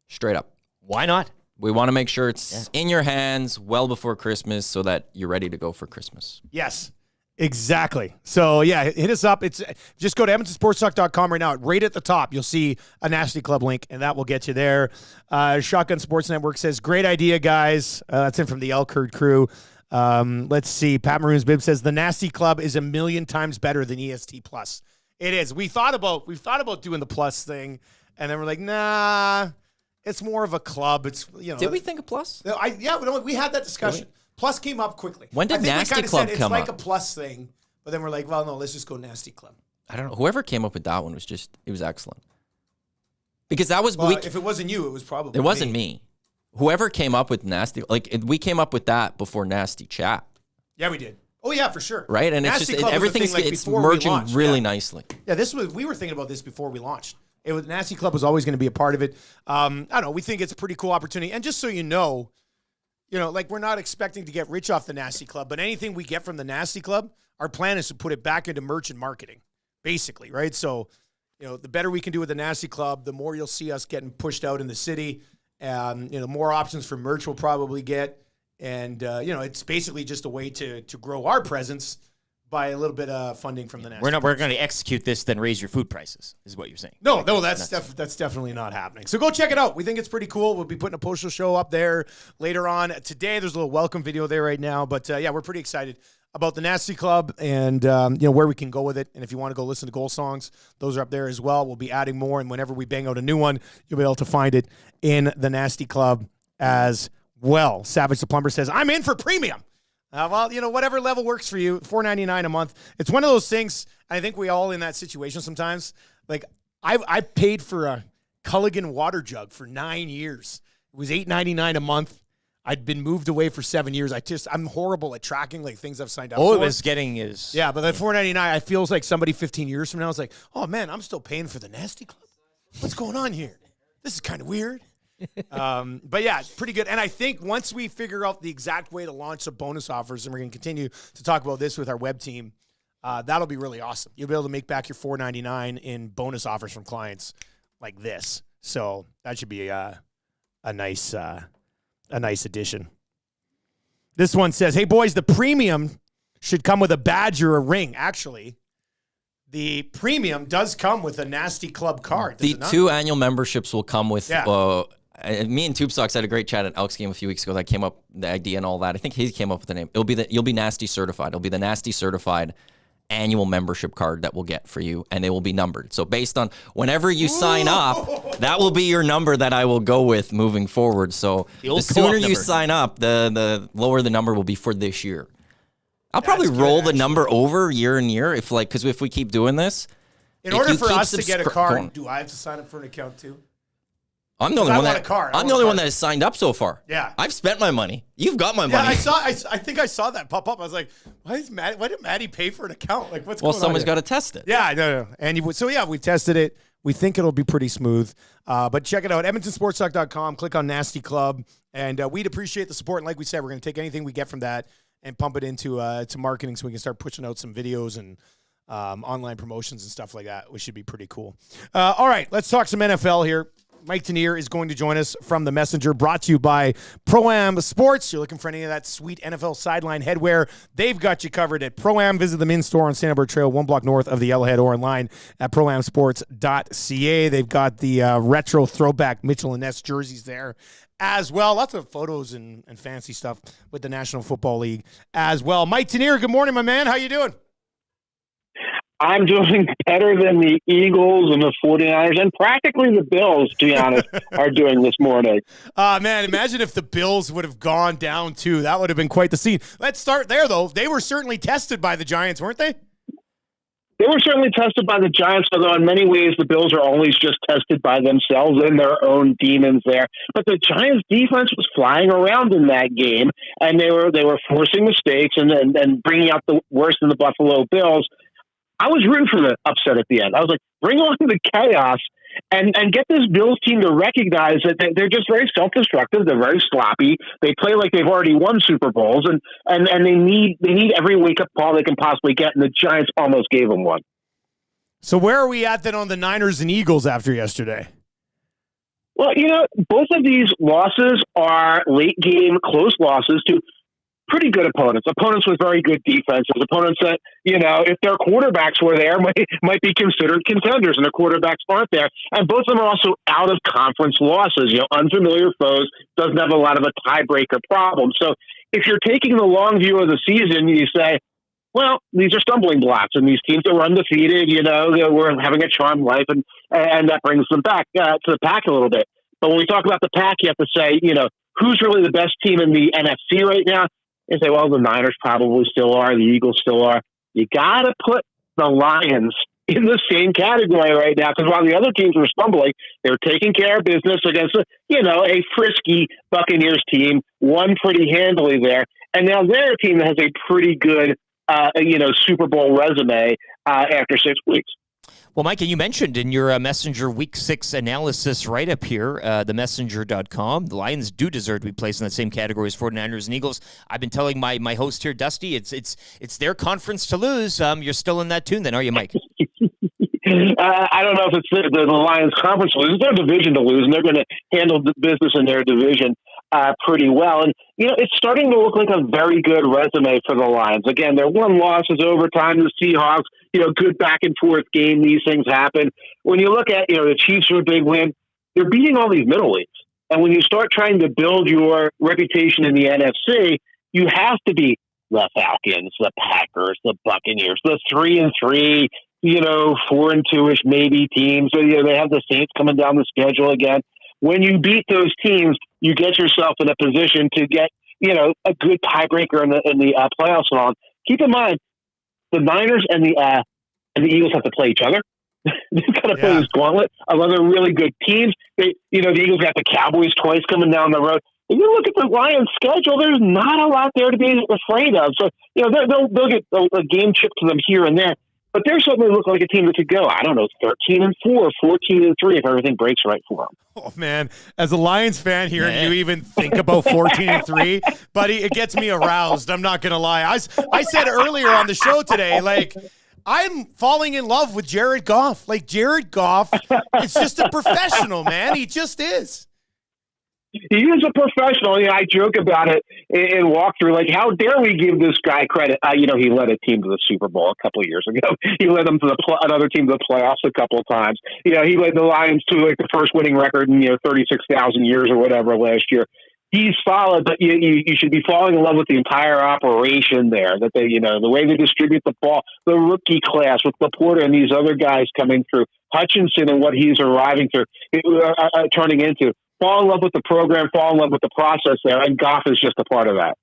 Straight up. Why not? We want to make sure it's in your hands well before Christmas so that you're ready to go for Christmas. Yes, exactly. So, yeah, hit us up. It's just go to EdmontonSportsTalk.com right now. Right at the top, you'll see a Nasty Club link, and that will get you there. Shotgun Sports Network says, great idea, guys. That's in from the Elk Herd crew. Let's see. Pat Maroon's Bib says, the Nasty Club is 1,000,000 times better than EST Plus. It is. We've thought about doing the Plus thing, and then we're like, nah, it's more of a club. It's Did we think of Plus? We had that discussion. Really? Plus came up quickly. When did Nasty Club come up? It's like a Plus thing, but then we're like, well, no, let's just go Nasty Club. I don't know. Whoever came up with that one it was excellent. Because that was if it wasn't you, it was probably it wasn't me. Whoever came up with Nasty, we came up with that before Nasty Chat. Yeah, we did. Oh yeah, for sure. Right, and Nasty it's just Club everything's it's merging really nicely. Yeah, we were thinking about this before we launched. Nasty Club was always going to be a part of it. I don't know. We think it's a pretty cool opportunity, and just so you know, like we're not expecting to get rich off the Nasty Club, but anything we get from the Nasty Club, our plan is to put it back into merch and marketing, basically, right? So, the better we can do with the Nasty Club, the more you'll see us getting pushed out in the city. The more options for merch we'll probably get. And, it's basically just a way to grow our presence by a little bit of funding from the national. We're going to execute this, then raise your food prices, is what you're saying. No, that's definitely not happening. So go check it out. We think it's pretty cool. We'll be putting a postal show up there later on today. There's a little welcome video there right now. But, we're pretty excited about the Nasty Club and, where we can go with it. And if you want to go listen to goal songs, those are up there as well. We'll be adding more. And whenever we bang out a new one, you'll be able to find it in the Nasty Club as well. Savage the Plumber says, I'm in for premium. Whatever level works for you, $4.99 a month. It's one of those things, I think we all in that situation sometimes. Like, I paid for a Culligan water jug for 9 years. It was $8.99 a month. I'd been moved away for 7 years. I'm horrible at tracking like things I've signed up for. It was getting is... Yeah, but that $4.99, it feels like somebody 15 years from now is like, oh, man, I'm still paying for the Nasty Club? What's going on here? This is kind of weird. But yeah, it's pretty good. And I think once we figure out the exact way to launch some bonus offers, and we're going to continue to talk about this with our web team, that'll be really awesome. You'll be able to make back your $4.99 in bonus offers from clients like this. So that should be a nice addition. This one says, hey boys, the premium should come with a badge or a ring. Actually, the premium does come with a Nasty Club card. The 2 annual memberships will come with me and Tube Socks had a great chat at Elks game a few weeks ago that came up, the idea and all that. I think he came up with the name. You'll be Nasty certified. It'll be the Nasty certified annual membership card that we'll get for you, and they will be numbered. So based on whenever you sign up, that will be your number that I will go with moving forward. So the sooner you sign up, the lower the number will be for this year. I'll probably roll the number over year and year if we keep doing this. In order for us to get a card, do I have to sign up for an account too? I'm the only one that has signed up so far. Yeah, I've spent my money. You've got my money. I think I saw that pop up. I was like, why did Maddie pay for an account? Like, what's going on? Well, someone's got to test it. Yeah, no. And we've tested it. We think it'll be pretty smooth. But check it out, EdmontonSportsTalk.com. Click on Nasty Club, and we'd appreciate the support. And like we said, we're going to take anything we get from that and pump it into to marketing, so we can start pushing out some videos and online promotions and stuff like that, which should be pretty cool. All right, let's talk some NFL here. Mike Tanier is going to join us from The Messenger, brought to you by Pro-Am Sports. You're looking for any of that sweet NFL sideline headwear, they've got you covered at Pro-Am. Visit them in-store on Santa Barbara Trail, 1 block north of the Yellowhead, or online at proamsports.ca. They've got the retro throwback Mitchell and Ness jerseys there as well. Lots of photos and fancy stuff with the National Football League as well. Mike Tanier, good morning, my man. How you doing? I'm doing better than the Eagles and the 49ers and practically the Bills, to be honest, are doing this morning. Man, imagine if the Bills would have gone down too. That would have been quite the scene. Let's start there, though. They were certainly tested by the Giants, weren't they? They were certainly tested by the Giants, although in many ways the Bills are always just tested by themselves and their own demons there. But the Giants' defense was flying around in that game, and they were forcing mistakes and bringing out the worst in the Buffalo Bills. I was rooting for the upset at the end. I was like, bring on the chaos and get this Bills team to recognize that they're just very self-destructive. They're very sloppy. They play like they've already won Super Bowls, and they need every wake-up call they can possibly get, and the Giants almost gave them one. So where are we at then on the Niners and Eagles after yesterday? Well, both of these losses are late-game close losses to pretty good opponents with very good defenses, opponents that, if their quarterbacks were there, might be considered contenders, and their quarterbacks aren't there. And both of them are also out of conference losses, unfamiliar foes, doesn't have a lot of a tiebreaker problem. So if you're taking the long view of the season, you say, well, these are stumbling blocks, and these teams that were undefeated, we're having a charmed life, and that brings them back to the pack a little bit. But when we talk about the pack, you have to say, who's really the best team in the NFC right now? And say, well, the Niners probably still are, the Eagles still are. You got to put the Lions in the same category right now, because while the other teams were stumbling, they were taking care of business against a frisky Buccaneers team, won pretty handily there, and now they're a team that has a pretty good Super Bowl resume after 6 weeks. Well, Mike, and you mentioned in your Messenger Week 6 analysis write-up here, themessenger.com, the Lions do deserve to be placed in the same category as 49ers and Eagles. I've been telling my host here, Dusty, it's their conference to lose. You're still in that tune then, are you, Mike? I don't know if it's the Lions conference to lose. It's their division to lose, and they're going to handle the business in their division. pretty well. And, it's starting to look like a very good resume for the Lions. Again, their one loss is overtime. The Seahawks, good back and forth game. These things happen. When you look at, the Chiefs are a big win, they're beating all these middle leagues. And when you start trying to build your reputation in the NFC, you have to beat the Falcons, the Packers, the Buccaneers, the 3-3, 4-2-ish maybe teams. So, they have the Saints coming down the schedule again. When you beat those teams, you get yourself in a position to get, a good tiebreaker in the playoffs and all. Keep in mind, the Niners and the Eagles have to play each other. They've got to play this gauntlet of other really good teams. The Eagles got the Cowboys twice coming down the road. If you look at the Lions' schedule, there's not a lot there to be afraid of. So, they'll get a game chip to them here and there. But they're starting to look like a team that could go, 13-4, 14-3 if everything breaks right for them. Oh, man. As a Lions fan here, you even think about 14-3, buddy, it gets me aroused. I'm not going to lie. I said earlier on the show today, I'm falling in love with Jared Goff. Jared Goff is just a professional, man. He just is. He is a professional. I joke about it in walkthrough. How dare we give this guy credit? He led a team to the Super Bowl a couple of years ago. He led them to another team to the playoffs a couple of times. He led the Lions to the first winning record in 36,000 years or whatever last year. He's solid, but you should be falling in love with the entire operation there. That they, the way they distribute the ball, the rookie class with Laporta and these other guys coming through, Hutchinson and what he's arriving through, turning into. Fall in love with the program, fall in love with the process there, and Goff is just a part of that.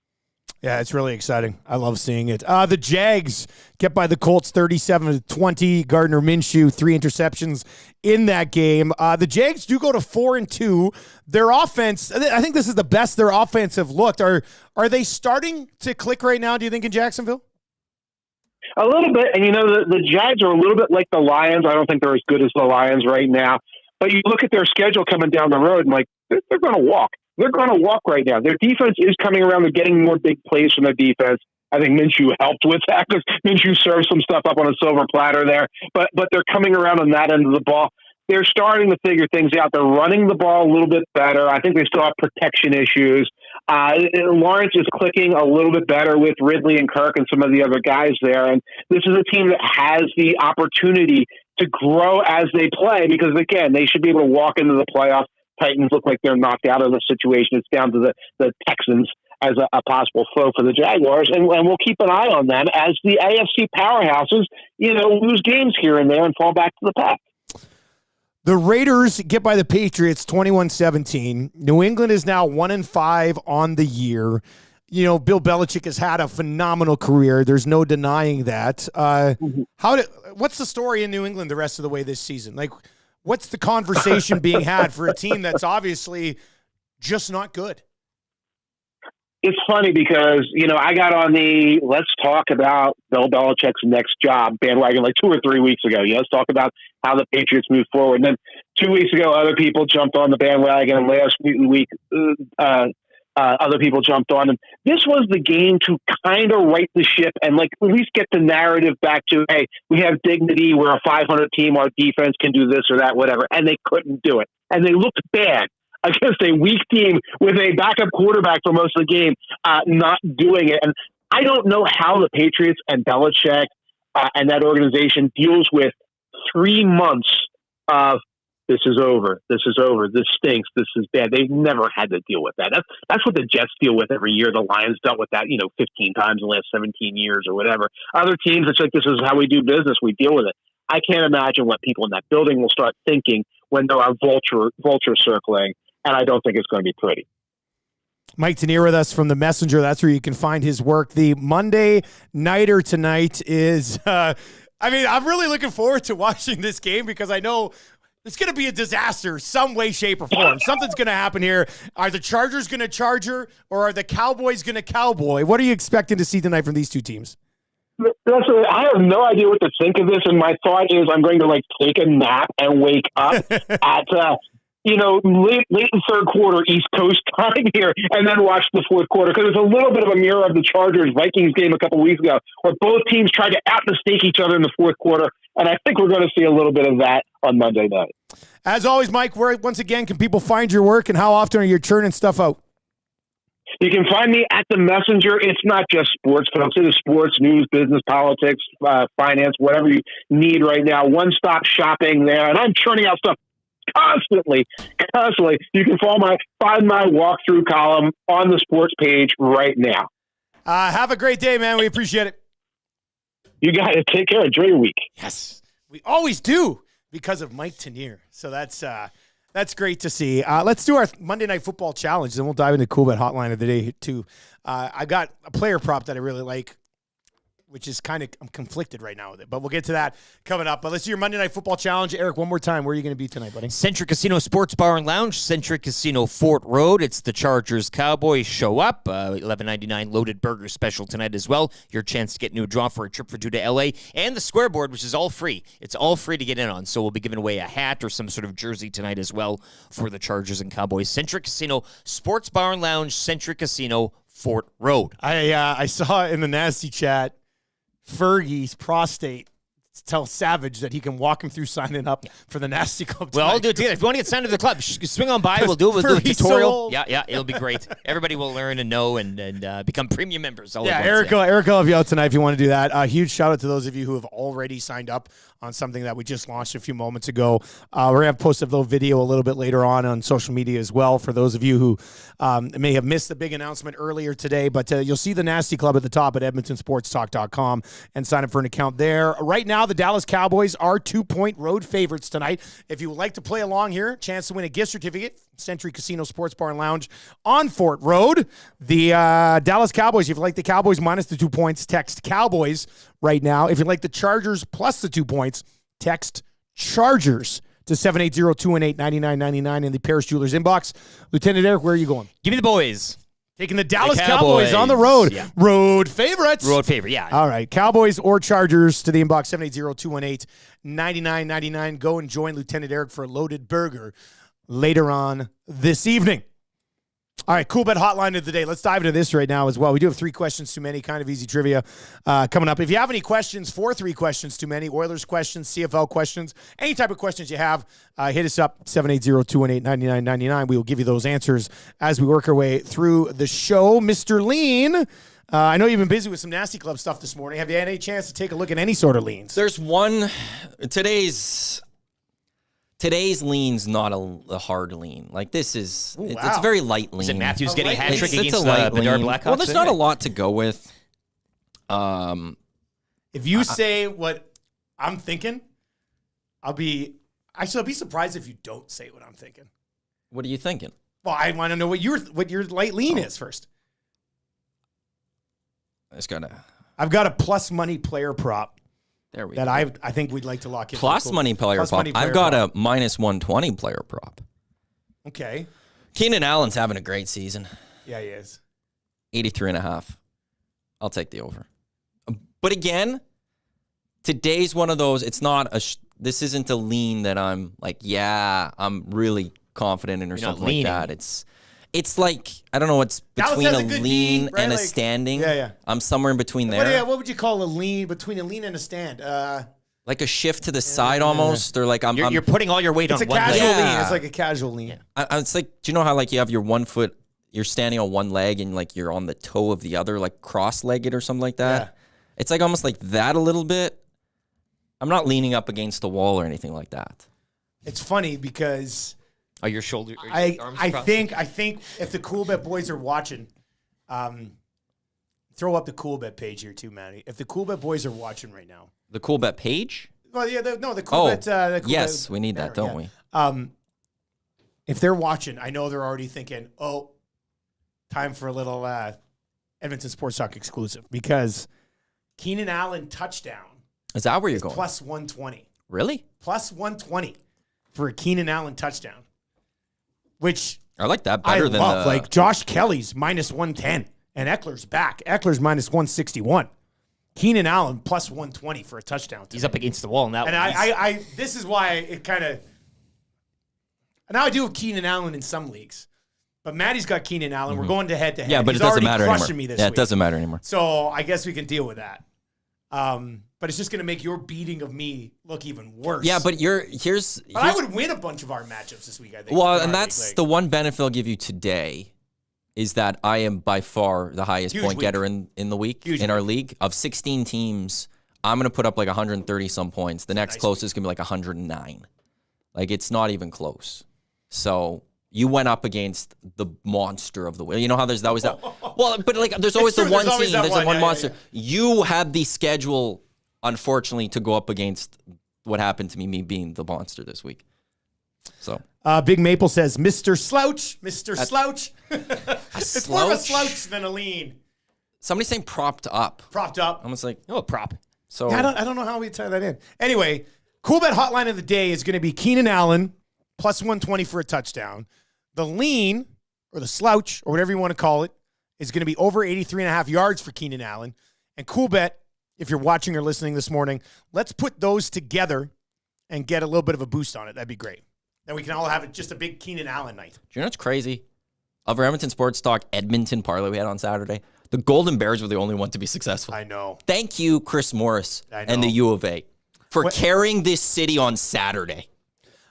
Yeah, it's really exciting. I love seeing it. The Jags kept by the Colts 37-20. Gardner Minshew, 3 interceptions in that game. The Jags do go to 4-2. Their offense, I think this is the best their offense have looked. Are they starting to click right now, do you think, in Jacksonville? A little bit. And, the Jags are a little bit like the Lions. I don't think they're as good as the Lions right now. But you look at their schedule coming down the road, and they're going to walk. They're going to walk right now. Their defense is coming around. They're getting more big plays from their defense. I think Minshew helped with that because Minshew served some stuff up on a silver platter there. But they're coming around on that end of the ball. They're starting to figure things out. They're running the ball a little bit better. I think they still have protection issues. Lawrence is clicking a little bit better with Ridley and Kirk and some of the other guys there. And this is a team that has the opportunity to grow as they play because, again, they should be able to walk into the playoffs. Titans look like they're knocked out of the situation. It's down to the Texans as a possible foe for the Jaguars. And we'll keep an eye on them as the AFC powerhouses, lose games here and there and fall back to the pack. The Raiders get by the Patriots 21-17. New England is now 1-5 on the year. Bill Belichick has had a phenomenal career. There's no denying that. What's the story in New England the rest of the way this season? What's the conversation being had for a team that's obviously just not good? It's funny because, I got on the let's talk about Bill Belichick's next job bandwagon 2 or 3 weeks ago. Let's talk about how the Patriots move forward. And then 2 weeks ago, other people jumped on the bandwagon. And last week, other people jumped on. And this was the game to kind of right the ship and at least get the narrative back to, hey, we have dignity. We're a 500 team. Our defense can do this or that, whatever. And they couldn't do it. And they looked bad against a weak team with a backup quarterback for most of the game, not doing it. And I don't know how the Patriots and Belichick and that organization deals with 3 months of this is over, this stinks, this is bad. They've never had to deal with that. That's what the Jets deal with every year. The Lions dealt with that, 15 times in the last 17 years or whatever. Other teams, it's this is how we do business. We deal with it. I can't imagine what people in that building will start thinking when there are vulture circling, and I don't think it's going to be pretty. Mike Tanier with us from The Messenger. That's where you can find his work. The Monday Nighter tonight is, I'm really looking forward to watching this game because I know it's going to be a disaster some way, shape, or form. Something's going to happen here. Are the Chargers going to Charger or are the Cowboys going to Cowboy? What are you expecting to see tonight from these two teams? I have no idea what to think of this, and my thought is I'm going to take a nap and wake up at late in third quarter East Coast time here, and then watch the fourth quarter because it's a little bit of a mirror of the Chargers-Vikings game a couple weeks ago, where both teams tried to out-mistake each other in the fourth quarter, and I think we're going to see a little bit of that on Monday night. As always, Mike, where once again can people find your work, and how often are you churning stuff out? You can find me at The Messenger. It's not just sports, folks. It is sports, news, business, politics, finance, whatever you need right now. One-stop shopping there. And I'm churning out stuff constantly. You can find my walkthrough column on the sports page right now. Have a great day, man. We appreciate it. You got it. Take care. Enjoy your week. Yes, we always do because of Mike Tanier. So that's great to see. Let's do our Monday Night Football Challenge, then we'll dive into Cool Bet Hotline of the day too. I got a player prop that I really like, which is I'm conflicted right now with it, but we'll get to that coming up. But let's do your Monday Night Football Challenge. Eric, one more time. Where are you going to be tonight, buddy? Centric Casino Sports Bar and Lounge, Centric Casino Fort Road. It's the Chargers Cowboys show up. $11.99 loaded burger special tonight as well. Your chance to get into a draw for a trip for two to LA. And the scoreboard, which is all free. It's all free to get in on. So we'll be giving away a hat or some sort of jersey tonight as well for the Chargers and Cowboys. Centric Casino Sports Bar and Lounge, Centric Casino Fort Road. I saw in the nasty chat Fergie's prostate tell Savage that he can walk him through signing up for the Nasty Club tonight. Well, I'll do it together. If you want to get signed to the club, swing on by. We'll do a tutorial. Yeah, it'll be great. Everybody will learn and know and become premium members. Eric will have you out tonight if you want to do that. Huge shout out to those of you who have already signed up on something that we just launched a few moments ago. We're going to have posted a little video a little bit later on social media as well for those of you who may have missed the big announcement earlier today. But you'll see the Nasty Club at the top at EdmontonSportsTalk.com and sign up for an account there. Right now, the Dallas Cowboys are 2-point road favorites tonight. If you would like to play along here, chance to win a gift certificate, Century Casino Sports Bar and Lounge on Fort Road. The Dallas Cowboys, if you like the Cowboys minus the 2 points, text Cowboys right now. If you like the Chargers plus the 2 points, text Chargers to 780-218-9999 in the Paris Jewelers inbox. Lieutenant Eric, where are you going? Give me the boys. Taking the Dallas Cowboys on the road. Yeah. Road favorites. Road favorite, yeah. All right. Cowboys or Chargers to the inbox, 780-218-9999. Go and join Lieutenant Eric for a loaded burger later on this evening. All right, Cool Bet Hotline of the day. Let's dive into this right now as well. We do have 3 questions too many, kind of easy trivia coming up. If you have any questions for 3 questions too many, Oilers questions, CFL questions, any type of questions you have, hit us up, 780-218-9999. We will give you those answers as we work our way through the show. Mr. Lean, I know you've been busy with some Nasty Club stuff this morning. Have you had any chance to take a look at any sort of leans? There's one. Today's lean's not a hard lean. Like, this is, it's a very light lean. Is it Matthews getting a hat trick against a light the Bedard lean. Blackhawks? Well, there's not a lot to go with. If you say what I'm thinking, I'll be surprised if you don't say what I'm thinking. What are you thinking? Well, I want to know what your light lean is first. I've got a plus money player prop. There we that go. I think we'd like to lock in. Plus money player prop. I've got a minus 120 player prop. Okay. Keenan Allen's having a great season. Yeah, he is. 83.5. I'll take the over. But again, today's one of those, it's not this isn't a lean that I'm like, yeah, I'm really confident in or something like that. It's like, I don't know, it's between a lean and a standing. Yeah. I'm somewhere in between there. What would you call a lean, between a lean and a stand? Like a shift to the side almost, or like you're putting all your weight on one leg. It's a casual lean. It's like a casual lean. Yeah. It's like, do you know how like you have your 1 foot, you're standing on one leg and like you're on the toe of the other, like cross-legged or something like that? Yeah. It's like almost like that a little bit. I'm not leaning up against the wall or anything like that. It's funny because... Are your shoulder? I think if the Cool Bet boys are watching, throw up the Cool Bet page here too, Matty. If the Cool Bet boys are watching right now, the Cool Bet page. Well, yeah, the Cool Bet. The cool yes, Bet we need that, don't we? If they're watching, I know they're already thinking, "Oh, time for a little Edmonton Sports Talk exclusive," because Keenan Allen touchdown. Is that where you're going? Plus 120. Really? Plus 120 for a Keenan Allen touchdown. Which I like that better than love. Like Josh Kelly's minus 110 and Eckler's back. Eckler's minus 161. Keenan Allen plus 120 for a touchdown. He's up against the wall in that. And I this is why it kind of. Now I do have Keenan Allen in some leagues, but Maddie's got Keenan Allen. Mm-hmm. We're going to head to head. Yeah, but He's it doesn't matter anymore. Me this week. It doesn't matter anymore. So I guess we can deal with that. But it's just going to make your beating of me look even worse. Yeah, but here's I would win a bunch of our matchups this week, I think. Well, and that's the one benefit I'll give you today. is that I am by far the highest Huge point week. getter in the week, Huge in our league. Of 16 teams, I'm going to put up like 130 some points. The next closest is going to be like 109. Like, it's not even close. So you went up against the monster of the week. You know how there's always that? Well, but like there's always the one team, there's the one monster. You had the schedule, unfortunately, to go up against what happened to me being the monster this week. So Big Maple says, Mr. Slouch, Mr. Slouch. It's more of a slouch than a lean. Somebody's saying propped up. Propped up. I'm just like, Oh, prop. so Yeah, I don't know how we tie that in. Anyway, cool bet hotline of the day is going to be Keenan Allen, plus 120 for a touchdown. The lean, or the slouch, or whatever you want to call it, is going to be over 83.5 yards for Keenan Allen. And cool bet, if you're watching or listening this morning, let's put those together and get a little bit of a boost on it. That'd be great. Then we can all have it just a big Keenan Allen night. Do you know what's crazy? Of our Edmonton Sports Talk Edmonton parlay we had on Saturday, the Golden Bears were the only one to be successful. I know. Thank you, Chris Morris and the U of A, for carrying this city on Saturday.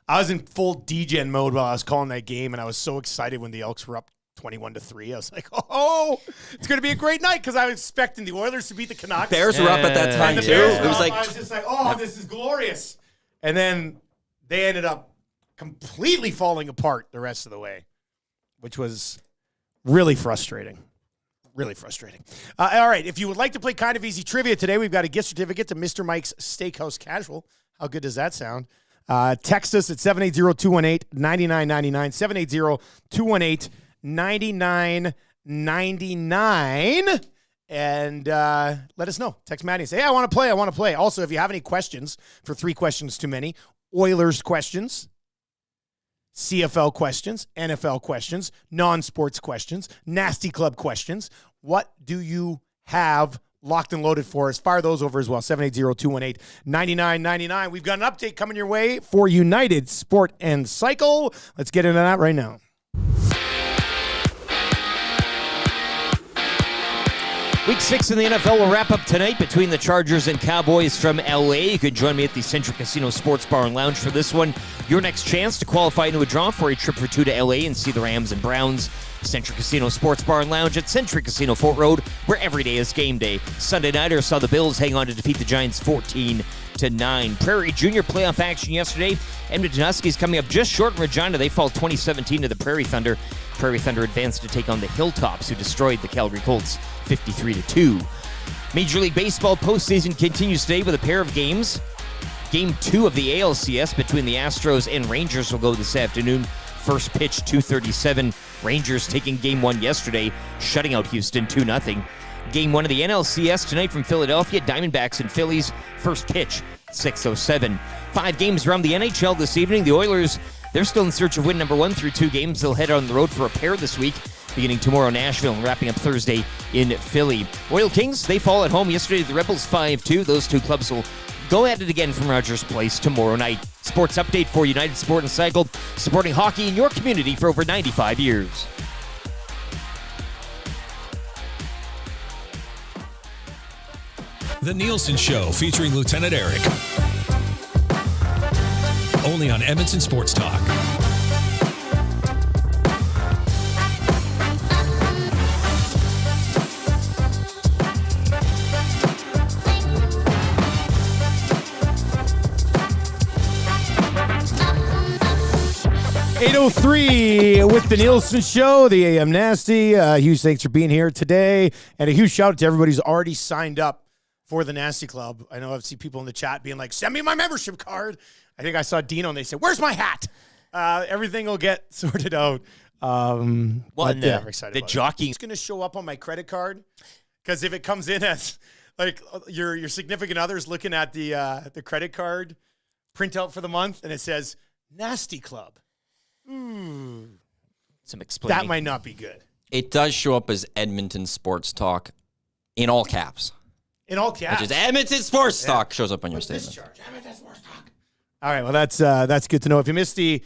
I was in full DGen mode while I was calling that game, and I was so excited when the Elks were up 21-3. I was like, oh, it's going to be a great night because I was expecting the Oilers to beat the Canucks. Bears were up at that time, too. It was like, I was just like, oh, this is glorious. And then they ended up completely falling apart the rest of the way, which was really frustrating. Really frustrating. All right, if you would like to play Kind of Easy Trivia today, we've got a gift certificate to Mr. Mike's Steakhouse Casual. How good does that sound? Text us at 780-218-9999, 780-218-9999, and let us know. Text Maddie and say, hey, I want to play. Also, if you have any questions for 3 questions too many, Oilers questions, CFL questions, NFL questions, non-sports questions, Nasty Club questions. What do you have locked and loaded for us? Fire those over as well, 780-218-9999. We've got an update coming your way for United Sport and Cycle. Let's get into that right now. Week 6 in the NFL will wrap up tonight between the Chargers and Cowboys from L.A. You can join me at the Century Casino Sports Bar and Lounge for this one. Your next chance to qualify into a draw for a trip for 2 to L.A. and see the Rams and Browns. Century Casino Sports Bar and Lounge at Century Casino Fort Road, where every day is game day. Sunday nighter saw the Bills hang on to defeat the Giants 14-9. Prairie Junior playoff action yesterday. Edmonton Huskies coming up just short in Regina. They fall 20-17 to the Prairie Thunder. Prairie Thunder advanced to take on the Hilltops, who destroyed the Calgary Colts 53-2. Major League Baseball postseason continues today with a pair of games. Game 2 of the ALCS between the Astros and Rangers will go this afternoon. First pitch, 2:37. Rangers taking Game 1 yesterday, shutting out Houston 2-0. Game 1 of the NLCS tonight from Philadelphia, Diamondbacks and Phillies. First pitch, 6:07. 5 games around the NHL this evening. The Oilers, they're still in search of win number 1 through 2 games. They'll head on the road for a pair this week, beginning tomorrow Nashville and wrapping up Thursday in Philly. Oil Kings, they fall at home yesterday to the Rebels 5-2. Those two clubs will go at it again from Rogers Place tomorrow night. Sports update for United Sport and Cycle, supporting hockey in your community for over 95 years. The Nielsen Show featuring Lieutenant Eric. Only on Edmonton Sports Talk. .803 with the Nielsen Show, the AM Nasty. Huge thanks for being here today. And a huge shout out to everybody who's already signed up for the Nasty Club. I know I've seen people in the chat being like, send me my membership card. I think I saw Dino and they said, where's my hat? Everything will get sorted out. I'm excited. The jockey. It's going to show up on my credit card because if it comes in as like your significant other's looking at the credit card printout for the month and it says Nasty Club. Some explaining. That might not be good. It does show up as Edmonton Sports Talk in all caps. In all caps. Which is Edmonton Sports Talk shows up on your statement. Edmonton Sports Talk. All right, well, that's good to know. If you missed the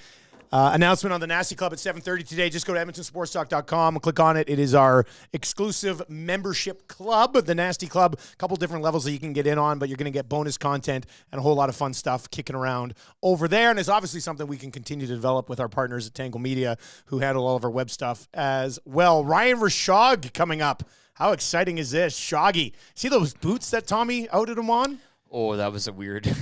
Announcement on the Nasty Club at 7:30 today. Just go to edmontonsportstalk.com and click on it. It is our exclusive membership club, the Nasty Club. A couple different levels that you can get in on, but you're going to get bonus content and a whole lot of fun stuff kicking around over there. And it's obviously something we can continue to develop with our partners at Tangle Media, who handle all of our web stuff as well. Ryan Rishaug coming up. How exciting is this? Shoggy. See those boots that Tommy outed him on? Oh, that was a weird. It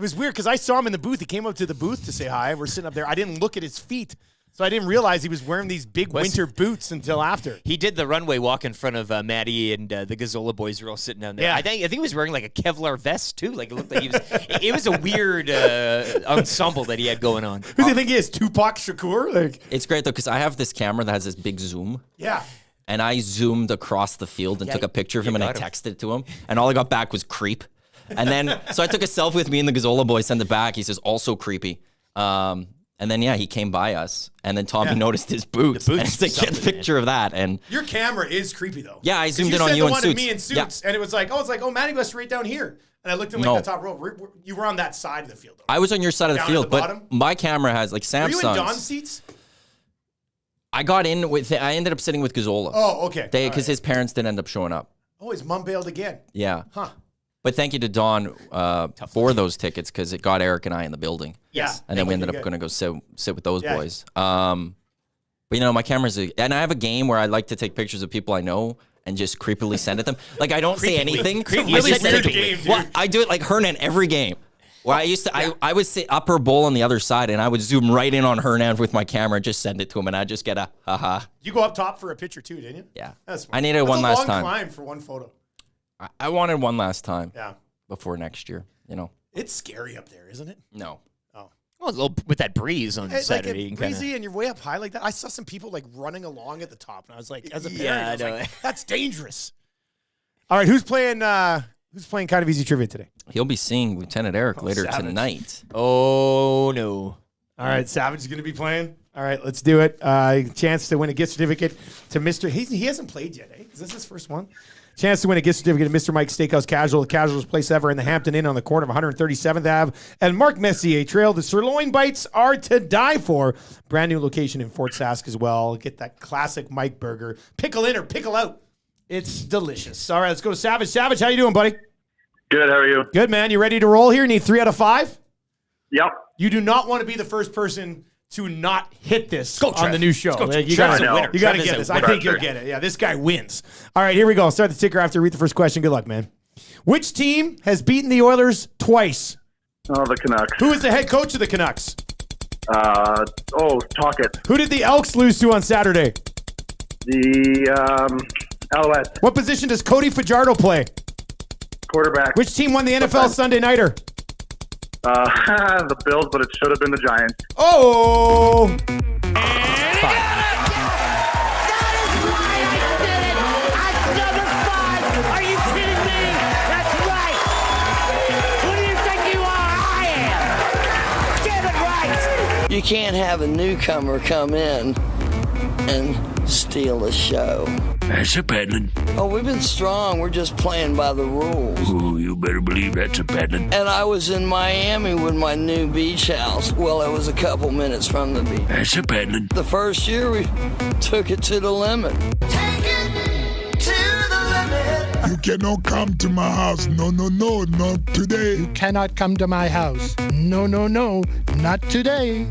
was weird because I saw him in the booth. He came up to the booth to say hi. We're sitting up there. I didn't look at his feet, so I didn't realize he was wearing these big winter boots until after. He did the runway walk in front of Maddie and the Gazzola boys were all sitting down there. Yeah. I think he was wearing like a Kevlar vest too. Like it looked like he was. It was a weird ensemble that he had going on. Who do you think he is? Tupac Shakur? Like, It's great though because I have this camera that has this big zoom. yeah. And I zoomed across the field and took a picture of him and I texted it to him. And all I got back was creep. And then, so I took a selfie with me and the Gazzola boy, sent it back. He says, also creepy. And then, he came by us. And then Tommy noticed his boots. And it's like, get a picture of that. And Your camera is creepy, though. Yeah, I zoomed in on you you in in suits. suits. Me in suits. And it was like, Maddie was right down here. And I looked at No. the top row. You were on that side of the field, though. I was on your side of the Down at field, the but bottom? my camera has, like, Were you in Samsung's. Don's seats? I got in with, I ended up sitting with Gazzola. Oh, okay. Because his parents didn't end up showing up. Oh, his mom bailed again. Yeah. Huh. But thank you to Don for those tickets because it got Eric and I in the building. Yes. And then we ended up going to go sit with those boys. But, my camera's and I have a game where I like to take pictures of people I know and just creepily send it them. Like, I don't say anything. Really I just send weird it to game, dude. Well, I do it like Hernan every game. Well, I used to, I would sit upper bowl on the other side, and I would zoom right in on Hernan with my camera and just send it to him, and I'd just get a haha. You go up top for a picture, too, didn't you? Yeah. That's smart. I needed one last That's a long time. climb for one photo. I wanted one last time. Yeah. Before next year, It's scary up there, isn't it? No. Oh. Well, a little with that breeze on Saturday. Like breezy and you're way up high like that. I saw some people like running along at the top, and I was like, as a parent, Yeah, I was I know. like, that's dangerous. All right, who's playing kind of easy trivia today? He'll be seeing Lieutenant Eric later Savage. tonight. Oh, no. All right, Savage is going to be playing. All right, let's do it. Chance to win a gift certificate to Mr. He hasn't played yet, eh? Is this his first one? Chance to win a gift certificate to Mr. Mike's Steakhouse Casual, the casualest place ever in the Hampton Inn on the corner of 137th Ave and Mark Messier Trail. The sirloin bites are to die for. Brand new location in Fort Sask as well. Get that classic Mike burger. Pickle in or pickle out. It's delicious. All right, let's go to Savage. Savage, how you doing, buddy? Good, how are you? Good, man. You ready to roll here? Need 3 out of 5? Yep. You do not want to be the first person to not hit this go, on Trev. the new show. Let's go, Like, you Trev. gotta Trev is a get winner. this. I think you'll get it. Yeah, this guy wins. All right, here we go. I'll start the ticker after I read the first question. Good luck, man. Which team has beaten the Oilers twice? Oh, the Canucks. Who is the head coach of the Canucks? Talkett. Who did the Elks lose to on Saturday? The Lt. What position does Cody Fajardo play? Quarterback. Which team won the NFL Sunday Nighter? The Bills, but it should have been the Giants. Oh! Are you kidding me? That's right. Who do you think you are? I am. Get it right. You can't have a newcomer come in and steal the show. That's a paddling. Oh, we've been strong. We're just playing by the rules. Oh, you better believe that's a paddling. And I was in Miami with my new beach house. Well, it was a couple minutes from the beach. That's a paddling. The first year, we took it to the limit. You cannot come to my house. No, not today. You cannot come to my house. No, not today.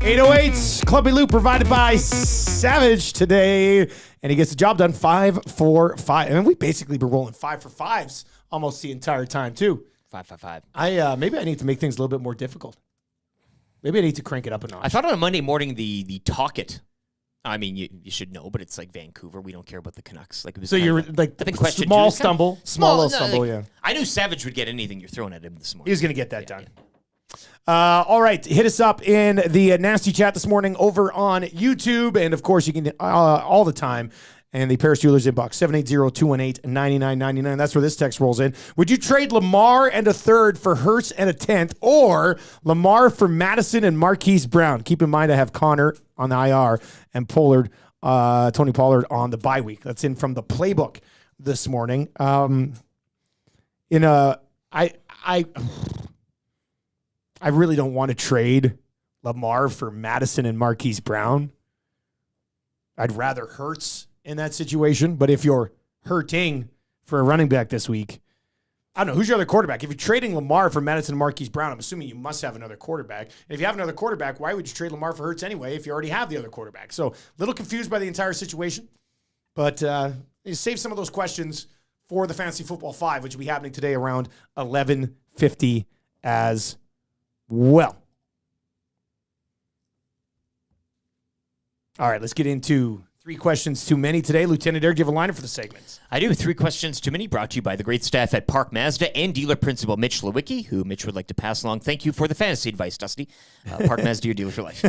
808 Clubby Loop provided by Savage today. And he gets the job done 5 for 5. And we've basically been rolling 5 for 5s almost the entire time, too. 555. Maybe I need to make things a little bit more difficult. Maybe I need to crank it up a notch. I thought on a Monday morning the Talkett. I mean, you should know, but it's like Vancouver. We don't care about the Canucks. Like it was So kind you're of like I think question small two is kind of- stumble, small little stumble, like, yeah. I knew Savage would get anything you're throwing at him this morning. He was going to get that done. All right, hit us up in the Nasty Chat this morning over on YouTube. And, of course, you can all the time. And the Paris Jewelers inbox, 780-218-9999. That's where this text rolls in. Would you trade Lamar and a third for Hurts and a 10th, or Lamar for Madison and Marquise Brown? Keep in mind I have Connor on the IR and Tony Pollard on the bye week. That's in from the playbook this morning. I really don't want to trade Lamar for Madison and Marquise Brown. I'd rather Hurts in that situation. But if you're hurting for a running back this week, I don't know. Who's your other quarterback? If you're trading Lamar for Madison and Marquise Brown, I'm assuming you must have another quarterback. And if you have another quarterback, why would you trade Lamar for Hurts anyway if you already have the other quarterback? So a little confused by the entire situation. But save some of those questions for the Fantasy Football 5, which will be happening today around 11:50 as well. All right, let's get into 3 questions too many today. Lieutenant Derek, do you have a liner for the segments? I do. 3 questions too many, brought to you by the great staff at Park Mazda and dealer principal Mitch Lewicki, who Mitch would like to pass along. Thank you for the fantasy advice, Dusty. Park Mazda, your dealer for life.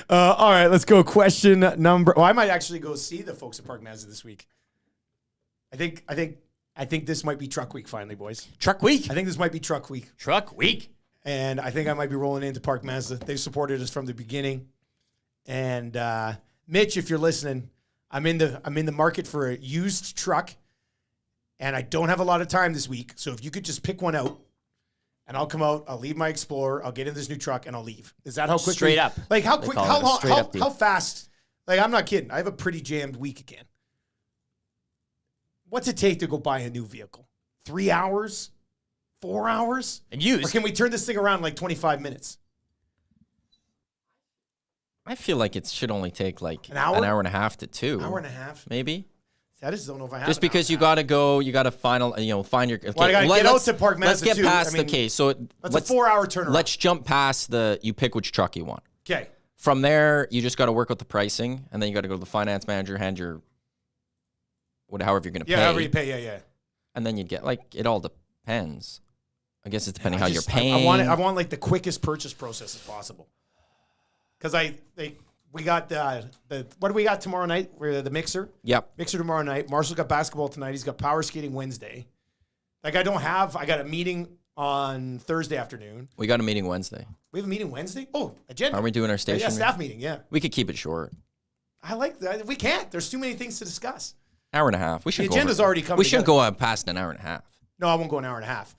All right, let's go. Question number. I might actually go see the folks at Park Mazda this week. I think this might be Truck Week finally, boys. Truck Week? I think this might be Truck Week. Truck Week. And I think I might be rolling into Park Mazda. They've supported us from the beginning. And Mitch, if you're listening, I'm in the market for a used truck, and I don't have a lot of time this week. So if you could just pick one out, and I'll come out, I'll leave my Explorer, I'll get in this new truck, and I'll leave. Is that how quickly? Straight up. Like how quick? How long? How fast? Like I'm not kidding. I have a pretty jammed week again. What's it take to go buy a new vehicle? 3 hours? 4 hours? And used? Or can we turn this thing around in like 25 minutes? I feel like it should only take like an hour and a half to 2. Hour and a half, maybe. I just don't know if I have. Just because you got to go, you got to find your. Okay, well, I got to get out to Park Mazda. Let's get past the case. So that's a 4-hour turnaround. Let's jump past you pick which truck you want. Okay. From there, you just got to work with the pricing, and then you got to go to the finance manager, hand your however you're going to pay. Yeah, however you pay. Yeah. And then you get it all depends. I guess it's depending how you're paying. I want like the quickest purchase process as possible. Because we got what do we got tomorrow night? We're the mixer. Yep. Mixer tomorrow night. Marshall's got basketball tonight. He's got power skating Wednesday. I got a meeting on Thursday afternoon. We got a meeting Wednesday. We have a meeting Wednesday? Oh, agenda. Are we doing our station? Yeah, staff meeting, yeah. We could keep it short. I like that. We can't. There's too many things to discuss. Hour and a half. The agenda's already coming. We shouldn't go past an hour and a half. No, I won't go an hour and a half.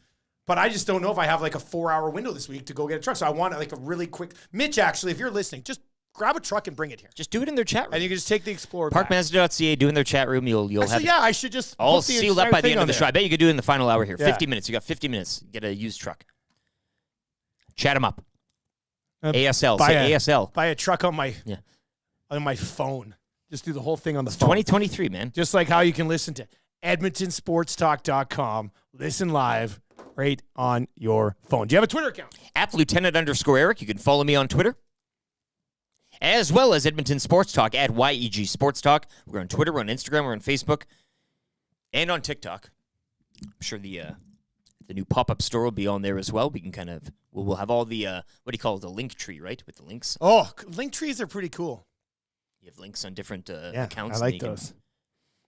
But I just don't know if I have like a 4-hour window this week to go get a truck. So I want like a really quick. Mitch, actually, if you're listening, just grab a truck and bring it here. Just do it in their chat room. And you can just take the Explorer back. Parkmazda.ca, do in their chat room. You'll have I should just all sealed up by the end of the show. I bet you could do it in the final hour here. Yeah. 50 minutes. You got 50 minutes. Get a used truck. Chat them up. ASL. Say ASL. Buy a truck on my phone. Just do the whole thing on the phone. 2023, man. Just like how you can listen to EdmontonSportsTalk.com. Listen live right on your phone. Do you have a Twitter account? At Lieutenant_Eric. You can follow me on Twitter. As well as Edmonton Sports Talk at YEG Sports Talk. We're on Twitter, we're on Instagram, we're on Facebook, and on TikTok. I'm sure the new pop-up store will be on there as well. We can we'll have all the, what do you call it, the link tree, right? With the links. Oh, link trees are pretty cool. You have links on different accounts. I like those.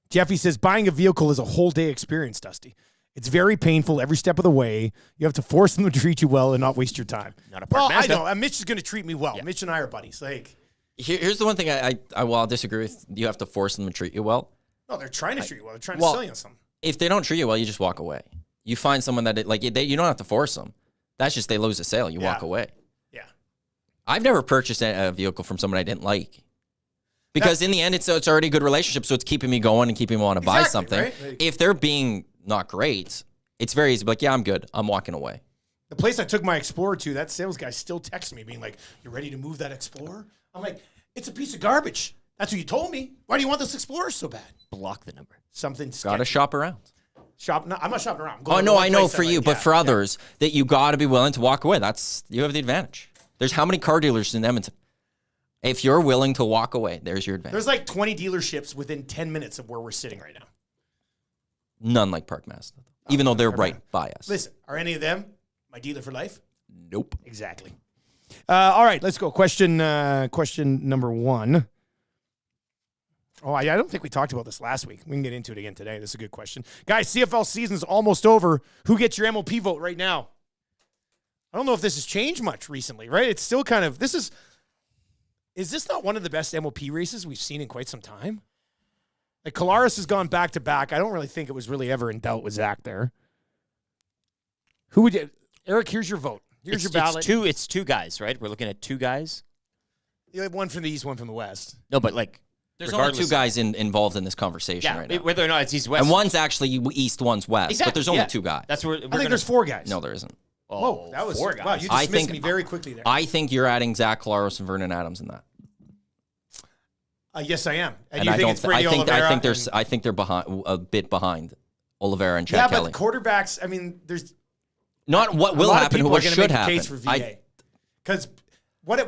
Jeffy says, buying a vehicle is a whole day experience, Dusty. It's very painful every step of the way. You have to force them to treat you well and not waste your time. Not a Park Mazda. I know. Mitch is going to treat me well. Yeah. Mitch and I are buddies. Here's the one thing I'll disagree with. You have to force them to treat you well. No, they're trying to treat you well. They're trying to sell you on something. If they don't treat you well, you just walk away. You find someone that you don't have to force them. That's just they lose a sale. You walk away. Yeah. I've never purchased a vehicle from someone I didn't like. Because in the end, it's already a good relationship, so it's keeping me going and keeping me want to buy something. Right? If they're being not great, it's very easy to be like, yeah, I'm good. I'm walking away. The place I took my Explorer to, that sales guy still texts me being like, you ready to move that Explorer? I'm like, it's a piece of garbage. That's what you told me. Why do you want this Explorer so bad? Block the number. Something's got to shop around. No, I'm not shopping around. Oh, no, I know for you, but for others, that you got to be willing to walk away. You have the advantage. There's how many car dealers in Edmonton? If you're willing to walk away, there's your advantage. There's like 20 dealerships within 10 minutes of where we're sitting right now. None like Park Mazda, even though they're right by us. Listen, are any of them my dealer for life? Nope. Exactly. All right, let's go. Question number 1. Oh, I don't think we talked about this last week. We can get into it again today. This is a good question. Guys, CFL season's almost over. Who gets your MLP vote right now? I don't know if this has changed much recently, right? It's still kind of, is this not one of the best MLP races we've seen in quite some time? Like, Kolaris has gone back to back. I don't really think it was really ever in doubt with Zach there. Who would you, Eric, here's your vote. Here's your ballot. It's two guys, right? We're looking at two guys. You have one from the East, one from the West. No, but like there's only two guys involved in this conversation right now. Whether or not it's East West. And one's actually East, one's West. Exactly, But there's only two guys. That's where I think there's 4 guys. No, there isn't. Whoa, that was 4 guys. Wow, you dismissed me very quickly there. I think you're adding Zach Collaros and Vernon Adams in that. Yes, I am. And And you I think don't. it's Brady Oliveira? I think they're behind a bit behind Oliveira and Chad Kelly. Yeah, but quarterbacks. I mean, there's not what will happen. What should happen? Case for VA. Because what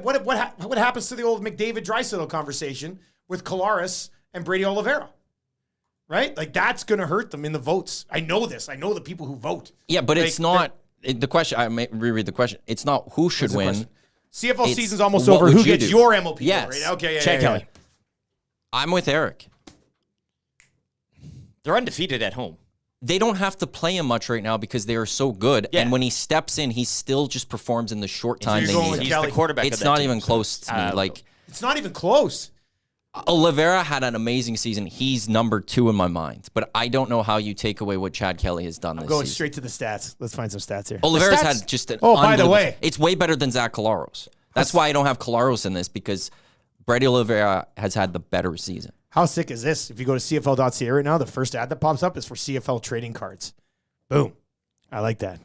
happens to the old McDavid Draisaitl conversation with Collaros and Brady Oliveira? Right? Like, that's going to hurt them in the votes. I know this. I know the people who vote. Yeah, but it's not the question. I may reread the question. It's not who should win. CFL season's almost over. Who gets your MOP? Yes. Right? Okay, Chad Kelly. I'm with Eric. They're undefeated at home. They don't have to play him much right now because they are so good. Yeah. And when he steps in, he still just performs in the short time they need. He's the quarterback. It's not even close to me. Like, it's not even close. Oliveira had an amazing season. He's number 2 in my mind. But I don't know how you take away what Chad Kelly has done this Going season. straight to the stats. Let's find some stats here. Oliveira's had just an by the way. It's way better than Zach Collaros. That's why I don't have Collaros in this, because Brady Oliveira has had the better season. How sick is this? If you go to CFL.ca right now, the first ad that pops up is for CFL trading cards. Boom. I like that.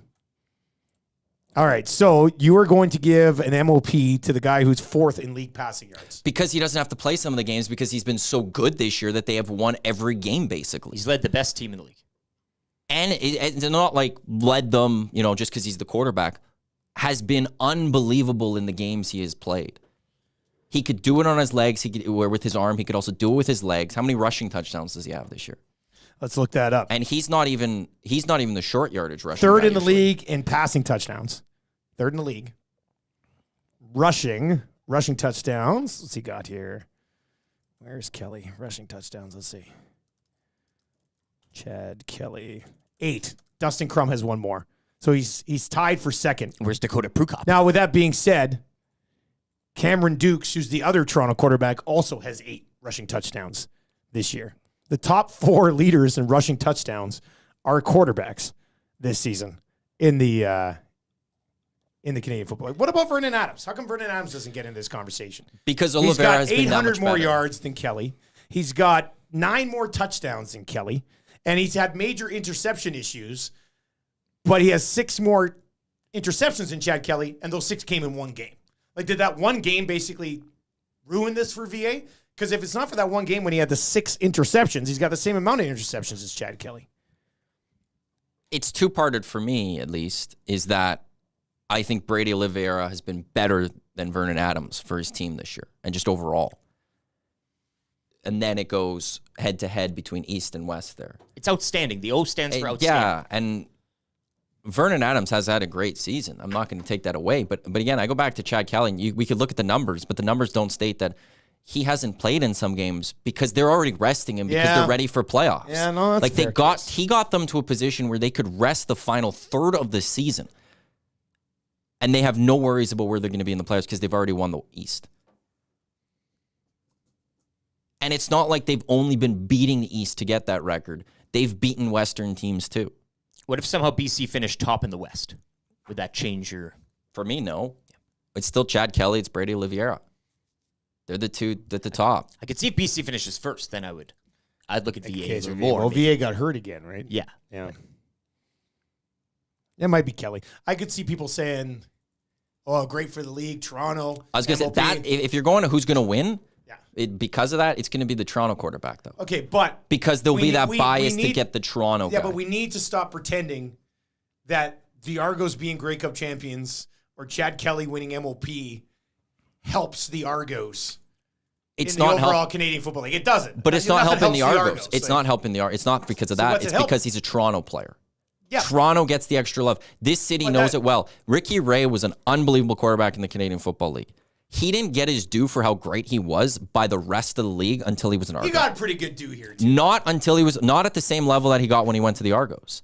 All right, so you are going to give an MOP to the guy who's 4th in league passing yards. Because he doesn't have to play some of the games because he's been so good this year that they have won every game, basically. He's led the best team in the league. And it's not like led them, just because he's the quarterback. Has been unbelievable in the games he has played. He could do it on his legs, or with his arm. He could also do it with his legs. How many rushing touchdowns does he have this year? Let's look that up. And he's not even the short yardage rusher. 3rd in the league in passing touchdowns. 3rd in the league. Rushing touchdowns. What's he got here? Where's Kelly? Rushing touchdowns. Let's see. Chad Kelly. 8. Dustin Crum has 1 more. So he's tied for 2nd. Where's Dakota Prukop? Now, with that being said, Cameron Dukes, who's the other Toronto quarterback, also has 8 rushing touchdowns this year. The top 4 leaders in rushing touchdowns are quarterbacks this season in the Canadian football league. What about Vernon Adams? How come Vernon Adams doesn't get into this conversation? Because Oliveira has been that much 800 more better. yards than Kelly. He's got 9 more touchdowns than Kelly, and he's had major interception issues, but he has 6 more interceptions than Chad Kelly, and those 6 came in one game. Like, did that one game basically ruin this for VA? Because if it's not for that one game when he had the 6 interceptions, he's got the same amount of interceptions as Chad Kelly. It's 2-parted for me, at least, is that I think Brady Oliveira has been better than Vernon Adams for his team this year, and just overall. And then it goes head-to-head between East and West there. It's outstanding. The O stands for outstanding. Yeah, and Vernon Adams has had a great season. I'm not going to take that away. But again, I go back to Chad Kelly, and we could look at the numbers, but the numbers don't state that he hasn't played in some games because they're already resting him because they're ready for playoffs. Yeah, no, that's like he got them to a position where they could rest the final third of the season. And they have no worries about where they're going to be in the playoffs because they've already won the East. And it's not like they've only been beating the East to get that record. They've beaten Western teams too. What if somehow BC finished top in the West? Would that change your... For me, no. It's still Chad Kelly. It's Brady Oliveira. They're the two at the top. I could see if BC finishes first, then I'd look at VA a little more. more. Well, VA got hurt again, right? Yeah. It might be Kelly. I could see people saying, "Oh, great for the league, Toronto." I was going to say that if you're going to who's going to win, because of that, it's going to be the Toronto quarterback, though. Okay, but because there'll be that bias to get the Toronto. Yeah, guy. but we need to stop pretending that the Argos being Grey Cup champions or Chad Kelly winning MOP helps the Argos. It's in the not overall Canadian Football League. It doesn't. But it's not helping the Argos. Like, It's not helping the Argos. It's not because of that. It's because he's a Toronto player. Yeah. Toronto gets the extra love. This city knows it well. Ricky Ray was an unbelievable quarterback in the Canadian Football League. He didn't get his due for how great he was by the rest of the league until he was an Argo. He got a pretty good due here, too. Not until he was not at the same level that he got when he went to the Argos.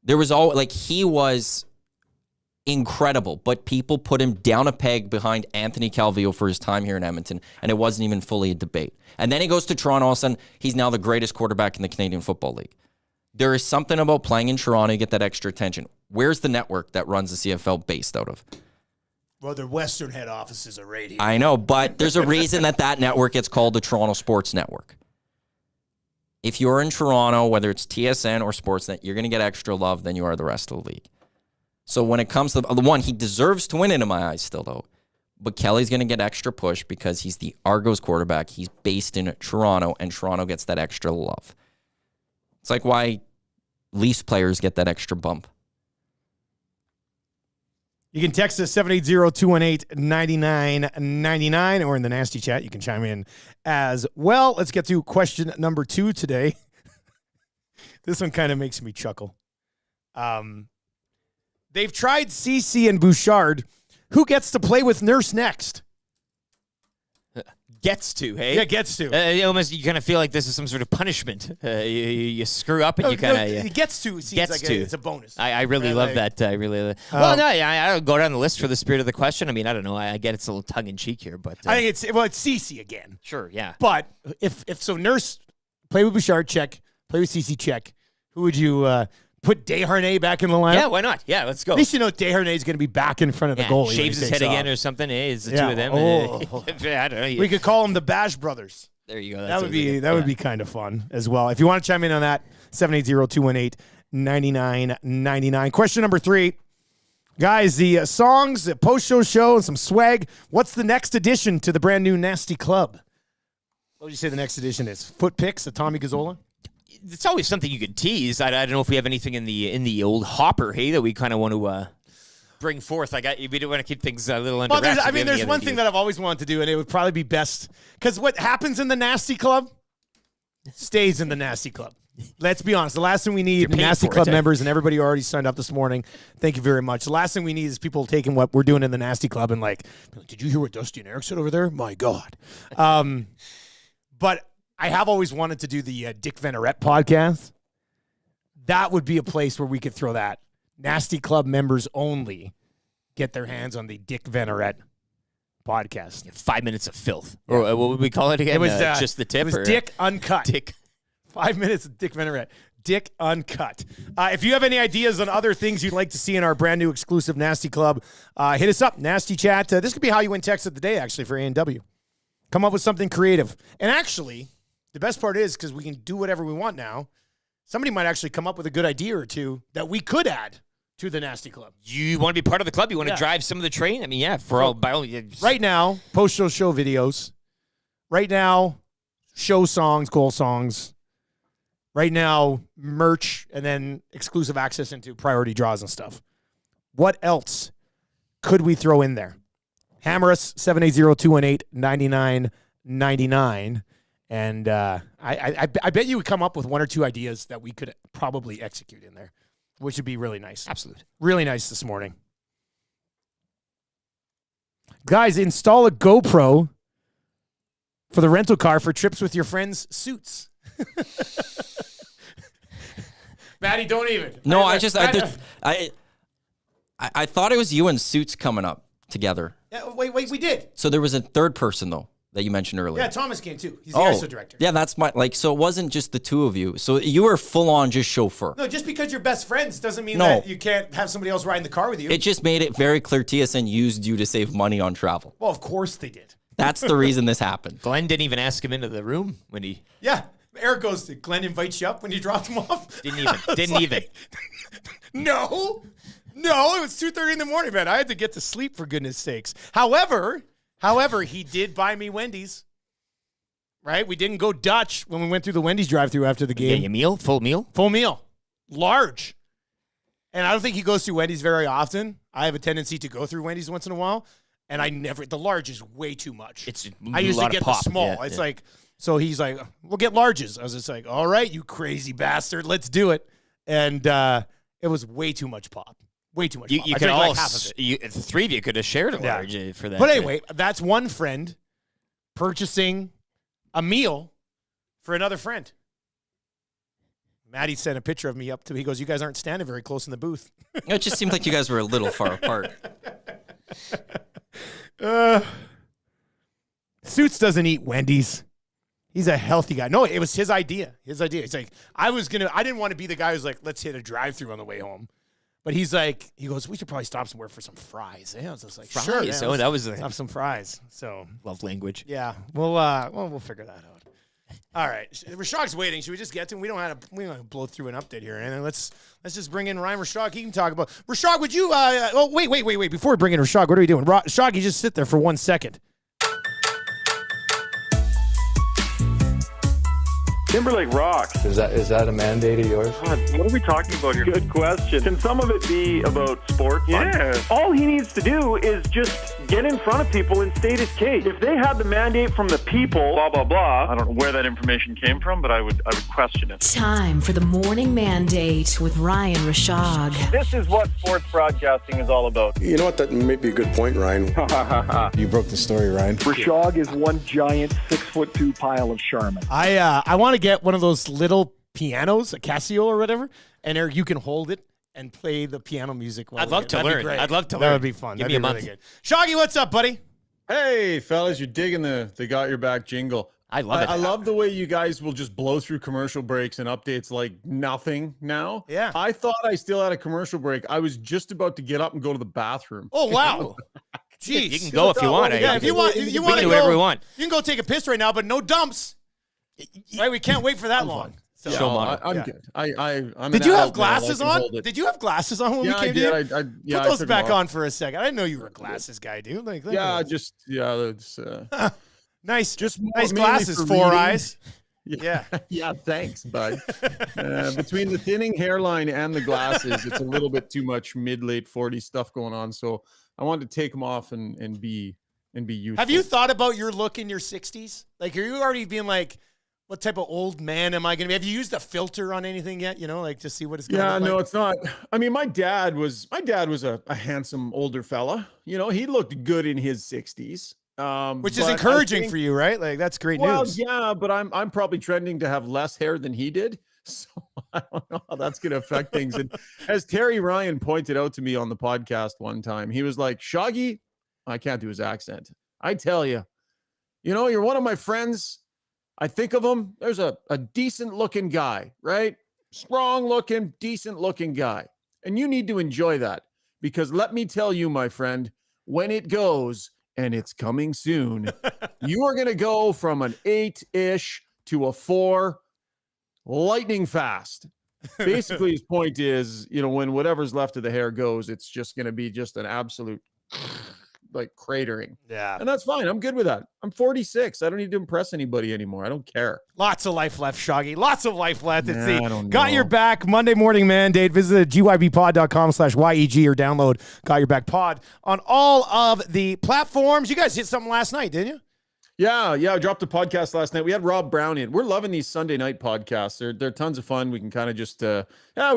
There was he was incredible, but people put him down a peg behind Anthony Calvillo for his time here in Edmonton, and it wasn't even fully a debate. And then he goes to Toronto, all of a sudden, he's now the greatest quarterback in the Canadian Football League. There is something about playing in Toronto, you get that extra attention. Where's the network that runs the CFL based out of? Well, their Western head offices are right here. I know, but there's a reason that network gets called the Toronto Sports Network. If you're in Toronto, whether it's TSN or Sportsnet, you're going to get extra love than you are the rest of the league. So when it comes to the one, he deserves to win it in my eyes still, though. But Kelly's going to get extra push because he's the Argos quarterback. He's based in Toronto, and Toronto gets that extra love. It's like why Leafs players get that extra bump. You can text us 780-218-9999 or in the nasty chat. You can chime in as well. Let's get to question number 2 today. This one kind of makes me chuckle. They've tried Ceci and Bouchard. Who gets to play with Nurse next? Gets to, hey? Yeah, gets to. You kind of feel like this is some sort of punishment. You screw up and you kind of... It gets to. Seems like it's a bonus. I really love that. I really love Well, no, I don't go down the list for the spirit of the question. I mean, I don't know. I get it's a little tongue-in-cheek here, but... I think it's Ceci again. Sure, yeah. But if so, Nurse, play with Bouchard, check. Play with Ceci, check. Who would you... Put Desharnais back in the lineup? Yeah, why not? Yeah, let's go. At least you know Desharnais is going to be back in front of the goalie. Shaves his head again or something. Hey, it's the two of them. Oh. I don't know. We could call them the Bash Brothers. There you go. That would be kind of fun as well. If you want to chime in on that, 780-218-9999. Question number 3. Guys, the songs, the post-show show, and some swag. What's the next addition to the brand new Nasty Club? What would you say the next addition is? Foot picks of Tommy Gazzola? It's always something you could tease. I don't know if we have anything in the old hopper, hey, that we kind of want to bring forth. We don't want to keep things a little under wraps. There's one thing that I've always wanted to do, and it would probably be best because what happens in the Nasty Club stays in the Nasty Club. Let's be honest. The last thing we need, Nasty Club members and everybody who already signed up this morning, thank you very much. The last thing we need is people taking what we're doing in the Nasty Club and like, did you hear what Dustin and Eric said over there? My God. But I have always wanted to do the Dick Venerette podcast. That would be a place where we could throw that. Nasty Club members only get their hands on the Dick Venerette podcast. 5 minutes of filth. Or what would we call it again? It was just the tip? It was Dick Uncut. Dick. 5 minutes of Dick Venerette. Dick Uncut. If you have any ideas on other things you'd like to see in our brand new exclusive Nasty Club, hit us up. Nasty Chat. This could be how you win text of the day, actually, for A&W. Come up with something creative. And actually... the best part is because we can do whatever we want now. Somebody might actually come up with a good idea or two that we could add to the Nasty Club. You want to be part of the club? You want to drive some of the train? I mean, yeah, by all means. Right now, post-show show videos. Right now, show songs, goal songs. Right now, merch, and then exclusive access into priority draws and stuff. What else could we throw in there? Hammer us, 780-218-9999. And I bet you would come up with one or two ideas that we could probably execute in there, which would be really nice. Absolutely. Really nice this morning. Guys, install a GoPro for the rental car for trips with your friends' suits. Maddie, don't even. No, I thought it was you and Suits coming up together. Yeah, wait, we did. So there was a third person, though, that you mentioned earlier. Yeah, Thomas came too. He's the ISO director. Yeah, that's so it wasn't just the two of you. So you were full on just chauffeur. No, just because you're best friends doesn't mean that you can't have somebody else ride in the car with you. It just made it very clear TSN used you to save money on travel. Well, of course they did. That's the reason this happened. Glenn didn't even ask him into the room when he... Yeah. Eric goes, did Glenn invite you up when you dropped him off? Didn't even. No, it was 2:30 in the morning, man. I had to get to sleep, for goodness sakes. However, he did buy me Wendy's. Right? We didn't go Dutch when we went through the Wendy's drive-thru after the game. Yeah, meal? Full meal? Full meal. Large. And I don't think he goes through Wendy's very often. I have a tendency to go through Wendy's once in a while, and the large is way too much. I usually get the small. Yeah, it's like, so he's like, we'll get larges. I was just like, all right, you crazy bastard, let's do it. And it was way too much pop. Way too much pop. You I could drank all, like half of it. the three of you could have shared a large for that. But anyway, that's one friend purchasing a meal for another friend. Maddie sent a picture of me up to me. He goes, you guys aren't standing very close in the booth. It just seemed like you guys were a little far apart. Suits doesn't eat Wendy's. He's a healthy guy. No, it was his idea. It's like, I didn't want to be the guy who's like, let's hit a drive-thru on the way home. But he goes, we should probably stop somewhere for some fries. I was just like, Fries? sure. Yeah, Oh, that was have some fries. So love language. yeah, we'll figure that out. All right, Rishaug's waiting. Should we just get to him? We don't have to blow through an update here, and then let's just bring in Ryan Rishaug. He can talk about Rishaug. Would you? Wait! Before we bring in Rishaug, what are we doing? Rishaug, you just sit there for 1 second. Timberlake rocks. Is that a mandate of yours? God, what are we talking about here? Good question. Can some of it be about sports? Yeah. All he needs to do is just get in front of people and state his case. If they had the mandate from the people, blah, blah, blah, I don't know where that information came from, but I would question it. Time for the morning mandate with Ryan Rishaug. This is what sports broadcasting is all about. You know what? That may be a good point, Ryan. You broke the story, Ryan. Rishaug is one giant 6'2" pile of Charmin. I want to get one of those little pianos, a Casio or whatever, and there you can hold it and play the piano music. I'd love to learn. I'd love to learn. That would be fun. Give me a month. Really good. Shoggy, what's up, buddy? Hey, fellas, you're digging the Got Your Back jingle. I love it. I love the way you guys will just blow through commercial breaks and updates like nothing now. Yeah. I thought I still had a commercial break. I was just about to get up and go to the bathroom. Oh, wow. Jeez. You can go if you want. Yeah, if you want to do go, whatever we want. You can go take a piss right now, but no dumps. Right? We can't wait for that long. So, Show model. I'm good. I'm Did an you have adult now. I glasses can on? hold it. Did you have glasses on when we Yeah, came I did. to you? I Put those took back them off. on for a second. I didn't know you were a glasses guy, dude. It's nice. Just nice mainly glasses, for 4 reading. eyes. Yeah. Yeah, thanks, bud. Between the thinning hairline and the glasses, it's a little bit too much mid-late 40s stuff going on. So I wanted to take them off and be useful. Have you thought about your look in your 60s? Like, are you already being like, what type of old man am I going to be? Have you used a filter on anything yet? You know, like to see what it's going to look like? No, it's not. I mean, my dad was a handsome older fella. You know, he looked good in his 60s. Which is encouraging for you, right? Like that's great news. Yeah, but I'm probably trending to have less hair than he did. So I don't know how that's going to affect things. And as Terry Ryan pointed out to me on the podcast one time, he was like, Shoggy, I can't do his accent. I tell you, you're one of my friends. I think of him. There's a decent looking guy, right? Strong looking, decent looking guy. And you need to enjoy that because let me tell you, my friend, when it goes, and it's coming soon, you are going to go from an 8-ish to a 4 lightning fast. Basically, his point is, when whatever's left of the hair goes, it's just going to be just an absolute like cratering. Yeah. And that's fine. I'm good with that. I'm 46. I don't need to impress anybody anymore. I don't care. Lots of life left, Shoggy. Lots of life left. It's I don't Got know. Your Back Monday Morning Mandate. Visit gybpod.com/YEG or download Got Your Back Pod on all of the platforms. You guys hit something last night, didn't you? Yeah. I dropped a podcast last night. We had Rob Brown in. We're loving these Sunday night podcasts. They're tons of fun. We can kind of just we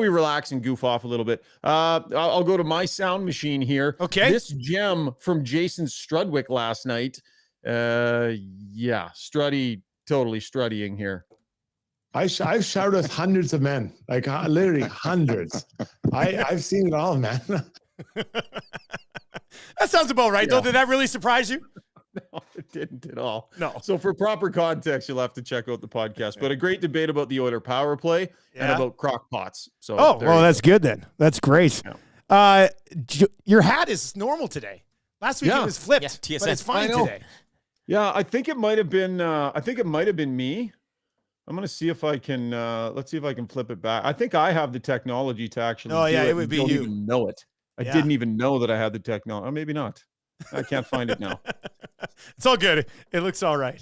relax and goof off a little bit. I'll go to my sound machine here. Okay. This gem from Jason Strudwick last night. Totally struttying here. I've shouted with hundreds of men, like literally hundreds. I've seen it all, man. That sounds about right, though. Did that really surprise you? No, it didn't at all. No. So for proper context, you'll have to check out the podcast. But a great debate about the Oiler power play and about crock pots. So that's good then. That's great. Yeah. Your hat is normal today. Last week it was flipped, but it's fine today. Yeah, I think it might have been. Me. I'm gonna see if I can. Let's see if I can flip it back. I think I have the technology to actually. Oh yeah, do it would be don't you. Even know it. I didn't even know that I had the technology. Or maybe not. I can't find it now. It's all good. It looks all right.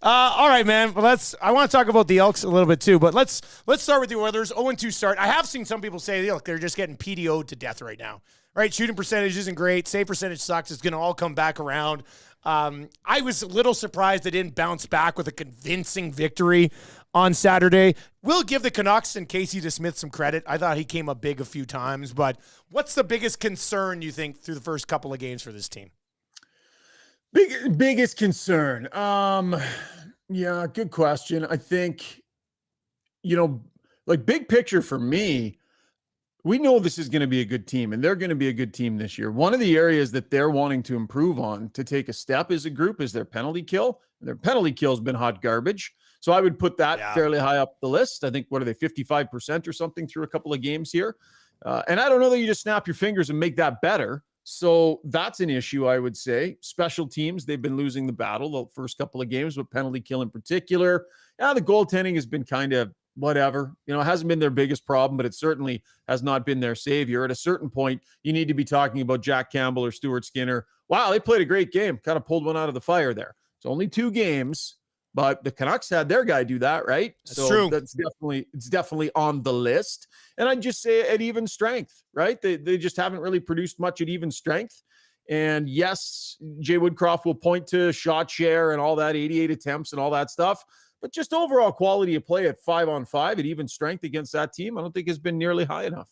All right, man. Well, I want to talk about the Elks a little bit too, but let's start with the Oilers. 0-2 start. I have seen some people say, look, they're just getting PDO'd to death right now. Right? Shooting percentage isn't great. Save percentage sucks. It's going to all come back around. I was a little surprised they didn't bounce back with a convincing victory on Saturday. We'll give the Canucks and Casey DeSmith some credit. I thought he came up big a few times, but what's the biggest concern you think through the first couple of games for this team? Biggest concern. Yeah, good question. I think, like big picture for me, we know this is going to be a good team, and they're going to be a good team this year. One of the areas that they're wanting to improve on to take a step as a group is their penalty kill. Their penalty kill has been hot garbage. So I would put that fairly high up the list. I think, what are they, 55% or something through a couple of games here? And I don't know that you just snap your fingers and make that better. So that's an issue, I would say. Special teams, they've been losing the battle the first couple of games, with penalty kill in particular. Yeah, the goaltending has been kind of whatever. You know, it hasn't been their biggest problem, but it certainly has not been their savior. At a certain point, you need to be talking about Jack Campbell or Stuart Skinner. Wow, they played a great game. Kind of pulled one out of the fire there. It's only 2 games, but the Canucks had their guy do that, right? That's true. It's definitely on the list. And I'd just say at even strength, right? They just haven't really produced much at even strength. And yes, Jay Woodcroft will point to shot share and all that, 88 attempts and all that stuff. But just overall quality of play at 5-on-5 at even strength against that team, I don't think has been nearly high enough.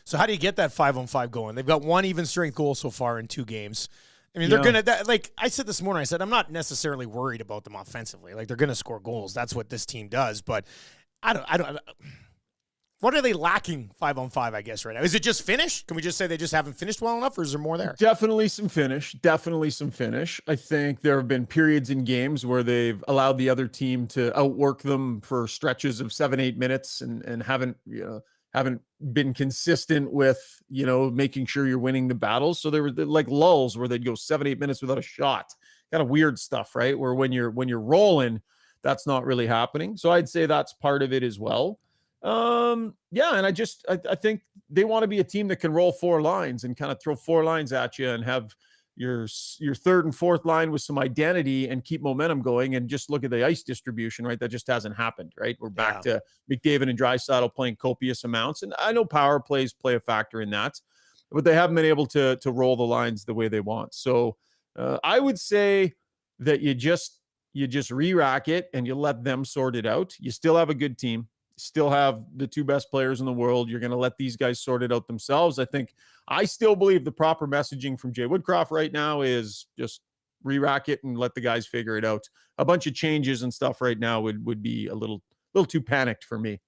So how do you get that 5-on-5 going? They've got 1 even strength goal so far in 2 games. I mean, they're going to, like I said this morning, I said, I'm not necessarily worried about them offensively. Like, they're going to score goals. That's what this team does. But I don't, what are they lacking 5-on-5, I guess, right now? Is it just finish? Can we just say they just haven't finished well enough, or is there more there? Definitely some finish. I think there have been periods in games where they've allowed the other team to outwork them for stretches of 7-8 minutes and haven't been consistent with, making sure you're winning the battles. So there were like lulls where they'd go 7-8 minutes without a shot. Kind of weird stuff, right? Where when you're rolling, that's not really happening. So I'd say that's part of it as well. And I think they want to be a team that can roll 4 lines and kind of throw 4 lines at you and have your third and fourth line with some identity and keep momentum going. And just look at the ice distribution, right? That just hasn't happened, right? We're back to McDavid and Draisaitl playing copious amounts. And I know power plays play a factor in that, but they haven't been able to roll the lines the way they want. So I would say that you just re-rack it and you let them sort it out. You still have a good team. Still have the 2 best players in the world. You're going to let these guys sort it out themselves. I still believe the proper messaging from Jay Woodcroft right now is just re-rack it and let the guys figure it out. A bunch of changes and stuff right now would be a little too panicked for me.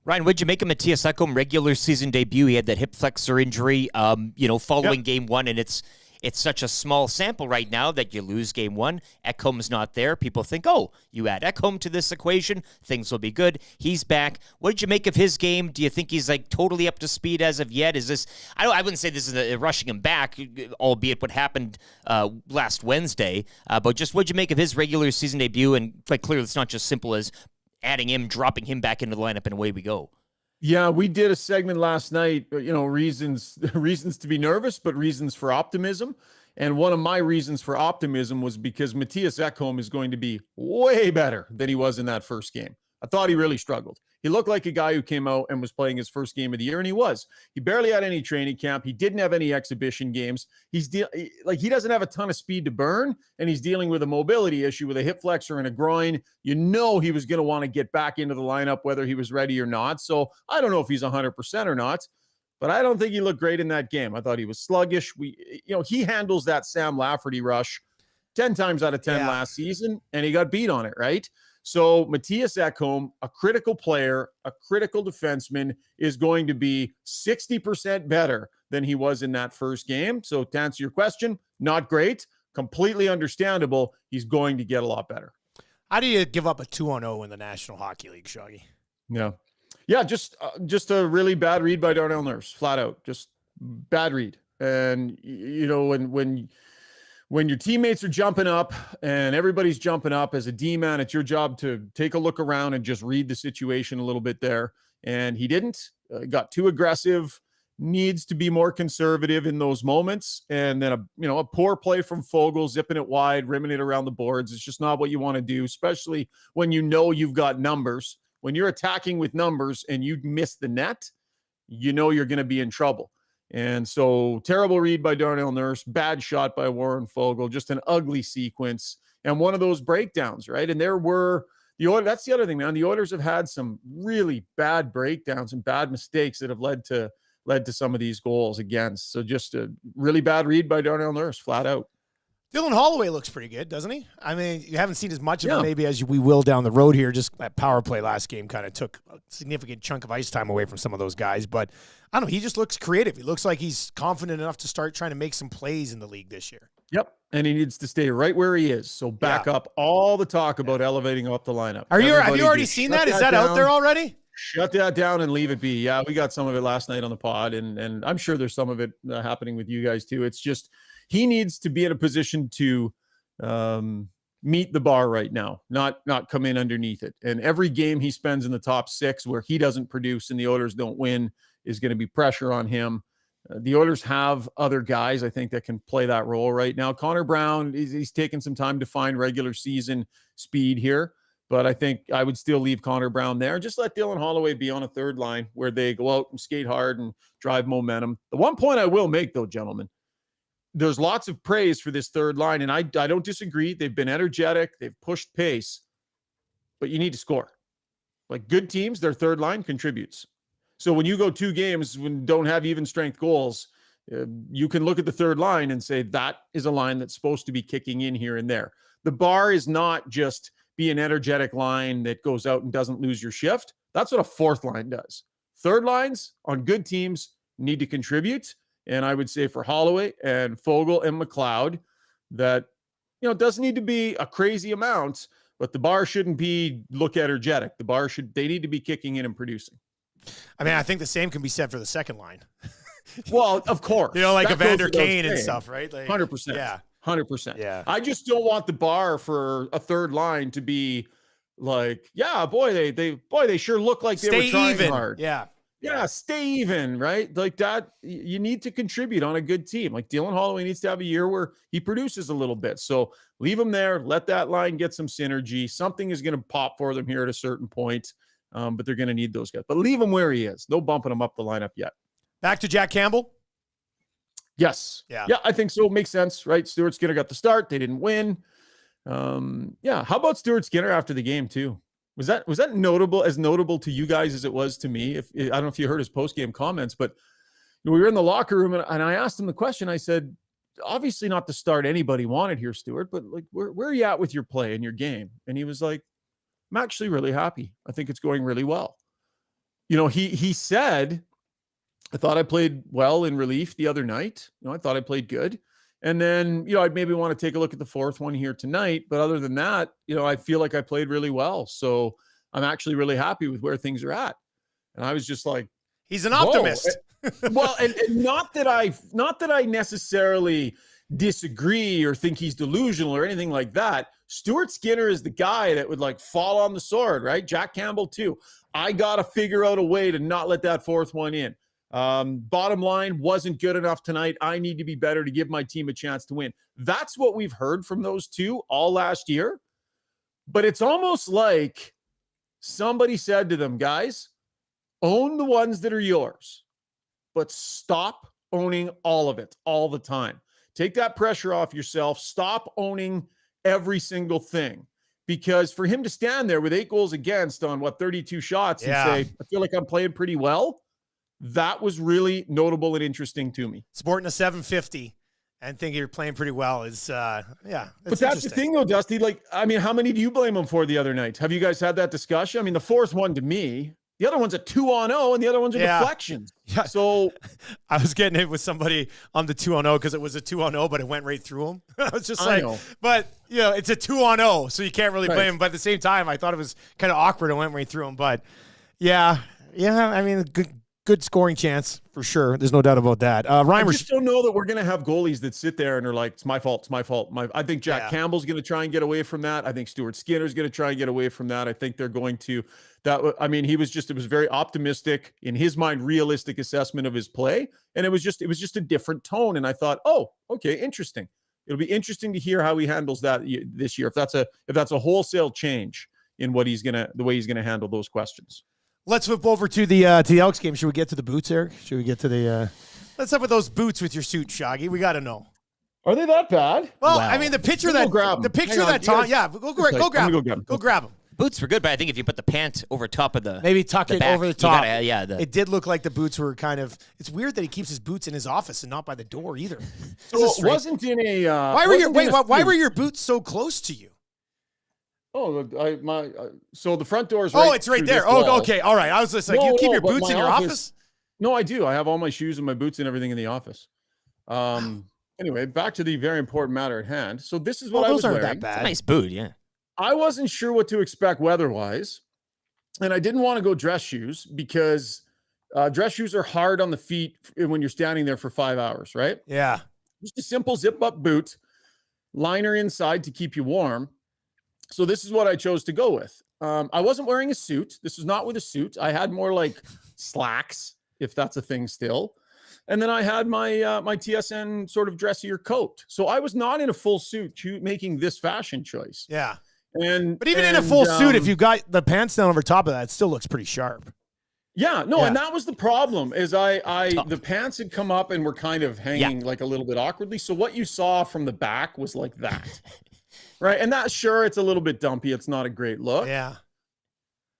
Ryan, what'd you make of Matthias Ekholm regular season debut? He had that hip flexor injury, following game 1, and it's such a small sample right now that you lose game 1. Ekholm's not there. People think, oh, you add Ekholm to this equation, things will be good. He's back. What did you make of his game? Do you think he's like totally up to speed as of yet? Is this? I wouldn't say this is rushing him back, albeit what happened last Wednesday. But just what did you make of his regular season debut? And quite clearly, it's not just simple as adding him, dropping him back into the lineup, and away we go. Yeah, we did a segment last night, reasons to be nervous, but reasons for optimism. And one of my reasons for optimism was because Matthias Ekholm is going to be way better than he was in that first game. I thought he really struggled. He looked like a guy who came out and was playing his first game of the year, and he was. He barely had any training camp. He didn't have any exhibition games. He doesn't have a ton of speed to burn, and he's dealing with a mobility issue with a hip flexor and a groin. He was going to want to get back into the lineup whether he was ready or not. So I don't know if he's 100% or not, but I don't think he looked great in that game. I thought he was sluggish. He handles that Sam Lafferty rush 10 times out of 10 last season, and he got beat on it, right? So Matthias Ekholm, a critical player, a critical defenseman, is going to be 60% better than he was in that first game. So to answer your question, not great, completely understandable. He's going to get a lot better. How do you give up a 2-0 in the National Hockey League, Shaggy? Yeah, just a really bad read by Darnell Nurse, flat out, just bad read. And when your teammates are jumping up and everybody's jumping up as a D-man, it's your job to take a look around and just read the situation a little bit there. And he didn't. Got too aggressive, needs to be more conservative in those moments. And then a poor play from Foegele, zipping it wide, rimming it around the boards. It's just not what you want to do, especially when you've got numbers. When you're attacking with numbers and you miss the net, you're going to be in trouble. And so terrible read by Darnell Nurse, bad shot by Warren Foegele, just an ugly sequence and one of those breakdowns, right? And that's the other thing, man. The Oilers have had some really bad breakdowns and bad mistakes that have led to some of these goals against. So just a really bad read by Darnell Nurse, flat out. Dylan Holloway looks pretty good, doesn't he? I mean, you haven't seen as much of it maybe as we will down the road here. Just that power play last game kind of took a significant chunk of ice time away from some of those guys. But I don't know, he just looks creative. He looks like he's confident enough to start trying to make some plays in the league this year. Yep, and he needs to stay right where he is. So back up all the talk about elevating up the lineup. Have you already seen that? Is that out there already? Shut that down and leave it be. Yeah, we got some of it last night on the pod, and I'm sure there's some of it happening with you guys too. It's just he needs to be in a position to meet the bar right now, not come in underneath it. And every game he spends in the top 6 where he doesn't produce and the Oilers don't win is going to be pressure on him. The Oilers have other guys, I think, that can play that role right now. Connor Brown, he's taken some time to find regular season speed here, but I think I would still leave Connor Brown there. Just let Dylan Holloway be on a third line where they go out and skate hard and drive momentum. The one point I will make, though, gentlemen, there's lots of praise for this third line, and I don't disagree. They've been energetic. They've pushed pace, but you need to score. Like good teams, their third line contributes. So when you go 2 games when don't have even strength goals, you can look at the third line and say that is a line that's supposed to be kicking in here and there. The bar is not just be an energetic line that goes out and doesn't lose your shift. That's what a fourth line does. Third lines on good teams need to contribute. And I would say for Holloway and Fogle and McLeod that, it doesn't need to be a crazy amount, but the bar shouldn't be look energetic. They need to be kicking in and producing. I mean, I think the same can be said for the second line. Well, of course. Like Evander Kane and stuff, right? 100%. Yeah. 100%. Yeah. I just don't want the bar for a third line to be like, yeah, boy, they sure look like they were trying hard. Yeah, stay even, right? Like that, you need to contribute on a good team. Like Dylan Holloway needs to have a year where he produces a little bit. So leave him there. Let that line get some synergy. Something is going to pop for them here at a certain point, but they're going to need those guys. But leave him where he is. No bumping him up the lineup yet. Back to Jack Campbell? Yes. Yeah, I think so. Makes sense, right? Stuart Skinner got the start. They didn't win. How about Stuart Skinner after the game too? Was that notable to you guys as it was to me? I don't know if you heard his post-game comments, but we were in the locker room and I asked him the question. I said, obviously not the start anybody wanted here, Stuart, but like where are you at with your play and your game? And he was like, I'm actually really happy. I think it's going really well. He said, I thought I played well in relief the other night. I thought I played good. And then, I'd maybe want to take a look at the fourth one here tonight. But other than that, I feel like I played really well. So I'm actually really happy with where things are at. And I was just like, he's an optimist. Well, and not that I necessarily disagree or think he's delusional or anything like that. Stuart Skinner is the guy that would like fall on the sword, right? Jack Campbell too. I got to figure out a way to not let that fourth one in. Bottom line, wasn't good enough tonight. I need to be better to give my team a chance to win. That's what we've heard from those two all last year. But it's almost like somebody said to them, guys, own the ones that are yours, but stop owning all of it all the time. Take that pressure off yourself. Stop owning every single thing. Because for him to stand there with 8 goals against on 32 shots and say, I feel like I'm playing pretty well, that was really notable and interesting to me. Sporting a 750 and thinking you're playing pretty well is, But that's the thing, though, Dusty. Like, I mean, how many do you blame him for the other night? Have you guys had that discussion? I mean, the fourth one to me, the other one's a 2-on-0 and the other one's a deflections. Yeah. So I was getting it with somebody on the 2-on-0 because it was a 2-on-0, but it went right through him. I was just but it's a 2-on-0, so you can't really blame him. But at the same time, I thought it was kind of awkward. It went right through him. But I mean, good scoring chance for sure. There's no doubt about that. Ryan, I just don't know that we're going to have goalies that sit there and are like, it's my fault. It's my fault. I think Jack Campbell's going to try and get away from that. I think Stuart Skinner's going to try and get away from that. I think they're going to it was very optimistic in his mind, realistic assessment of his play. And it was just a different tone. And I thought, oh, okay, interesting. It'll be interesting to hear how he handles that this year. If that's a wholesale change in the way he's going to handle those questions. Let's flip over to the Elks game. Should we get to the boots, Eric? Should we get to the let's up with those boots with your suit, Shaggy. We got to know. Are they that bad? Well, I mean, the picture that go grab them. Boots were good, but I think if you put the pant over top of the maybe tuck it over the top. It did look like the boots were kind of. It's weird that he keeps his boots in his office and not by the door either. So it wasn't in a. Why were your boots so close to you? Oh, so the front door is right. Oh, it's right there. Oh, okay. All right. I was just like, you keep your boots in your office? No, I do. I have all my shoes and my boots and everything in the office. Anyway, back to the very important matter at hand. So this is what I was wearing. That bad. It's a nice boot, yeah. I wasn't sure what to expect weather-wise. And I didn't want to go dress shoes because dress shoes are hard on the feet when you're standing there for 5 hours, right? Yeah. Just a simple zip-up boot, liner inside to keep you warm. So this is what I chose to go with. I wasn't wearing a suit. This was not with a suit. I had more like slacks, if that's a thing still. And then I had my my TSN sort of dressier coat. So I was not in a full suit making this fashion choice. Yeah. But even in a full suit, if you got the pants down over top of that, it still looks pretty sharp. Yeah, no, and that was the problem is the pants had come up and were kind of hanging like a little bit awkwardly. So what you saw from the back was like that. Right. And that, sure, it's a little bit dumpy. It's not a great look. Yeah.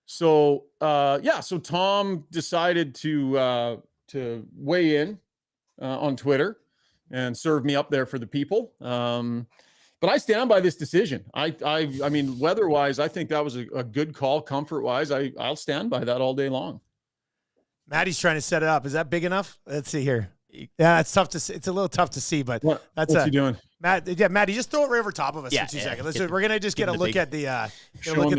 So, so Tom decided to weigh in on Twitter and serve me up there for the people. But I stand by this decision. I mean, weather-wise, I think that was a good call. Comfort-wise, I'll stand by that all day long. Maddie's trying to set it up. Is that big enough? Let's see here. Yeah, it's tough to see. It's a little tough to see, but what's he doing? Maddie, just throw it right over top of us for 2 seconds. We're gonna just get a look at the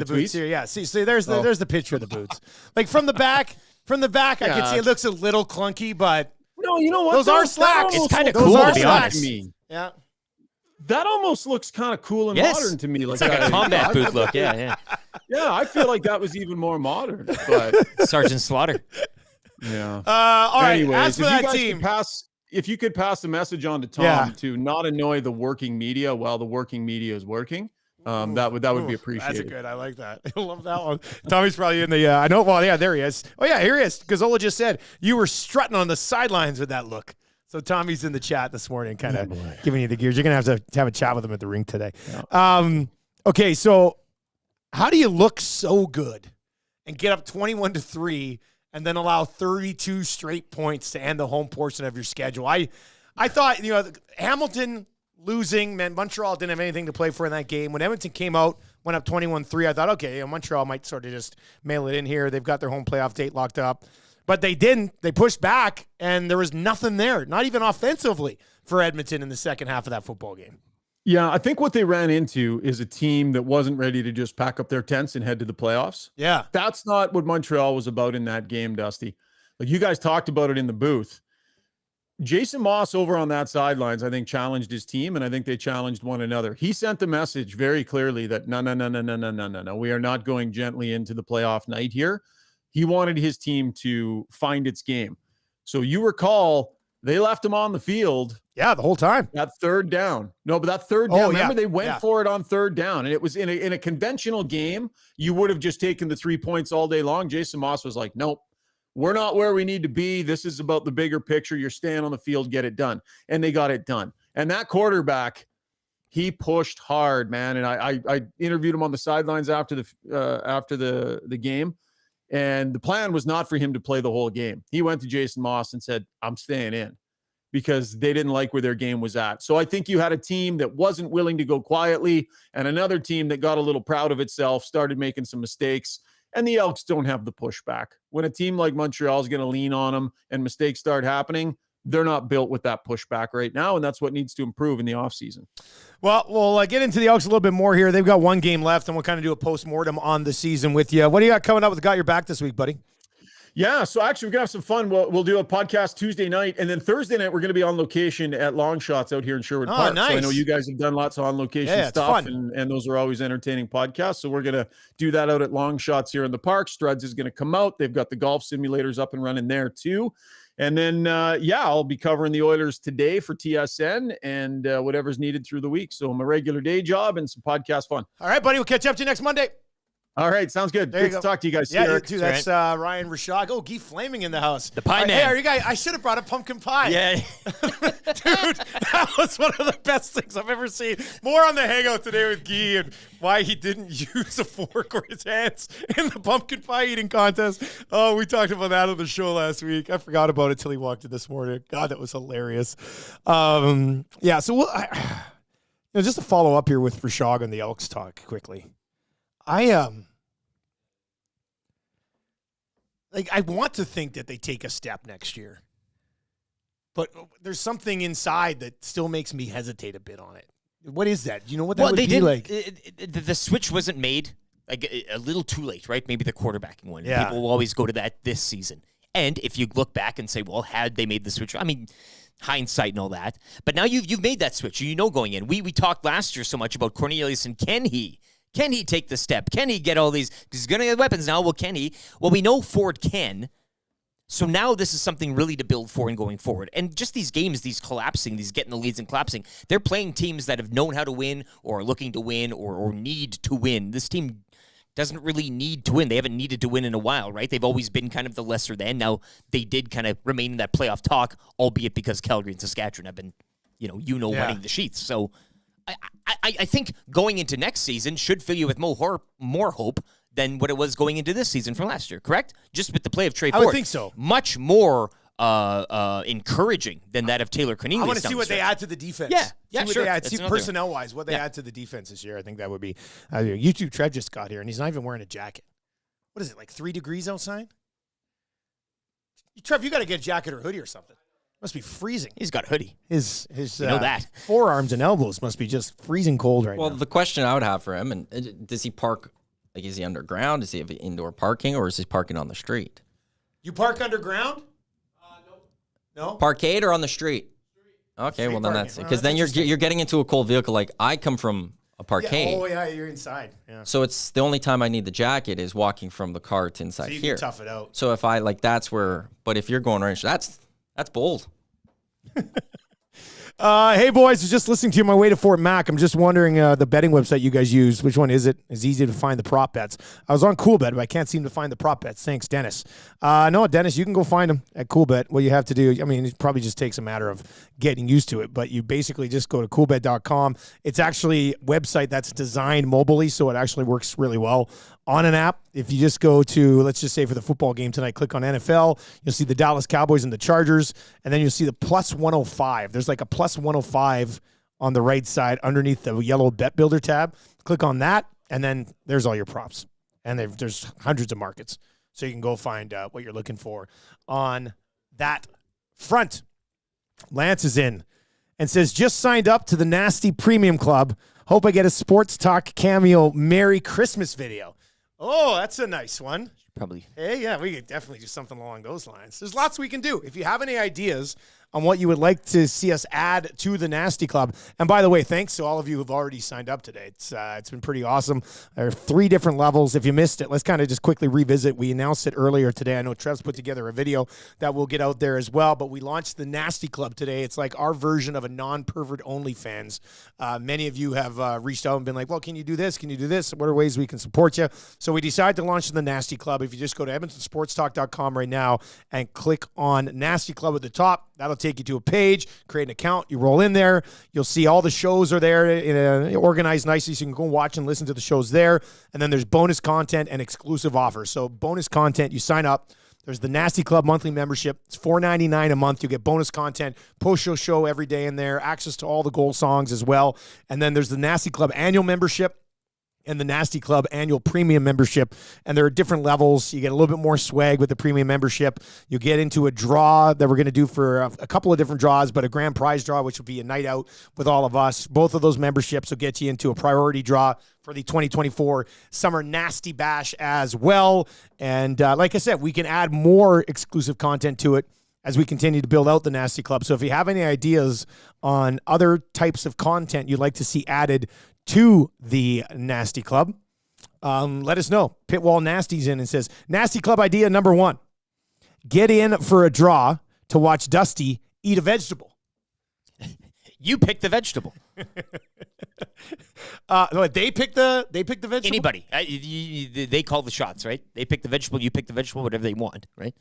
boots here. Yeah, see, there's the picture of the boots. Like from the back, I can see it looks a little clunky, but no, you know what? Those are slacks. It's kind of cool, to be honest. Yeah. That almost looks kind of cool and modern to me. It's like a combat boot look. Yeah. Yeah, I feel like that was even more modern. But Sergeant Slaughter. Yeah. All right. Anyways, as for that team, if you could pass the message on to Tom to not annoy the working media while the working media is working, that would be appreciated. That's good. I like that. I love that one. Tommy's probably in the. I know. Well, yeah, there he is. Oh yeah, here he is. Gazola just said you were strutting on the sidelines with that look. So Tommy's in the chat this morning, kind of giving you the gears. You're gonna have to have a chat with him at the rink today. Yeah. Okay, so how do you look so good and get up 21-3 and then allow 32 straight points to end the home portion of your schedule? I thought, Hamilton losing meant Montreal didn't have anything to play for in that game. When Edmonton came out, went up 21-3, I thought, okay, Montreal might sort of just mail it in here. They've got their home playoff date locked up. But they didn't. They pushed back, and there was nothing there, not even offensively, for Edmonton in the second half of that football game. Yeah, I think what they ran into is a team that wasn't ready to just pack up their tents and head to the playoffs. Yeah. That's not what Montreal was about in that game, Dusty. Like you guys talked about it in the booth. Jason Moss over on that sidelines, I think, challenged his team, and I think they challenged one another. He sent the message very clearly that no, we are not going gently into the playoff night here. He wanted his team to find its game. So you recall they left him on the field. Yeah, the whole time. That third down. No, but that third down, remember they went for it on third down, and it was in a conventional game, you would have just taken the 3 points all day long. Jason Moss was like, nope, we're not where we need to be. This is about the bigger picture. You're staying on the field, get it done. And they got it done. And that quarterback, he pushed hard, man. And I interviewed him on the sidelines after the game. And the plan was not for him to play the whole game. He went to Jason Moss and said, I'm staying in, because they didn't like where their game was at. So I think you had a team that wasn't willing to go quietly and another team that got a little proud of itself, started making some mistakes. And the Elks don't have the pushback. When a team like Montreal is going to lean on them and mistakes start happening, they're not built with that pushback right now, and that's what needs to improve in the offseason. Well, we'll get into the Elks a little bit more here. They've got one game left, and we'll kind of do a postmortem on the season with you. What do you got coming up with Got Your Back this week, buddy? Yeah, so actually we're going to have some fun. We'll do a podcast Tuesday night, and then Thursday night we're going to be on location at Long Shots out here in Sherwood Park. Nice. So I know you guys have done lots of on-location stuff, and those are always entertaining podcasts. So we're going to do that out at Long Shots here in the park. Struds is going to come out. They've got the golf simulators up and running there too. And then, I'll be covering the Oilers today for TSN and whatever's needed through the week. So my regular day job and some podcast fun. All right, buddy. We'll catch up to you next Monday. All right. Sounds good. Good to talk to you guys. Yeah, you too. That's Ryan Rishaug. Oh, Guy Flaming in the house. The pie man. Hey, are you guys? I should have brought a pumpkin pie. Yeah. Dude, that was one of the best things I've ever seen. More on the hangout today with Guy and why he didn't use a fork or his hands in the pumpkin pie eating contest. Oh, we talked about that on the show last week. I forgot about it till he walked in this morning. God, that was hilarious. So just to follow up here with Rishaug and the Elks talk quickly. I want to think that they take a step next year, but there's something inside that still makes me hesitate a bit on it. What is that? Do you know what that would be like? The switch wasn't made like a little too late, right? Maybe the quarterbacking one. Yeah. People will always go to that this season. And if you look back and say, well, had they made the switch, I mean, hindsight and all that. But now you've made that switch. You know going in. We talked last year so much about Cornelius and can he take the step? Can he get all these? Because he's going to get weapons now. Well, can he? Well, we know Ford can. So now this is something really to build for and going forward. And just these games, these collapsing, these getting the leads and collapsing, they're playing teams that have known how to win or are looking to win or need to win. This team doesn't really need to win. They haven't needed to win in a while, right? They've always been kind of the lesser than. Now they did kind of remain in that playoff talk, albeit because Calgary and Saskatchewan have been, running the sheets. So I think going into next season should fill you with more hope than what it was going into this season from last year, correct? Just with the play of Trey Ford. I would think so. Much more encouraging than that of Taylor Cornelius. I want to see what they add to the defense. Yeah, see sure. What they add, That's see personnel-wise, what they add to the defense this year. I think that would be. YouTube Trev just got here, and he's not even wearing a jacket. What is it, like 3 degrees outside? Trev, you got to get a jacket or hoodie or something. Must be freezing. He's got a hoodie. His that. forearms and elbows must be just freezing cold right now. Well, the question I would have for him, and does he park, like is he underground? Does he have indoor parking, or is he parking on the street? You park underground? No. Parkade or on the street? Okay, Street well then parking. that's it. Well, Because that's then you're getting into a cold vehicle. Like I come from a parkade. Yeah. Oh yeah, you're inside. Yeah. So it's the only time I need the jacket is walking from the car to inside So you here. can tough it out. So if I that's where. But if you're going right, that's bold. Hey boys, was just listening to you on my way to Fort Mac. I'm just wondering the betting website you guys use. Which one is it? It's easy to find the prop bets. I was on CoolBet, but I can't seem to find the prop bets. Thanks, Dennis. No, Dennis, you can go find them at CoolBet. What you have to do, I mean, it probably just takes a matter of getting used to it, but you basically just go to coolbet.com. It's actually a website that's designed mobilely, so it actually works really well on an app. If you just go to, let's just say for the football game tonight, click on NFL, you'll see the Dallas Cowboys and the Chargers, and then you'll see the plus 105. There's like a plus 105 on the right side underneath the yellow Bet Builder tab. Click on that, and then there's all your props. And there's hundreds of markets. So you can go find what you're looking for on that front. Lance is in and says, just signed up to the Nasty Premium Club. Hope I get a Sports Talk cameo Merry Christmas video. Oh, that's a nice one. Probably. Hey, yeah, we could definitely do something along those lines. There's lots we can do. If you have any ideas on what you would like to see us add to the Nasty Club. And by the way, thanks to all of you who've already signed up today. It's been pretty awesome. There are 3 different levels. If you missed it, let's kind of just quickly revisit. We announced it earlier today. I know Trev's put together a video that will get out there as well, but we launched the Nasty Club today. It's like our version of a non-pervert OnlyFans. Many of you have reached out and been like, well, can you do this? Can you do this? What are ways we can support you? So we decided to launch the Nasty Club. If you just go to edmontonsportstalk.com right now and click on Nasty Club at the top, that'll take you to a page, create an account, you roll in there, you'll see all the shows are there organized nicely so you can go watch and listen to the shows there. And then there's bonus content and exclusive offers. So bonus content, you sign up. There's the Nasty Club monthly membership. It's $4.99 a month. You get bonus content, post-show every day in there, access to all the goal songs as well. And then there's the Nasty Club annual membership and the Nasty Club annual premium membership. And there are different levels. You get a little bit more swag with the premium membership. You get into a draw that we're going to do for a couple of different draws, but a grand prize draw, which will be a night out with all of us. Both of those memberships will get you into a priority draw for the 2024 Summer Nasty Bash as well. And like I said, we can add more exclusive content to it as we continue to build out the Nasty Club. So if you have any ideas on other types of content you'd like to see added to the Nasty Club, let us know. Pitwall Nasty's in and says, Nasty Club idea number 1, get in for a draw to watch Dusty eat a vegetable. You pick the vegetable. They pick the vegetable? Anybody. They call the shots, right? They pick the vegetable, you pick the vegetable, whatever they want, right?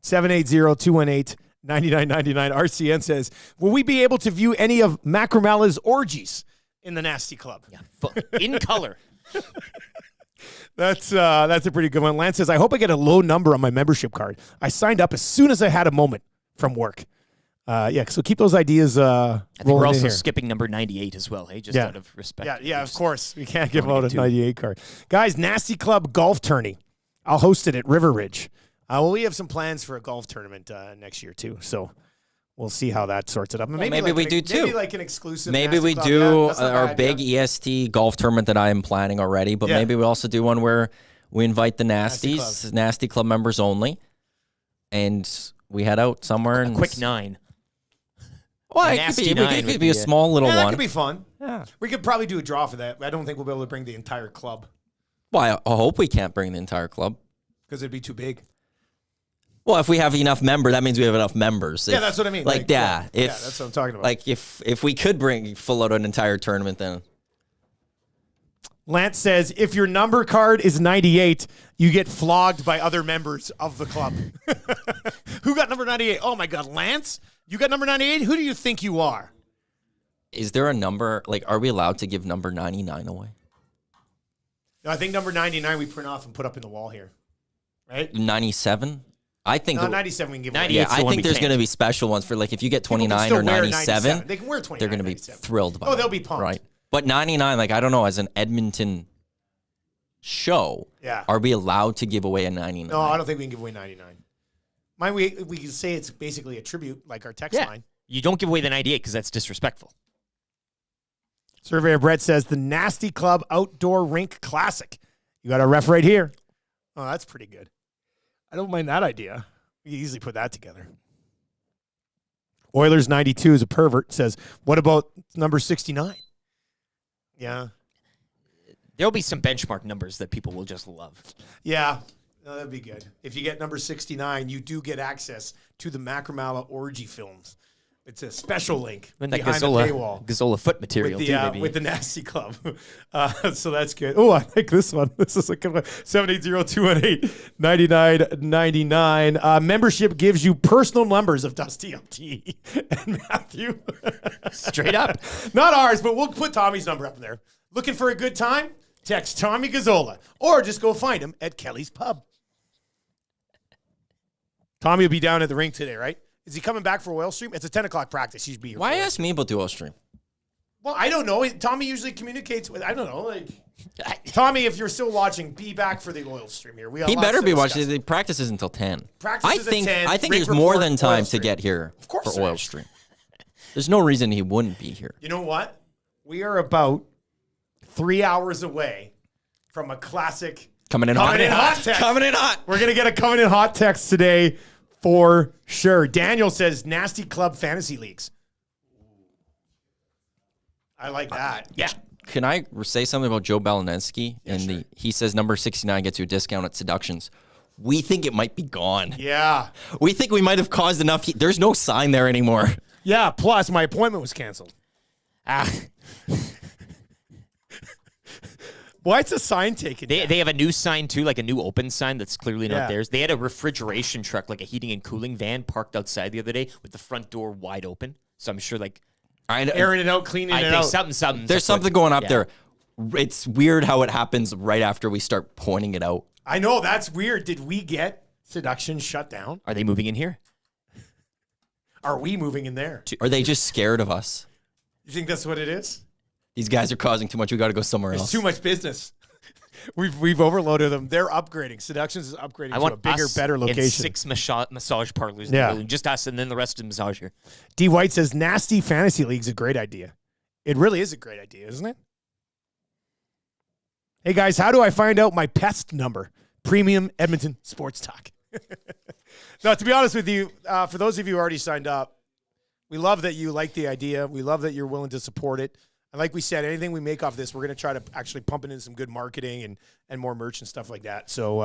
780-218-9999. RCN says, will we be able to view any of Macromala's orgies in the Nasty Club? Yeah, in color. That's a pretty good one. Lance says, I hope I get a low number on my membership card. I signed up as soon as I had a moment from work. So keep those ideas I think we're also here. skipping number 98 as well, hey? Just out of respect. Yeah, of course. We can't give out a 98 card. Guys, Nasty Club golf tourney. I'll host it at River Ridge. We have some plans for a golf tournament next year, too. So we'll see how that sorts it up. And Maybe like we do too. Maybe like an exclusive. Maybe Nasty we Club. do Yeah, that's not our bad, big yeah. EST golf tournament that I am planning already. But maybe we also do one where we invite the Nasties, Nasty Club members only, and we head out somewhere. A quick 9. Well, it could be a small little that one. could be fun. Yeah. We could probably do a draw for that. I don't think we'll be able to bring the entire club Well, I hope we can't bring the entire club. because it'd be too big. Well, if we have enough that means we have enough members. Yeah, that's what I mean. Like, yeah, that's what I'm talking about. Like, if we could bring full out an entire tournament, then. Lance says, if your number card is 98, you get flogged by other members of the club. Who got number 98? Oh, my God, Lance? You got number 98? Who do you think you are? Is there a number, like, are we allowed to give number 99 away? No, I think number 99 we print off and put up in the wall here. Right? 97? I think. No, 97 we can give away. Yeah, I think there's going to be special ones for, like, if you get 29 or 97. They can wear 29. They're going to be thrilled by Oh, they'll be pumped. Right. But 99, like, I don't know, as an Edmonton show, are we allowed to give away a 99? No, I don't think we can give away 99. Mine, we can say it's basically a tribute, like our text line. You don't give away the 98 because that's disrespectful. Surveyor Brett says the Nasty Club Outdoor Rink Classic. You got a ref right here. Oh, that's pretty good. I don't mind that idea. We can easily put that together. Oilers 92 is a pervert. Says, what about number 69? Yeah. There'll be some benchmark numbers that people will just love. Yeah. No, that'd be good. If you get number 69, you do get access to the Macromala orgy films. It's a special link And that behind the paywall. Gazzola foot material, with too, the, maybe. with the Nasty Club. So that's good. Oh, I like this one. This is a good one. 780-218-9999. Membership gives you personal numbers of Dusty Lt and Matthew. Straight up. Not ours, but we'll put Tommy's number up there. Looking for a good time? Text Tommy Gazzola. Or just go find him at Kelly's Pub. Tommy will be down at the rink today, right? Is he coming back for Oil Stream? It's a 10 o'clock practice. He should be here. Why ask me about the Oil Stream? Well, I don't know. Tommy usually communicates with, I don't know. Like, Tommy, if you're still watching, be back for the Oil Stream here. We got He lots better to be discuss. watching. The practice is until 10. Practice is at 10. I think Rink there's more report, than time Oil to Stream. get here Of course for there Oil is. Stream. There's no reason he wouldn't be here. You know what? We are about 3 hours away from a classic Coming in hot text. Coming in hot. We're going to get a coming in hot text today for sure. Daniel says Nasty Club Fantasy Leagues. I like that. Yeah. Can I say something about Joe Balinensky? He says number 69 gets you a discount at Seductions. We think it might be gone. Yeah. We think we might have caused enough heat. There's no sign there anymore. Yeah, plus my appointment was canceled. Why is a sign taken? They have a new sign, too, like a new open sign that's clearly not Yeah. theirs. They had a refrigeration truck, like a heating and cooling van, parked outside the other day with the front door wide open. So I'm sure, like, airing it out, cleaning it out. Something. There's something going up there. It's weird how it happens right after we start pointing it out. I know, that's weird. Did we get Seduction shut down? Are they moving in here? Are we moving in there? Are they just scared of us? You think that's what it is? These guys are causing too much. We got to go somewhere There's else. too much business. We've overloaded them. They're upgrading. Seductions is upgrading I to want a bigger, us better location. in 6 massage parlors. Yeah. In the building. Just us and then the rest of the massage here. D. White says Nasty Fantasy League's a great idea. It really is a great idea, isn't it? Hey, guys, how do I find out my pest number? Premium Edmonton Sports Talk. No, to be honest with you, for those of you who already signed up, we love that you like the idea. We love that you're willing to support it. And like we said, anything we make off this, we're going to try to actually pump it in some good marketing and more merch and stuff like that. So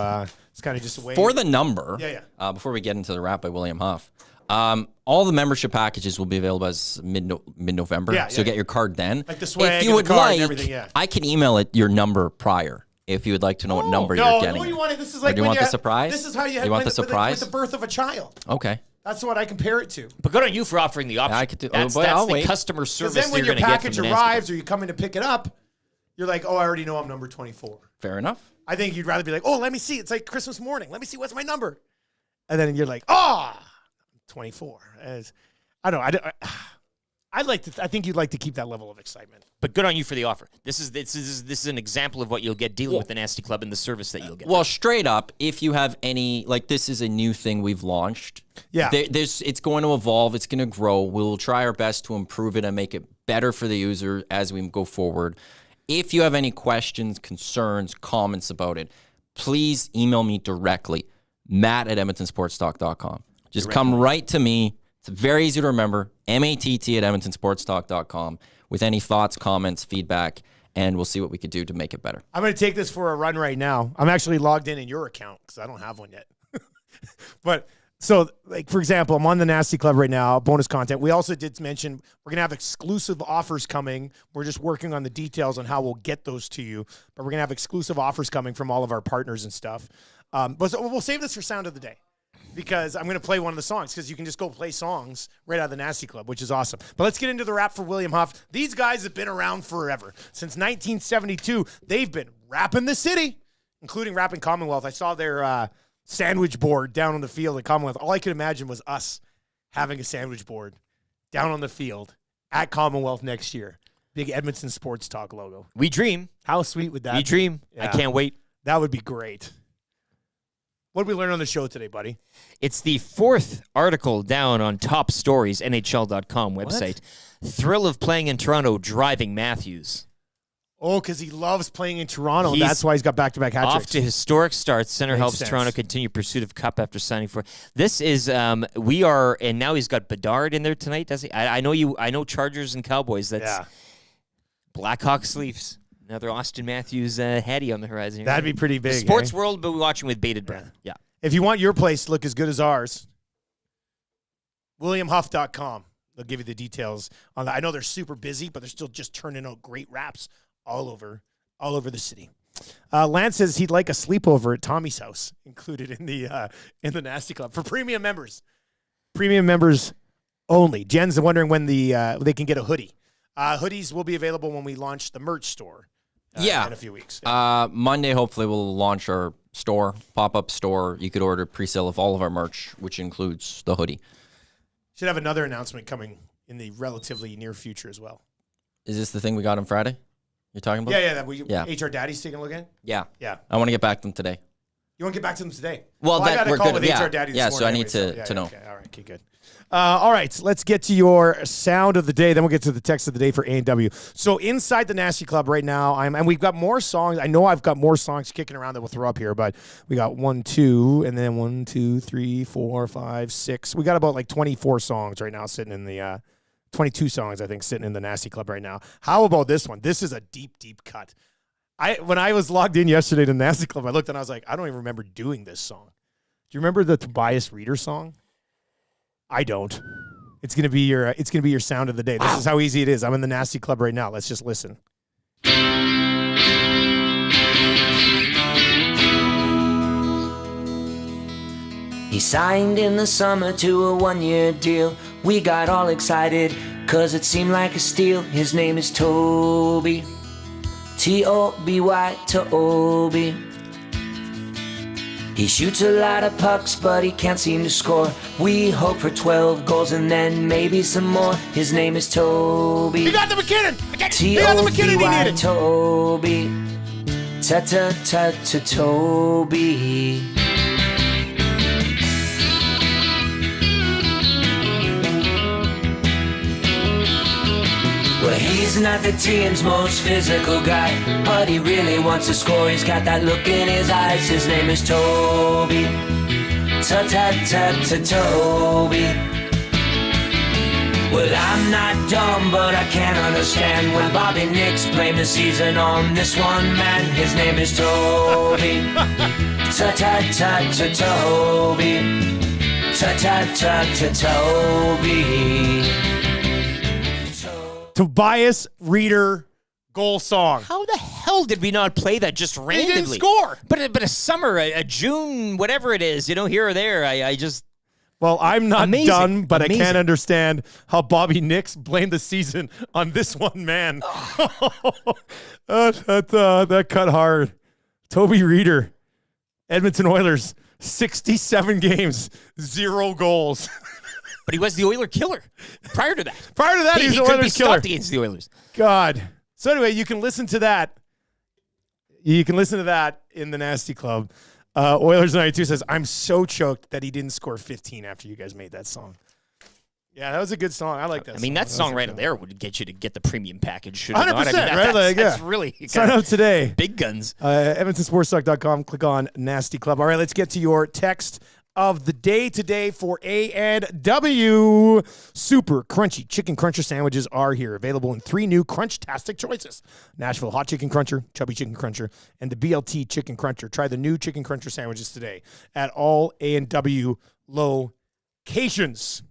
it's kind of just a way. For the number, before we get into the wrap by William Huff, all the membership packages will be available as mid-November. Yeah, so get your card then. Like the swag if you and would the card like, and everything, yeah. I can email it your number prior if you would like to know what number you're getting. No, you want it. This is Or like do you when want the surprise? This is how you want the with surprise? with the birth of a child. Okay. That's what I compare it to. But good on you for offering the option. I could do. That's I'll the wait. customer Because service then when you're your going to get package from the Nasty arrives or you come in to pick it up, you're like, oh, I already know I'm number 24. Fair enough. I think you'd rather be like, oh, let me see. It's like Christmas morning. Let me see what's my number. And then you're like, 24. I don't know. I think you'd like to keep that level of excitement. But good on you for the offer. This is an example of what you'll get dealing with the Nasty Club and the service that you'll get. Well, straight up, if you have any, like, this is a new thing we've launched. Yeah. It's going to evolve. It's going to grow. We'll try our best to improve it and make it better for the user as we go forward. If you have any questions, concerns, comments about it, please email me directly, matt@edmontonsportstalk.com. Just come right to me. It's very easy to remember, matt@edmontonsportstalk.com, with any thoughts, comments, feedback, and we'll see what we could do to make it better. I'm going to take this for a run right now. I'm actually logged in your account because I don't have one yet. But so, like, for example, I'm on the Nasty Club right now, bonus content. We also did mention we're going to have exclusive offers coming. We're just working on the details on how we'll get those to you. But we're going to have exclusive offers coming from all of our partners and stuff. But so we'll save this for Sound of the Day, because I'm going to play one of the songs, because you can just go play songs right out of the Nasty Club, which is awesome. But let's get into the rap for William Huff. These guys have been around forever. Since 1972, they've been rapping the city, including rapping Commonwealth. I saw their sandwich board down on the field at Commonwealth. All I could imagine was us having a sandwich board down on the field at Commonwealth next year. Big Edmonton Sports Talk logo. We dream. How sweet would that be? We dream. Yeah. I can't wait. That would be great. What did we learn on the show today, buddy? It's the 4th article down on Top Stories, NHL.com website. Thrill of playing in Toronto, driving Matthews. Oh, because he loves playing in Toronto. That's why he's got back-to-back hat tricks. Off to historic starts. Center Makes helps sense. Toronto continue pursuit of Cup after signing for. This is and now he's got Bedard in there tonight, does he? I know Chargers and Cowboys. That's Blackhawks sleeves. Another Austin Matthews Hattie on the horizon here. That'd be pretty big. The sports world, but we're watching with bated breath. Yeah. If you want your place to look as good as ours, WilliamHuff.com. They'll give you the details on that. I know they're super busy, but they're still just turning out great raps all over the city. Lance says he'd like a sleepover at Tommy's house, included in the Nasty Club for premium members. Premium members only. Jen's wondering when they can get a hoodie. Hoodies will be available when we launch the merch store. In a few weeks. Monday, hopefully, we'll launch our store, pop-up store. You could order pre-sale of all of our merch, which includes the hoodie. Should have another announcement coming in the relatively near future as well. Is this the thing we got on Friday you're talking about? Yeah. HR Daddy's taking a look at? Yeah. Yeah. I want to get back to them today. You want to get back to them today? Well, I got a call with yeah. HR Daddy this Yeah, morning so I need anyway, to know. Okay. All right, okay, good. All right, let's get to your sound of the day. Then we'll get to the text of the day for A&W. So inside the Nasty Club right now, and we've got more songs. I know I've got more songs kicking around that we'll throw up here, but we got 1, 2, and then 1, 2, 3, 4, 5, 6. We got about like 24 songs right now sitting in the 22 songs, I think, sitting in the Nasty Club right now. How about this one? This is a deep, deep cut. When I was logged in yesterday to the Nasty Club, I looked and I was like, I don't even remember doing this song. Do you remember the Tobias Reader song? I don't. It's gonna be your sound of the day. This is how easy it is. I'm in the Nasty Club right now. Let's just listen. He signed in the summer to a 1-year deal. We got all excited, cause it seemed like a steal. His name is Toby. T-O-B-Y, Toby. He shoots a lot of pucks, but he can't seem to score. We hope for 12 goals and then maybe some more. His name is Toby. He got the McKinnon! He got the McKinnon he needed! Toby. Toby. Well, he's not the team's most physical guy, but he really wants to score. He's got that look in his eyes. His name is Toby. Toby. Well, I'm not dumb, but I can't understand when Bobby Nix blamed the season on this one man. His name is Toby. Toby. Tobias Reader goal song. How the hell did we not play that just randomly? He didn't score. But a summer, a June, whatever it is, here or there, I just... Well, I'm not done, but Amazing. I can't understand how Bobby Nix blamed the season on this one man. That cut hard. Toby Reader, Edmonton Oilers, 67 games, 0 goals. But he was the Oiler killer prior to that. He was the couldn't be Oilers killer. stopped against the Oilers. God. So anyway, you can listen to that. You can listen to that in the Nasty Club. Oilers 92 says, I'm so choked that he didn't score 15 after you guys made that song. Yeah, that was a good song. I like that. I mean, that song right there would get you to get the premium package. Should 100%, right? That's really sign up today. Big guns. EvanstonSportsTalk.com. Click on Nasty Club. All right, let's get to your text of the day today for A&W. Super crunchy chicken cruncher sandwiches are here, available in 3 new crunch-tastic choices: Nashville hot chicken cruncher, chubby chicken cruncher, and the BLT chicken cruncher. Try the new chicken cruncher sandwiches today at all A&W locations.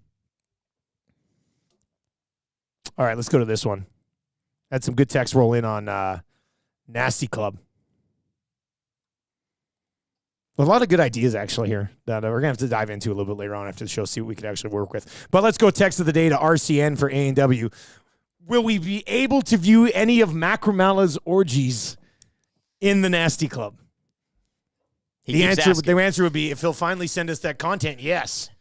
All right, let's go to this one. Had some good text roll in on Nasty Club. A lot of good ideas actually here that we're going to have to dive into a little bit later on after the show, see what we can actually work with. But let's go text of the day to RCN for A&W. Will we be able to view any of Macromala's orgies in the Nasty Club? The answer would be, if he'll finally send us that content, yes.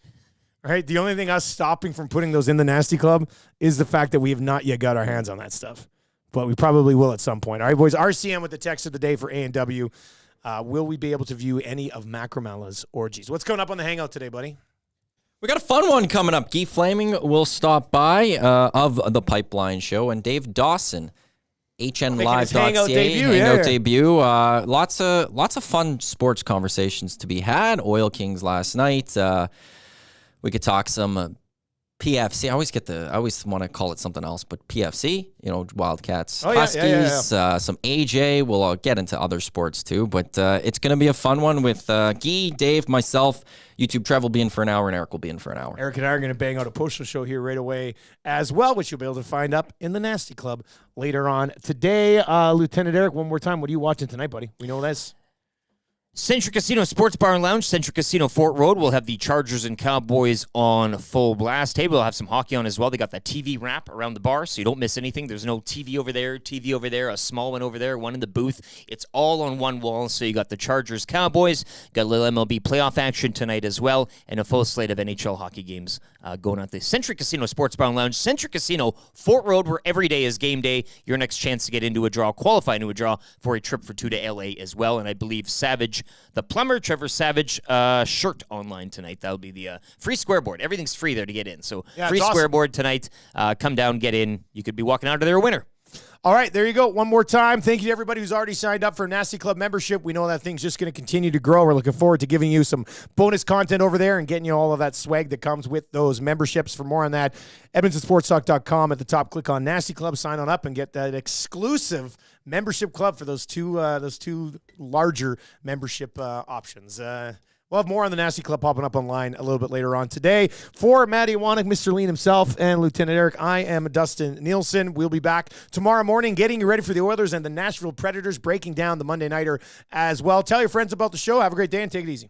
Right? The only thing us stopping from putting those in the Nasty Club is the fact that we have not yet got our hands on that stuff. But we probably will at some point. All right, boys, RCN with the text of the day for A&W. Will we be able to view any of Macromala's orgies? What's coming up on the Hangout today, buddy? We got a fun one coming up. Guy Flaming will stop by of the Pipeline Show, and Dave Dawson, HNLive.ca, Hangout debut. Lots of fun sports conversations to be had. Oil Kings last night. We could talk some PFC. I always want to call it something else, but PFC, Wildcats, Huskies, some AJ. We'll get into other sports too, but it's going to be a fun one with Guy, Dave, myself. YouTube Trev will be in for an hour, and Eric will be in for an hour. Eric and I are going to bang out a postal show here right away as well, which you'll be able to find up in the Nasty Club later on today. Lieutenant Eric, one more time, what are you watching tonight, buddy? We know this. Century Casino Sports Bar and Lounge, Century Casino Fort Road. We'll have the Chargers and Cowboys on full blast. Hey, we'll have some hockey on as well. They got that TV wrap around the bar, so you don't miss anything. There's no TV over there, a small one over there, one in the booth. It's all on one wall, so you got the Chargers, Cowboys, got a little MLB playoff action tonight as well, and a full slate of NHL hockey games going on at the Century Casino Sports Bar and Lounge. Century Casino Fort Road, where every day is game day. Your next chance to get into a draw, qualify into a draw for a trip for 2 to LA as well, and I believe Savage, the plumber, Trevor Savage, shirt online tonight. That'll be the free square board. Everything's free there to get in. So free square board tonight. Come down, get in. You could be walking out of there a winner. All right, there you go. One more time. Thank you to everybody who's already signed up for Nasty Club membership. We know that thing's just going to continue to grow. We're looking forward to giving you some bonus content over there and getting you all of that swag that comes with those memberships. For more on that, EvanstonSportsTalk.com. At the top, click on Nasty Club, sign on up, and get that exclusive membership club for those two larger membership options. We'll have more on the Nasty Club popping up online a little bit later on today. For Matty Wanek, Mr. Lean himself, and Lieutenant Eric, I am Dustin Nielson. We'll be back tomorrow morning getting you ready for the Oilers and the Nashville Predators, breaking down the Monday Nighter as well. Tell your friends about the show. Have a great day and take it easy.